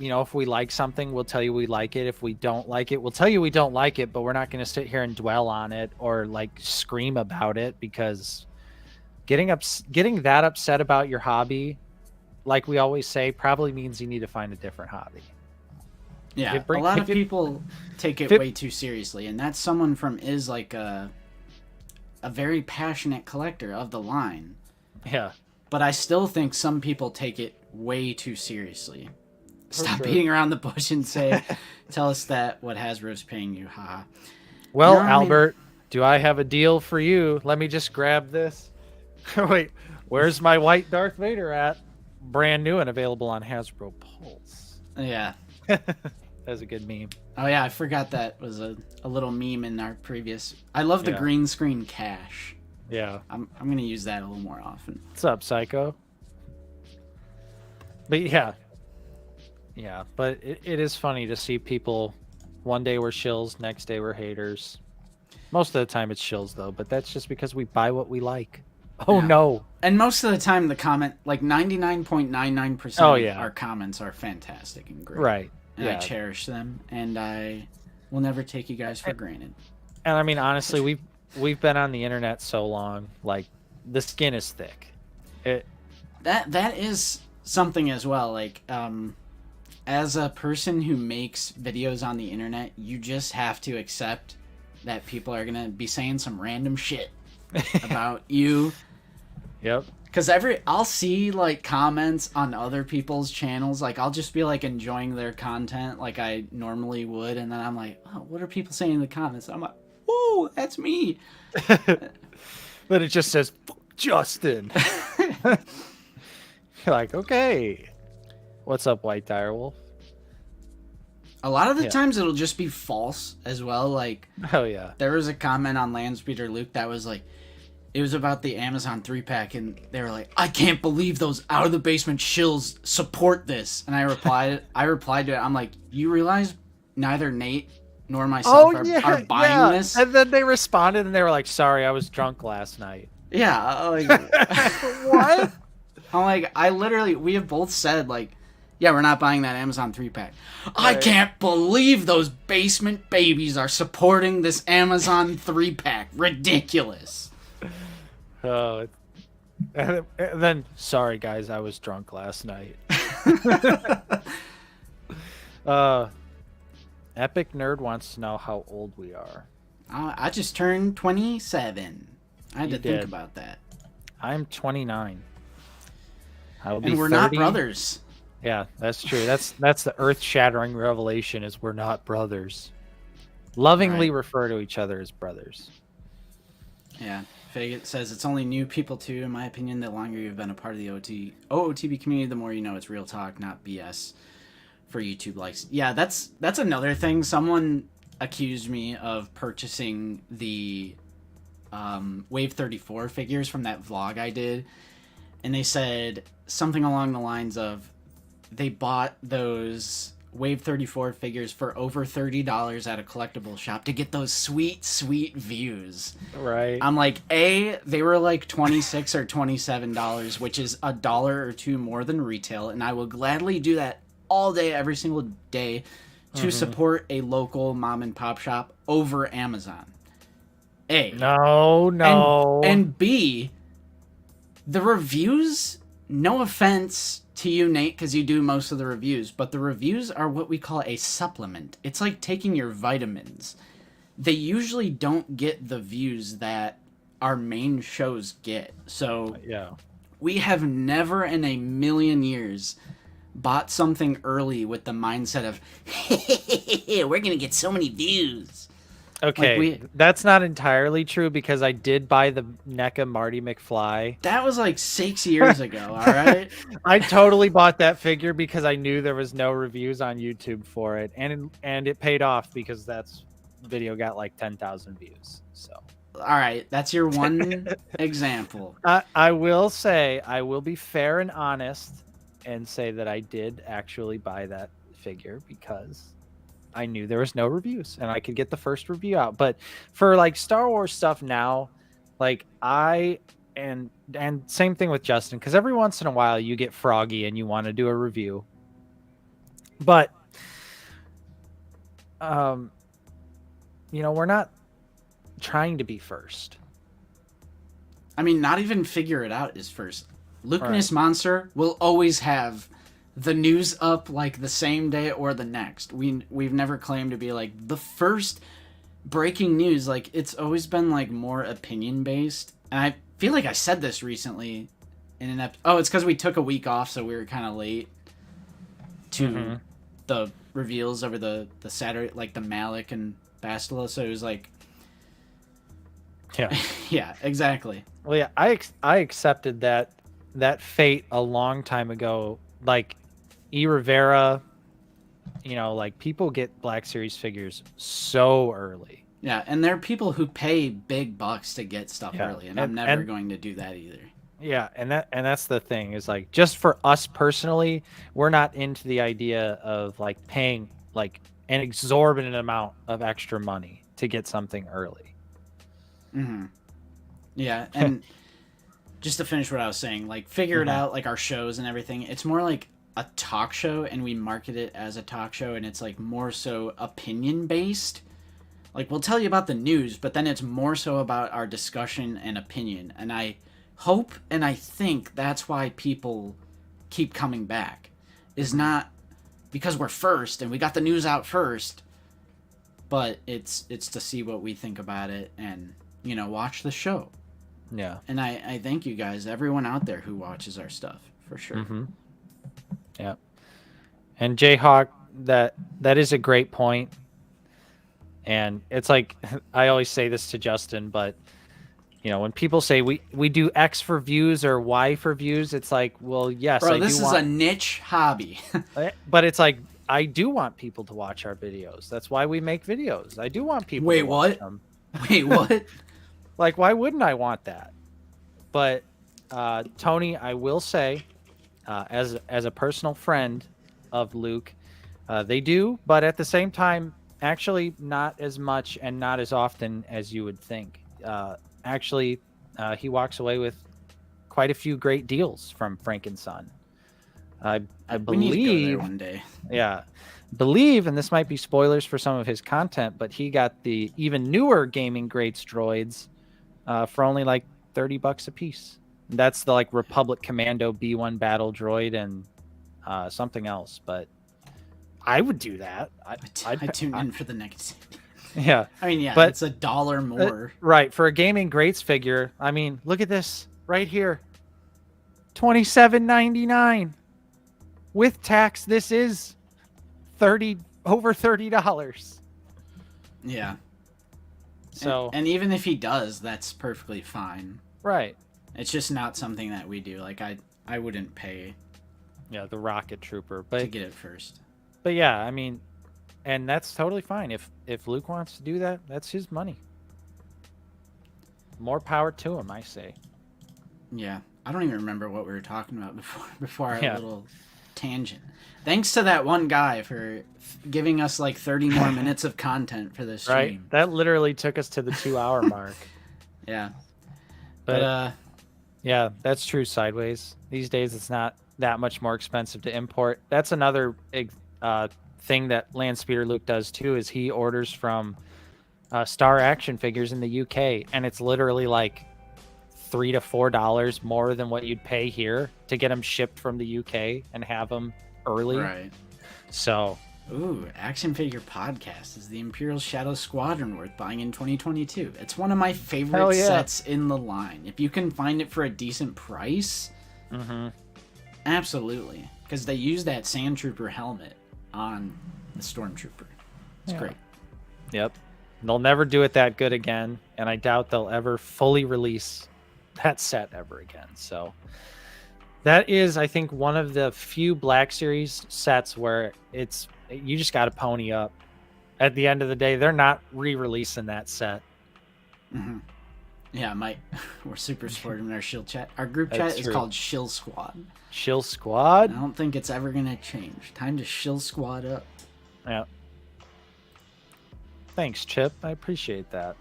if we like something, we'll tell you we like it. If we don't like it, we'll tell you we don't like it, but we're not going to sit here and dwell on it or like scream about it, because getting that upset about your hobby, like we always say, probably means you need to find a different hobby. Yeah, a lot of people take it way too seriously, and that's someone is like a very passionate collector of the line. Yeah. But I still think some people take it way too seriously. Stop beating around the bush and tell us that what Hasbro's paying you, haha. Well, Albert, do I have a deal for you? Let me just grab this. Wait, where's my white Darth Vader at? Brand new and available on Hasbro Pulse. Yeah. That's a good meme. Oh yeah, I forgot that was a little meme in our previous. I love the green screen cache. Yeah. I'm gonna use that a little more often. What's up, Psycho? But yeah. Yeah, but it is funny to see people, one day we're shills, next day we're haters. Most of the time it's shills though, but that's just because we buy what we like. Oh no. And most of the time the comment, like 99.99% of our comments are fantastic and great. Right. And I cherish them, and I will never take you guys for granted. And I mean, honestly, we've been on the internet so long, like the skin is thick. That is something as well. Like, as a person who makes videos on the internet, you just have to accept that people are gonna be saying some random shit about you. Yep. Because I'll see like comments on other people's channels, like I'll just be like enjoying their content like I normally would, and then I'm like, oh, what are people saying in the comments? I'm like, whoa, that's me. But it just says Justin. You're like, okay, what's up, White Direwolf? A lot of the times it'll just be false as well. Like, oh yeah, there was a comment on Landspeeder Luke that was like, it was about the Amazon 3-pack, and they were like, I can't believe those out of the basement shills support this. And I replied to it, I'm like, you realize neither Nate nor myself are buying this? And then they responded and they were like, sorry, I was drunk last night. Yeah. Like, what? I'm like, we have both said, like, yeah, we're not buying that Amazon 3-pack. Right. I can't believe those basement babies are supporting this Amazon 3-pack. Ridiculous. Oh, and then sorry guys, I was drunk last night. Epic Nerd wants to know how old we are. I just turned 27. I had to think about that. I'm 29. I will be and we're 30. not brothers. Yeah, that's true. That's the earth-shattering revelation, is we're not brothers. Lovingly refer to each other as brothers. Yeah. Faggot says it's only new people too. In my opinion, the longer you've been a part of the OOTB community, the more you know it's real talk, not BS for YouTube likes. Yeah, that's another thing. Someone accused me of purchasing the Wave 34 figures from that vlog I did, and they said something along the lines of they bought those Wave 34 figures for over $30 at a collectible shop to get those sweet views. Right. I'm like, they were like $26 or $27, which is $1 or $2 more than retail, and I will gladly do that all day, every single day, to support a local mom and pop shop over Amazon. No. And B, the reviews, no offense to you, Nate, because you do most of the reviews, but the reviews are what we call a supplement. It's like taking your vitamins. They usually don't get the views that our main shows get. So we have never in a million years bought something early with the mindset of, we're going to get so many views. Okay, that's not entirely true, because I did buy the NECA Marty McFly. That was like 6 years ago, all right? I totally bought that figure because I knew there was no reviews on YouTube for it, and it paid off because that's video got like 10,000 views. So, all right, that's your one example. I will say, I will be fair and honest and say that I did actually buy that figure because I knew there was no reviews and I could get the first review out. But for like Star Wars stuff now, like and same thing with Justin, because every once in a while you get froggy and you want to do a review. But we're not trying to be first. I mean, not even Figure It Out is first. Luke Ness Monster will always have the news up like the same day or the next. We've never claimed to be like the first breaking news. Like, it's always been like more opinion based. And I feel like I said this recently in an episode. Oh, it's because we took a week off, so we were kind of late to the reveals over the Saturday, like the Malik and Bastila. So it was like, yeah, yeah, exactly. Well, yeah, I accepted that fate a long time ago. Like, E. Rivera, like, people get Black Series figures so early. Yeah, and there are people who pay big bucks to get stuff early, and I'm never going to do that either. Yeah, and that's the thing, is like, just for us personally, we're not into the idea of like paying like an exorbitant amount of extra money to get something early. Mm-hmm. Yeah, and just to finish what I was saying, like, Figure It Out, like our shows and everything, it's more like a talk show, and we market it as a talk show, and it's like more so opinion based. Like, we'll tell you about the news, but then it's more so about our discussion and opinion. And I hope and I think that's why people keep coming back. Is not because we're first and we got the news out first, but it's to see what we think about it and, watch the show. Yeah. And I thank you guys, everyone out there who watches our stuff, for sure. Mm-hmm. Yeah. And Jayhawk, that is a great point. And it's like, I always say this to Justin, but when people say we do X for views or Y for views, it's like, well, yes, bro, this is a niche hobby. But it's like, I do want people to watch our videos. That's why we make videos. I do want people to watch them. Wait, what? Like, why wouldn't I want that? But Tony, I will say, as a personal friend of Luke, they do, but at the same time, actually not as much and not as often as you would think. Actually, he walks away with quite a few great deals from Frank and Son. I believe, we need to go there one day. Yeah, believe, and this might be spoilers for some of his content, but he got the even newer Gaming Greats droids for only like $30 a piece. That's the like Republic Commando B1 battle droid and something else, but I would do that. I'd tune in for the next. Yeah. I mean, yeah, but it's $1 more. Right. For a Gaming Greats figure, I mean, look at this right here. $27.99. With tax, this is over $30. Yeah. So and even if he does, that's perfectly fine. Right. It's just not something that we do. Like, I wouldn't pay. Yeah, the Rocket Trooper, to get it first. But yeah, I mean, and that's totally fine. If Luke wants to do that, that's his money. More power to him, I say. Yeah, I don't even remember what we were talking about before our little tangent. Thanks to that one guy for giving us like 30 more minutes of content for this stream. Right, that literally took us to the 2-hour mark. Yeah, but yeah, that's true. Sideways these days, it's not that much more expensive to import. That's another thing that Landspeeder Luke does too, is he orders from Star Action Figures in the UK, and it's literally like $3 to $4 more than what you'd pay here to get them shipped from the UK and have them early. Right. So, ooh, Action Figure Podcast is the Imperial Shadow Squadron worth buying in 2022. It's one of my favorite sets in the line. If you can find it for a decent price, absolutely, because they use that Sand Trooper helmet on the Stormtrooper. It's great. Yep. They'll never do it that good again, and I doubt they'll ever fully release that set ever again. So that is, I think, one of the few Black Series sets where you just got to pony up. At the end of the day, they're not re-releasing that set. Yeah, we're super supportive in our shield chat. Our group chat is called Shill Squad. Shill Squad? I don't think it's ever going to change. Time to Shill Squad up. Yeah. Thanks, Chip. I appreciate that.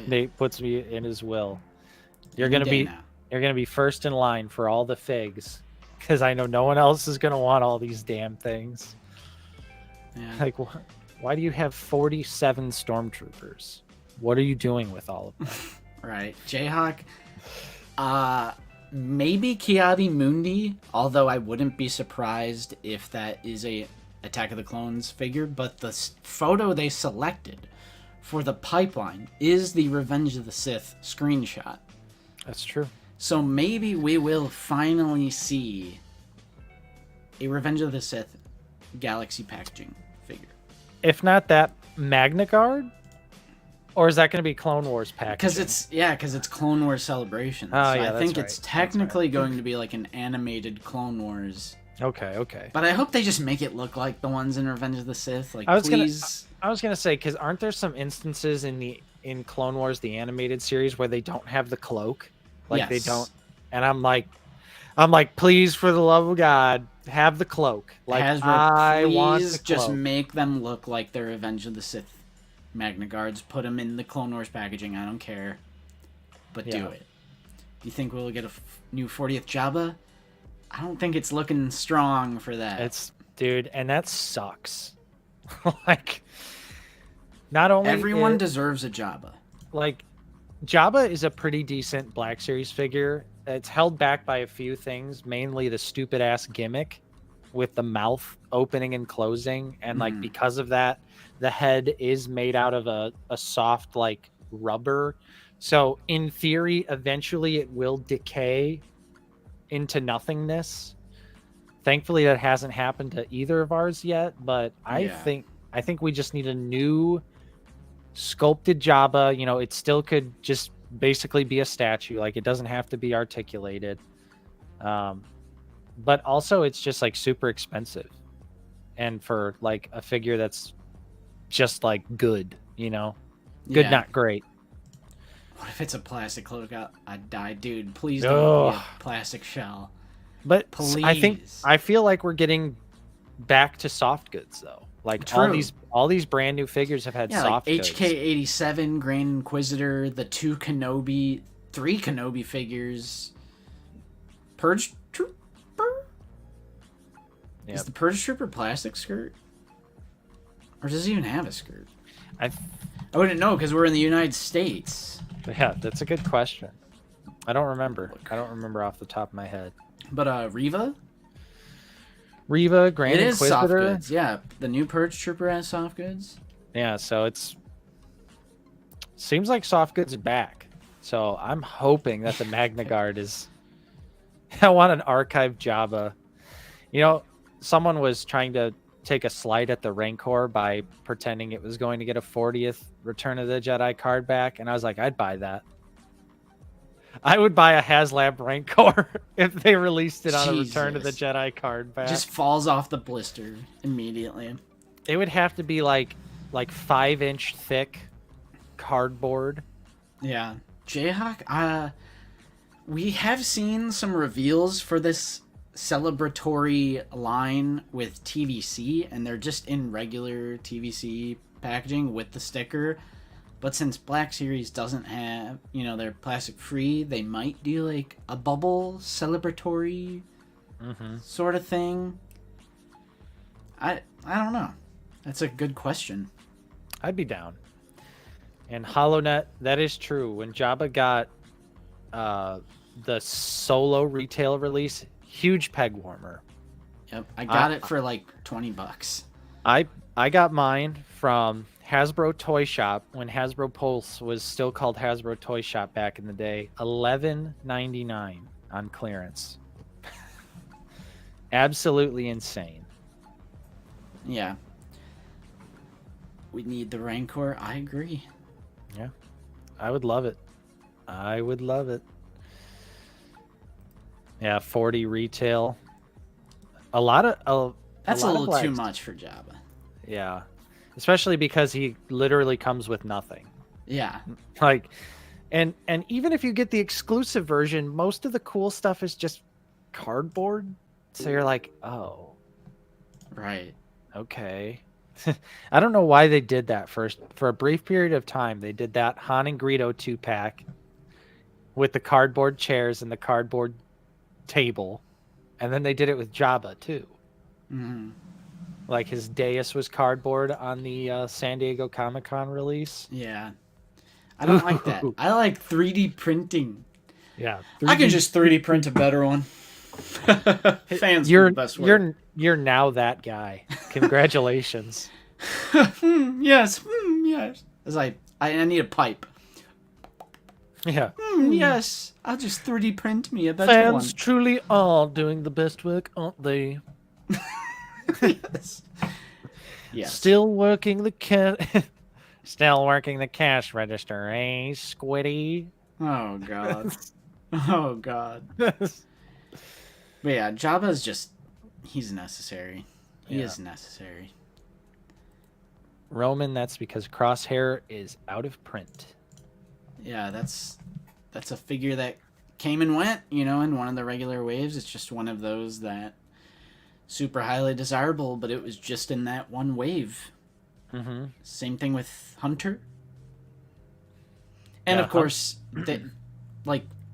Nate puts me in his will. You're going to be You're going to be first in line for all the figs because I know no one else is going to want all these damn things. Yeah. Like, why do you have 47 stormtroopers? What are you doing with all of them? Right. Jayhawk. Maybe Kiadi Mundi, although I wouldn't be surprised if that is a Attack of the Clones figure, but the photo they selected for the pipeline is the Revenge of the Sith screenshot. That's true. So maybe we will finally see a Revenge of the Sith Galaxy packaging figure. If not that, Magna Guard? Or is that going to be Clone Wars packaging? Because it's Clone Wars Celebrations. Oh, so yeah, I think right. it's technically going to be like an animated Clone Wars. Okay. But I hope they just make it look like the ones in Revenge of the Sith. Like, I was please. gonna say, because aren't there some instances in Clone Wars, the animated series, where they don't have the cloak? Like Yes. they don't. And I'm like, please, for the love of God, have the cloak. Like Hasbro, I want the please just cloak. make them look like they're Revenge of the Sith Magna Guards. Put them in the Clone Wars packaging. I don't care. But do it. You think we'll get a new 40th Jabba? I don't think it's looking strong for that. Dude, and that sucks. Like, not only everyone deserves a Jabba. Like, Jabba is a pretty decent Black Series figure. It's held back by a few things, mainly the stupid ass gimmick with the mouth opening and closing, and like because of that, the head is made out of a soft like rubber. So in theory, eventually it will decay into nothingness. Thankfully, that hasn't happened to either of ours yet, but I think we just need a new sculpted Jabba. You know, it still could just basically be a statue. Like, it doesn't have to be articulated. But also it's just like super expensive. And for like a figure that's just like good, you know? Good, not great. What if it's a plastic cloak? I'd die, dude. Please don't be a plastic shell. But please. I feel like we're getting back to soft goods though. Like all these brand new figures have had soft like goods. HK-87, Grand Inquisitor, the 3 Kenobi figures. Purge Trooper? Yep. Is the Purge Trooper plastic skirt? Or does it even have a skirt? I wouldn't know because we're in the United States. Yeah, that's a good question. I don't remember. I don't remember off the top of my head. But Riva, Grand Inquisitor. It is soft goods. Yeah, the new Purge Trooper has soft goods. Yeah, so seems like soft goods are back. So I'm hoping that the Magna Guard is. I want an archived Jabba. You know, someone was trying to take a slight at the Rancor by pretending it was going to get a 40th Return of the Jedi card back, and I was like, I'd buy that. I would buy a HasLab Rancor if they released it on a Return of the Jedi card back. Just falls off the blister immediately. It would have to be like 5-inch thick cardboard. Yeah. Jayhawk, we have seen some reveals for this celebratory line with TVC, and they're just in regular TVC packaging with the sticker. But since Black Series doesn't have, they're plastic free, they might do like a bubble celebratory sort of thing. I don't know. That's a good question. I'd be down. And HoloNet, that is true. When Jabba got the solo retail release, huge peg warmer. Yep, I got it for like $20. I got mine from Hasbro Toy Shop when Hasbro Pulse was still called Hasbro Toy Shop back in the day. $11.99 on clearance. Absolutely insane. Yeah. We need the Rancor. I agree. Yeah. I would love it. Yeah, 40 retail. That's a little too much for Jabba. Yeah. Especially because he literally comes with nothing. Yeah. Like, and even if you get the exclusive version, most of the cool stuff is just cardboard. So you're like, oh. Right. Okay. I don't know why they did that first. For a brief period of time, they did that Han and Greedo 2-pack. with the cardboard chairs and the cardboard table. And then they did it with Jabba, too. Mm-hmm. Like, his dais was cardboard on the San Diego Comic-Con release. Yeah. I don't like that. I like 3D printing. Yeah. I can just 3D print a better one. Fans you're, for the best word. You're now that guy. Congratulations. Yes. Yes. As I need a pipe. Yeah. Yes. I'll just 3D print me a better Fans one. truly are doing the best work, aren't they? Yes. Yes. Still working the Still working the cash register, eh, Squiddy? Oh god. Oh god. But yeah, Jabba's just he's necessary. He is necessary. Roman, that's because Crosshair is out of print. Yeah, that's a figure that came and went, in one of the regular waves. It's just one of those that super highly desirable, but it was just in that one wave. Mm-hmm. Same thing with Hunter. And of course,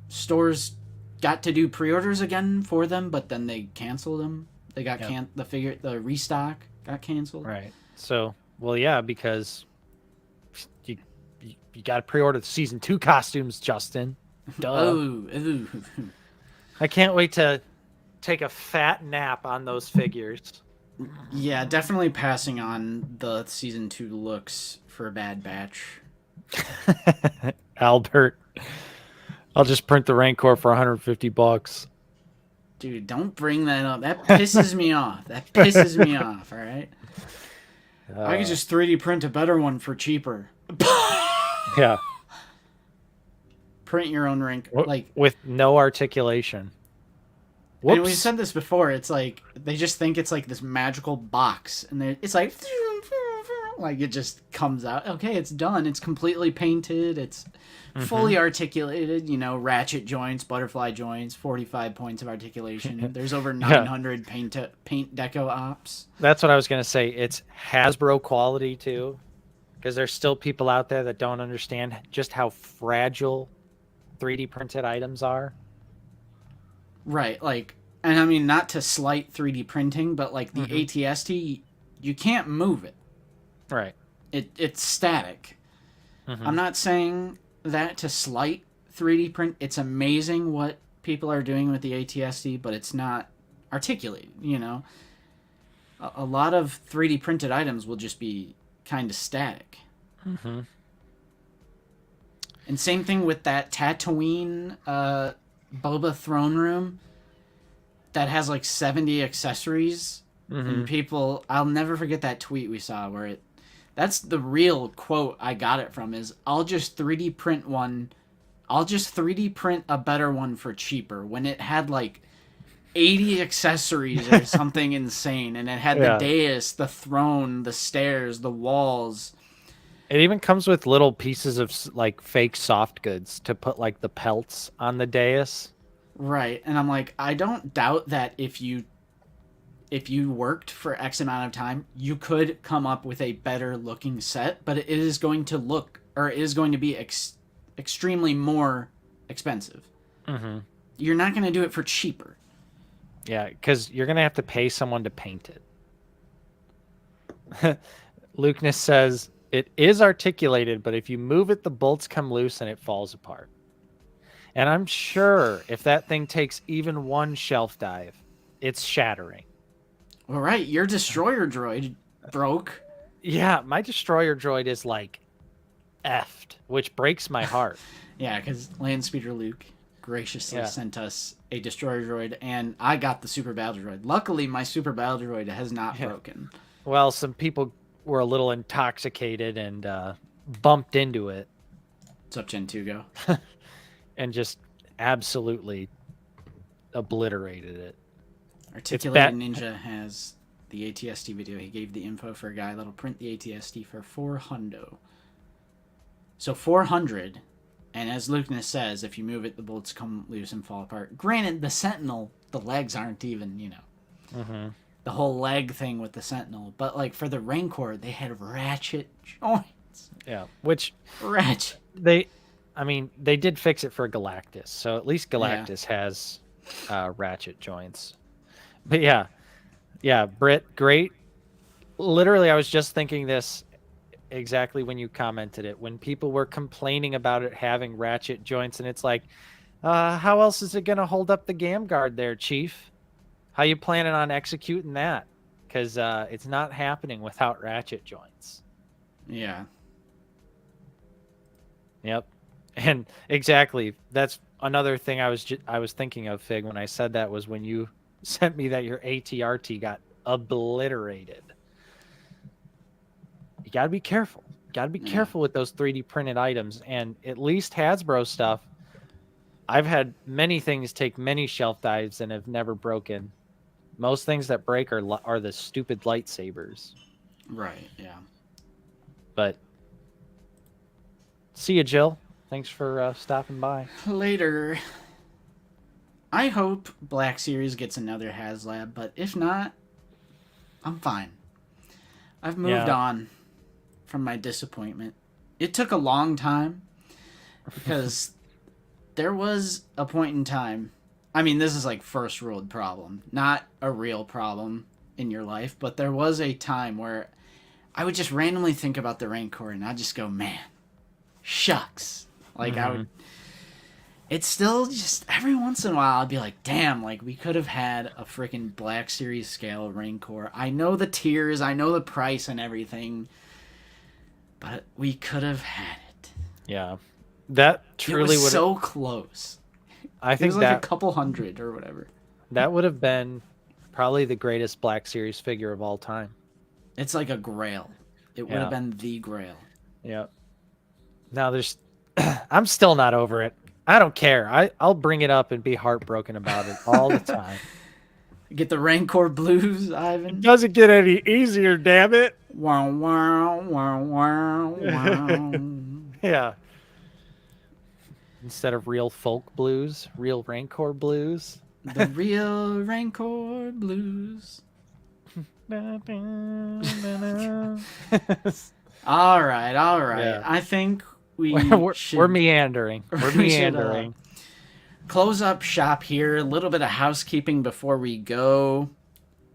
stores got to do pre-orders again for them, but then they canceled them. They got the restock got canceled. Right. So, well, yeah, because you got to pre-order the season 2 costumes, Justin. Duh. Oh. I can't wait to take a fat nap on those figures. Yeah, definitely passing on the season 2 looks for a Bad Batch. Albert, I'll just print the Rancor for $150. Dude, don't bring that up. That pisses me off. That pisses me off, all right? I could just 3D print a better one for cheaper. Yeah. Print your own Rancor. With no articulation. Whoops. And we said this before. It's like they just think it's like this magical box, and it's like it just comes out. Okay, it's done. It's completely painted. It's fully articulated. Ratchet joints, butterfly joints, 45 points of articulation. There's over 900 paint deco ops. That's what I was gonna say. It's Hasbro quality too, because there's still people out there that don't understand just how fragile 3D printed items are. Right, and I mean, not to slight 3D printing, but the ATST, you can't move it. Right. It's static. I'm not saying that to slight 3D print. It's amazing what people are doing with the ATST, but it's not articulated, A lot of 3D printed items will just be kind of static. Mm-hmm. And same thing with that Tatooine Boba throne room that has 70 accessories. And people, I'll never forget that tweet we saw where that's the real quote I got it from is, I'll just 3D print a better one for cheaper, when it had 80 accessories or something insane, and it had the dais, the throne, the stairs, the walls. It even comes with little pieces of fake soft goods to put the pelts on the dais. Right, and I'm like, I don't doubt that if you worked for X amount of time, you could come up with a better looking set, but it is going to be extremely more expensive. Mm-hmm. You're not going to do it for cheaper. Yeah, because you're going to have to pay someone to paint it. Lukeness says, it is articulated, but if you move it, the bolts come loose and it falls apart. And I'm sure if that thing takes even one shelf dive, it's shattering. All right, your destroyer droid broke. Yeah, my destroyer droid is effed, which breaks my heart. Yeah, because Landspeeder Luke graciously sent us a destroyer droid, and I got the super battle droid. Luckily, my super battle droid has not broken. Well, some people were a little intoxicated and bumped into it. What's up, Gen 2 go? And just absolutely obliterated it. Articulated Ninja has the ATST video. He gave the info for a guy that'll print the ATST for $400. So 400, and as Lukeness says, if you move it, the bolts come loose and fall apart. Granted, the Sentinel, the legs aren't even, the whole leg thing with the Sentinel. But for the Rancor, they had ratchet joints. Yeah, which ratchet. I mean, they did fix it for Galactus, so at least Yeah. Galactus has ratchet joints. But yeah, Britt, great. Literally, I was just thinking this exactly when you commented it. When people were complaining about it having ratchet joints, and it's like, how else is it going to hold up the Gam Guard there, Chief? How you planning on executing that? Because it's not happening without ratchet joints. Yeah. Yep. And exactly, that's another thing I was thinking of, Fig, when I said that, was when you sent me that your ATRT got obliterated. You got to be careful. Got to be careful with those 3D printed items. And at least Hasbro stuff, I've had many things take many shelf dives and have never broken. Most things that break are the stupid lightsabers. Right, yeah. But see you, Jill. Thanks for stopping by. Later. I hope Black Series gets another HasLab, but if not, I'm fine. I've moved on from my disappointment. It took a long time because there was a point in time. I mean, this is like first world problem, not a real problem in your life, but there was a time where I would just randomly think about the Rancor and I'd just go, man, shucks. Like I would, it's still just every once in a while I'd be like, damn, like we could have had a freaking Black Series scale Rancor. I know the tiers, I know the price and everything, but we could have had it. Yeah. That truly would so close. I think it was like a couple hundred or whatever. That would have been probably the greatest Black Series figure of all time. It's like a grail. It would have been the grail. Yeah. Now there's I'm still not over it. I don't care. I'll bring it up and be heartbroken about it all the time. Get the Rancor blues, Ivan. It doesn't get any easier, damn it. Wow, wow, wow, wow, wow. Yeah. Instead of real folk blues, real Rancor blues. The real Rancor blues. All right. Yeah. I think we're meandering. We're meandering. Close up shop here. A little bit of housekeeping before we go.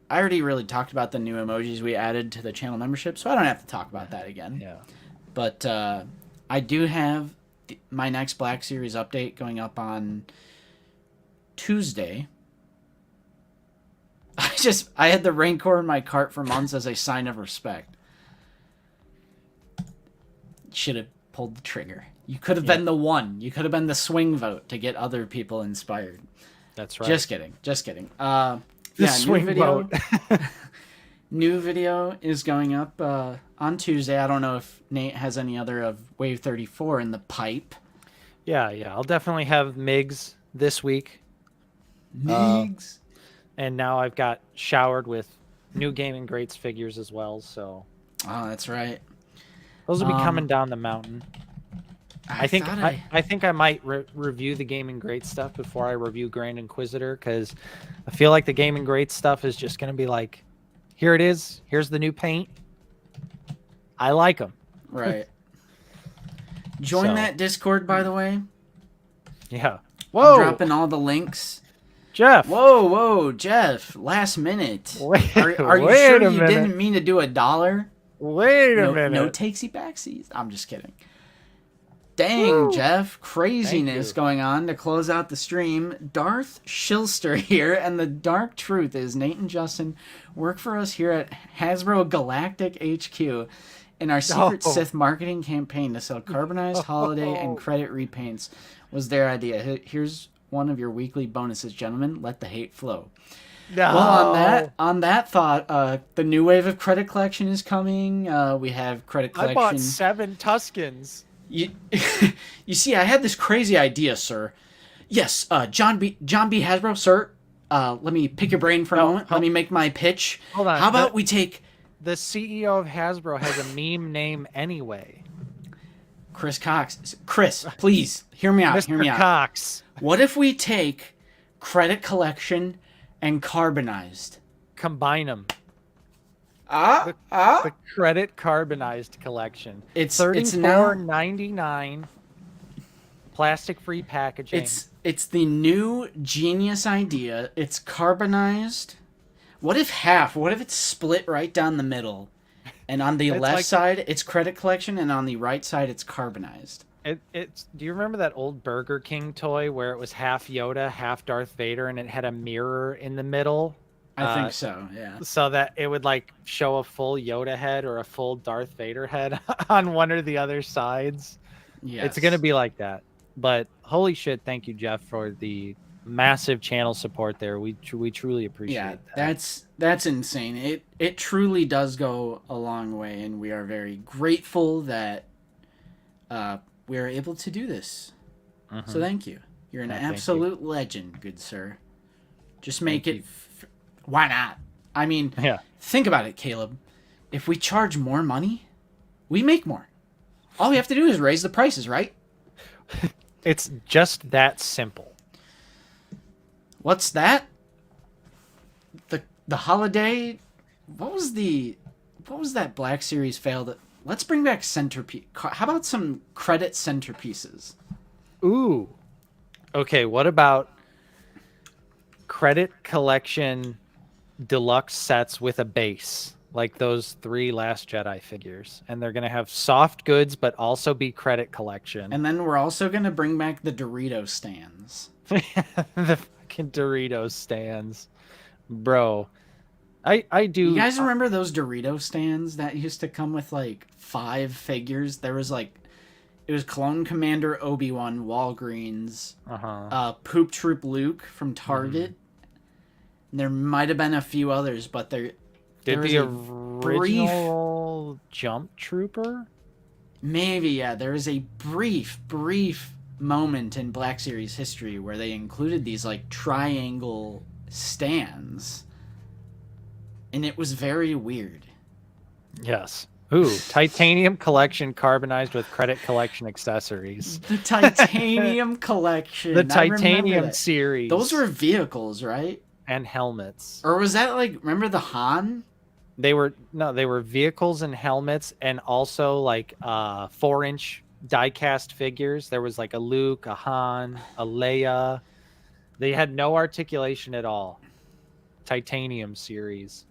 I already really talked about the new emojis we added to the channel membership, so I don't have to talk about that again. Yeah. But I do have my next Black Series update going up on Tuesday. I had the Rancor in my cart for months as a sign of respect. Should have pulled the trigger. You could have been the one. You could have been the swing vote to get other people inspired. That's right. Just kidding. Swing vote. New video is going up on Tuesday. I don't know if Nate has any other of Wave 34 in the pipe. Yeah. I'll definitely have Migs this week. Migs. And now I've got showered with new Gaming Greats figures as well. So. Oh, that's right. Those will be coming down the mountain. I think I might review the Gaming Great stuff before I review Grand Inquisitor, because I feel like the Gaming Great stuff is just going to be like, here it is. Here's the new paint. I like them. Right. Join that Discord, by the way. Yeah. Whoa. I'm dropping all the links. Jeff. Whoa, Jeff. Last minute. Are you sure you didn't mean to do $1? Wait a minute. No takesy backsies. I'm just kidding. Dang, woo. Jeff. Craziness going on to close out the stream. Darth Shilster here, and the dark truth is Nate and Justin work for us here at Hasbro Galactic HQ in our secret Sith marketing campaign to sell carbonized holiday and credit repaints was their idea. Here's one of your weekly bonuses, gentlemen. Let the hate flow. No. Well, on that thought, the new wave of credit collection is coming. We have credit collection. I bought 7 Tuscans. You see, I had this crazy idea, sir. Yes, John B. Hasbro, sir. Let me pick your brain for a moment. Let me make my pitch. Hold on. How about we take... The CEO of Hasbro has a meme name anyway. Chris Cox. Chris, please, hear me out. Mr. Cox. What if we take credit collection and carbonized? Combine them. The credit carbonized collection. It's $34.99. Plastic-free packaging. It's the new genius idea. It's carbonized. What if it's split right down the middle? And on the left side, it's credit collection, and on the right side, it's carbonized. It's. Do you remember that old Burger King toy where it was half Yoda, half Darth Vader, and it had a mirror in the middle? I think so, yeah. So that it would like show a full Yoda head or a full Darth Vader head on one or the other sides. Yes. It's gonna be like that. But holy shit, thank you, Jeff, for the massive channel support there. We truly appreciate that. That's insane. It truly does go a long way, and we are very grateful that we are able to do this. So thank you. You're an absolute legend, good sir. Just make it. Why not? I mean, think about it, Caleb. If we charge more money, we make more. All we have to do is raise the prices, right? It's just that simple. What's that? The holiday. What was that Black Series failed? Let's bring back centerpiece. How about some credit centerpieces? Ooh. Okay, what about credit collection deluxe sets with a base, like those 3 Last Jedi figures, and they're gonna have soft goods but also be credit collection. And then we're also gonna bring back the Dorito stands. The fucking Dorito stands, bro. I do. You guys remember those Dorito stands that used to come with like 5 figures? There was like, it was Clone Commander Obi-Wan, Walgreens, Poop Troop Luke from Target. And there might have been a few others, but there was the original Jump Trooper? Maybe, yeah. There was a brief moment in Black Series history where they included these like triangle stands. And it was very weird. Yes. Ooh, titanium collection carbonized with credit collection accessories. The titanium collection. The titanium series. Those were vehicles, right? And helmets. Or was that like, remember the Han? They were vehicles and helmets, and also like 4-inch die-cast figures. There was like a Luke, a Han, a Leia. They had no articulation at all. Titanium series.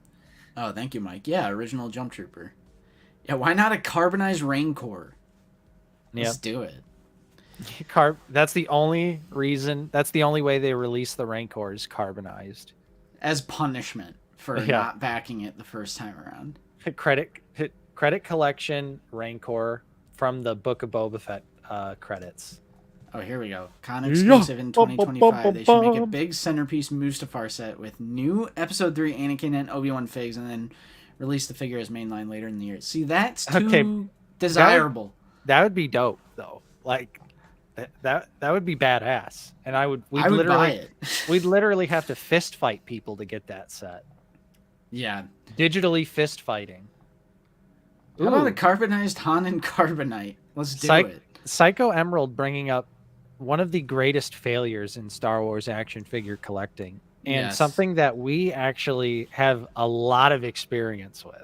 Oh, thank you, Mike. Yeah, original Jump Trooper. Yeah, why not a carbonized Rancor? Let's do it. That's the only reason. That's the only way they release the Rancors carbonized. As punishment for not backing it the first time around. Credit collection Rancor from the Book of Boba Fett credits. Oh, here we go. Con exclusive in 2025. They should make a big centerpiece Mustafar set with new Episode 3 Anakin and Obi-Wan figs, and then release the figure as mainline later in the year. See, that's too desirable. That would be dope, though. Like, that would be badass. And I would buy it. We'd literally have to fist fight people to get that set. Yeah. Digitally fist fighting. How about a carbonized Han and Carbonite? Let's do it. Psycho Emerald bringing up one of the greatest failures in Star Wars action figure collecting, and something that we actually have a lot of experience with.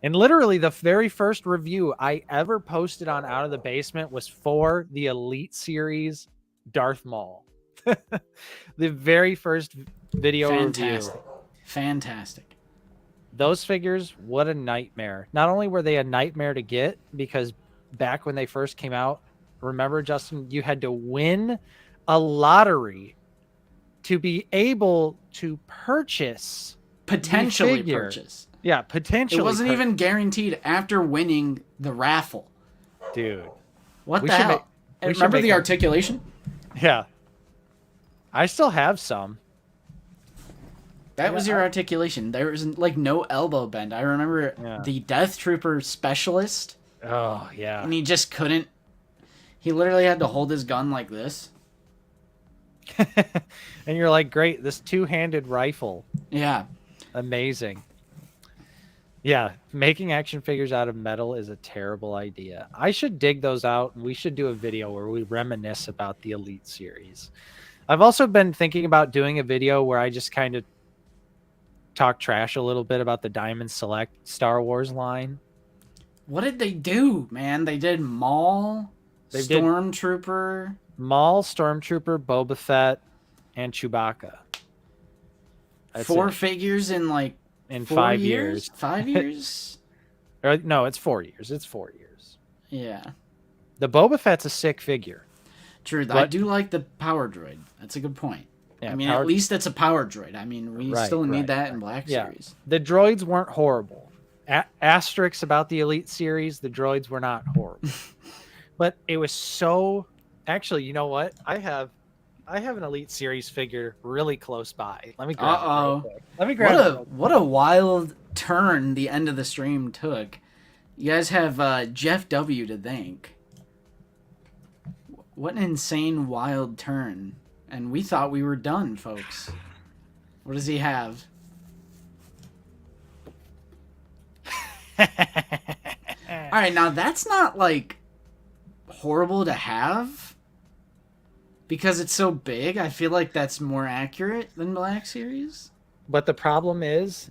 And literally the very first review I ever posted on Out of the Basement was for the Elite Series Darth Maul. The very first video review. Fantastic. Those figures, what a nightmare. Not only were they a nightmare to get, because back when they first came out, remember, Justin, you had to win a lottery to be able to purchase. Potentially purchase. Yeah, potentially. It wasn't even guaranteed after winning the raffle. Dude. What the hell? Remember the articulation? Yeah. I still have some. That was your articulation. There was like no elbow bend. I remember the Death Trooper specialist. Oh, yeah. And he just couldn't. He literally had to hold his gun like this. And you're like, great, this 2-handed rifle. Yeah. Amazing. Yeah, making action figures out of metal is a terrible idea. I should dig those out, and we should do a video where we reminisce about the Elite series. I've also been thinking about doing a video where I just kind of talk trash a little bit about the Diamond Select Star Wars line. What did they do, man? They did Maul. They did Stormtrooper. Maul, Stormtrooper, Boba Fett, and Chewbacca. That's 4 it. figures in like In 4 5 years. 5 years? No, it's 4 years. It's 4 years. Yeah. The Boba Fett's a sick figure. True. I do like the power droid. That's a good point. Yeah, I mean, at least it's a power droid. I mean, we still need that in Black Series. The droids weren't horrible. Asterisks about the Elite Series, the droids were not horrible. But it was so... Actually, you know what? I have an Elite Series figure really close by. Let me grab it real quick. Let me grab it. What a wild turn the end of the stream took. You guys have Jeff W. to thank. What an insane, wild turn. And we thought we were done, folks. What does he have? All right, now that's not, like, horrible to have. Because it's so big, I feel like that's more accurate than Black Series. But the problem is,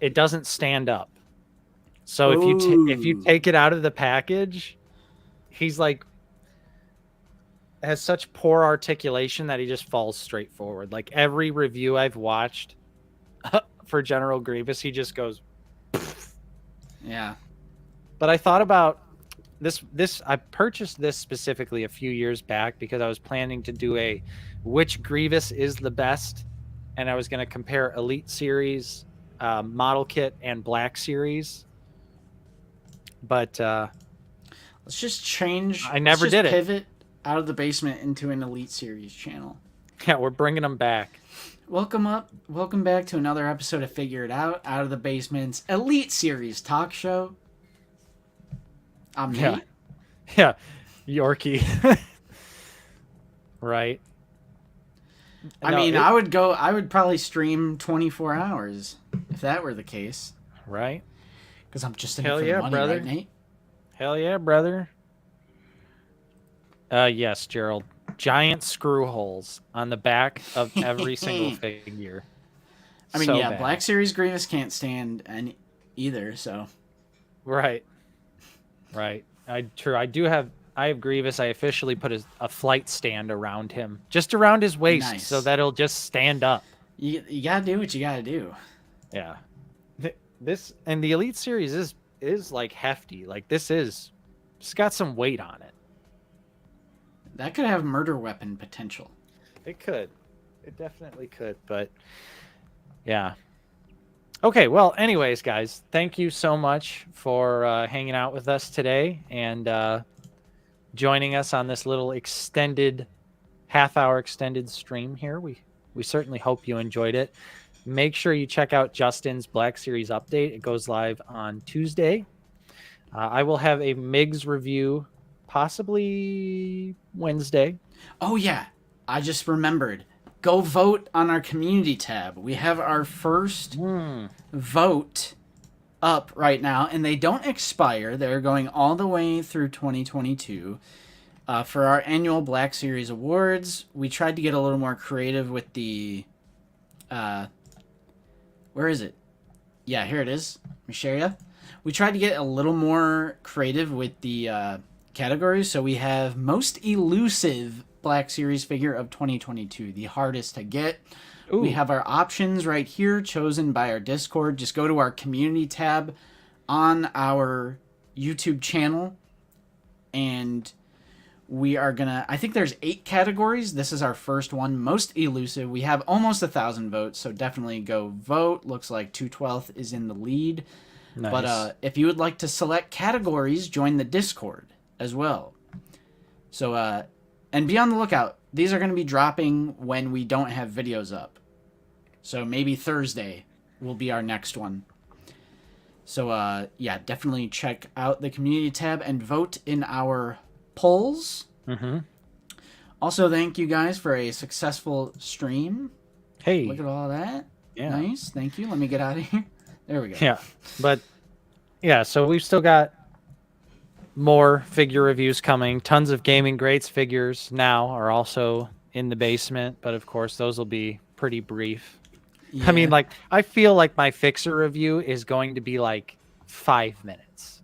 it doesn't stand up. So if you take it out of the package, he's like has such poor articulation that he just falls straight forward. Like every review I've watched for General Grievous, he just goes. Yeah. But I thought about this. I purchased this specifically a few years back because I was planning to do a which Grievous is the best, and I was going to compare Elite Series, Model Kit, and Black Series. But let's just change. I never did it. Pivot out of the basement into an Elite Series channel. Yeah, we're bringing them back. Welcome back to another episode of Figure It Out of the Basement's Elite Series talk show. I'm Nate. Yeah, Yorkie. Right. I mean, I would probably stream 24 hours if that were the case. Right. Because I'm just in it for the money, brother. Right, Nate? Hell yeah, brother. Yes, Gerald. Giant screw holes on the back of every single figure. I mean, so yeah, bad. Black Series Grievous can't stand any either, so. Right. I have Grievous. I officially put a flight stand around him, just around his waist, so that he'll just stand up. You gotta do what you gotta do. Yeah. This and the Elite Series is like hefty. Like it's got some weight on it. That could have murder weapon potential. It could. It definitely could, but yeah. Okay, well, anyways, guys, thank you so much for hanging out with us today and joining us on this little half-hour extended stream here. We certainly hope you enjoyed it. Make sure you check out Justin's Black Series update. It goes live on Tuesday. I will have a MIGS review possibly Wednesday. Oh, yeah. I just remembered. Go vote on our community tab. We have our first vote up right now, and they don't expire. They're going all the way through 2022. For our annual Black Series Awards, we tried to get a little more creative with the... where is it? Yeah, here it is. Let me share you. We tried to get a little more creative with the categories. So we have most elusive Black Series figure of 2022, the hardest to get. Ooh. We have our options right here chosen by our Discord. Just go to our community tab on our YouTube channel, and we are gonna, I think there's 8 categories. This is our first one, most elusive. We have almost 1,000 votes, so definitely go vote. Looks like 212 is in the lead. Nice. But if you would like to select categories, join the Discord as well. So and be on the lookout. These are going to be dropping when we don't have videos up. So maybe Thursday will be our next one. So yeah, definitely check out the community tab and vote in our polls. Mm-hmm. Also, thank you guys for a successful stream. Hey. Look at all that. Yeah. Nice. Thank you. Let me get out of here. There we go. Yeah. But yeah, so we've still got more figure reviews coming. Tons of Gaming Greats figures now are also in the basement, but of course those will be pretty brief. Yeah. I mean, like, I feel like my Fixer review is going to be like 5 minutes.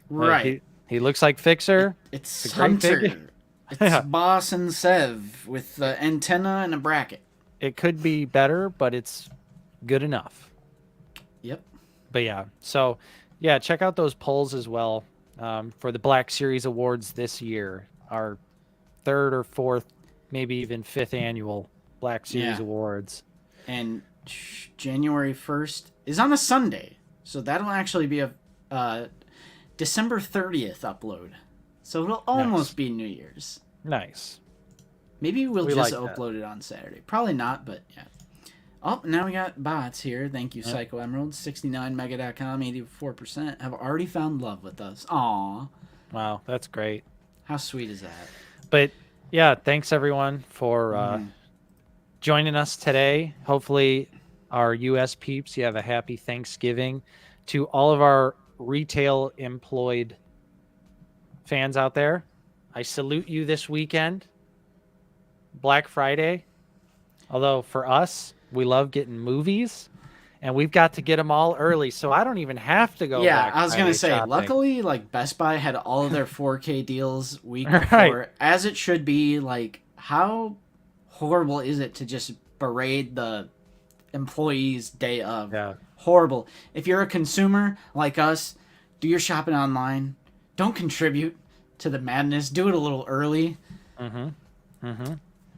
Right. He looks like Fixer. It's It's a great Hunter. figure. It's Yeah. Boss and Sev with the antenna and a bracket. It could be better, but it's good enough. Yep. But yeah, so yeah, check out those polls as well for the Black Series Awards this year. Our 3rd or 4th, maybe even 5th annual Black Series Yeah. Awards. And January 1st is on a Sunday, so that'll actually be a December 30th upload. So it'll almost be New Year's. Nice. Maybe we'll We just like that. upload it on Saturday. Probably not, but yeah. Oh, now we got bots here. Thank you, Psycho Emerald. 69mega.com, 84% have already found love with us. Aw. Wow, that's great. How sweet is that? But yeah, thanks everyone for joining us today. Hopefully our US peeps, you have a happy Thanksgiving. To all of our retail employed fans out there, I salute you this weekend. Black Friday. Although for us, we love getting movies, and we've got to get them all early, so I don't even have to go. Yeah, Black I was gonna Friday say. shopping. Luckily, like Best Buy had all of their 4K deals week Right. before, as it should be. Like, how horrible is it to just berate the employees day of? Yeah. Horrible. If you're a consumer like us, do your shopping online. Don't contribute to the madness. Do it a little early.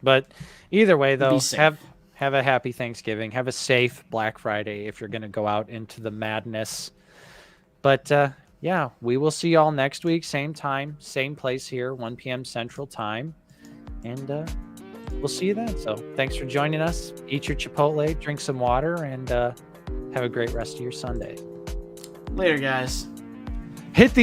But either way, though, Be safe. have a happy Thanksgiving. Have a safe Black Friday if you're going to go out into the madness. But yeah, we will see y'all next week. Same time, same place here, 1 p.m. Central Time. And we'll see you then. So thanks for joining us. Eat your Chipotle, drink some water, and have a great rest of your Sunday. Later, guys. Hit the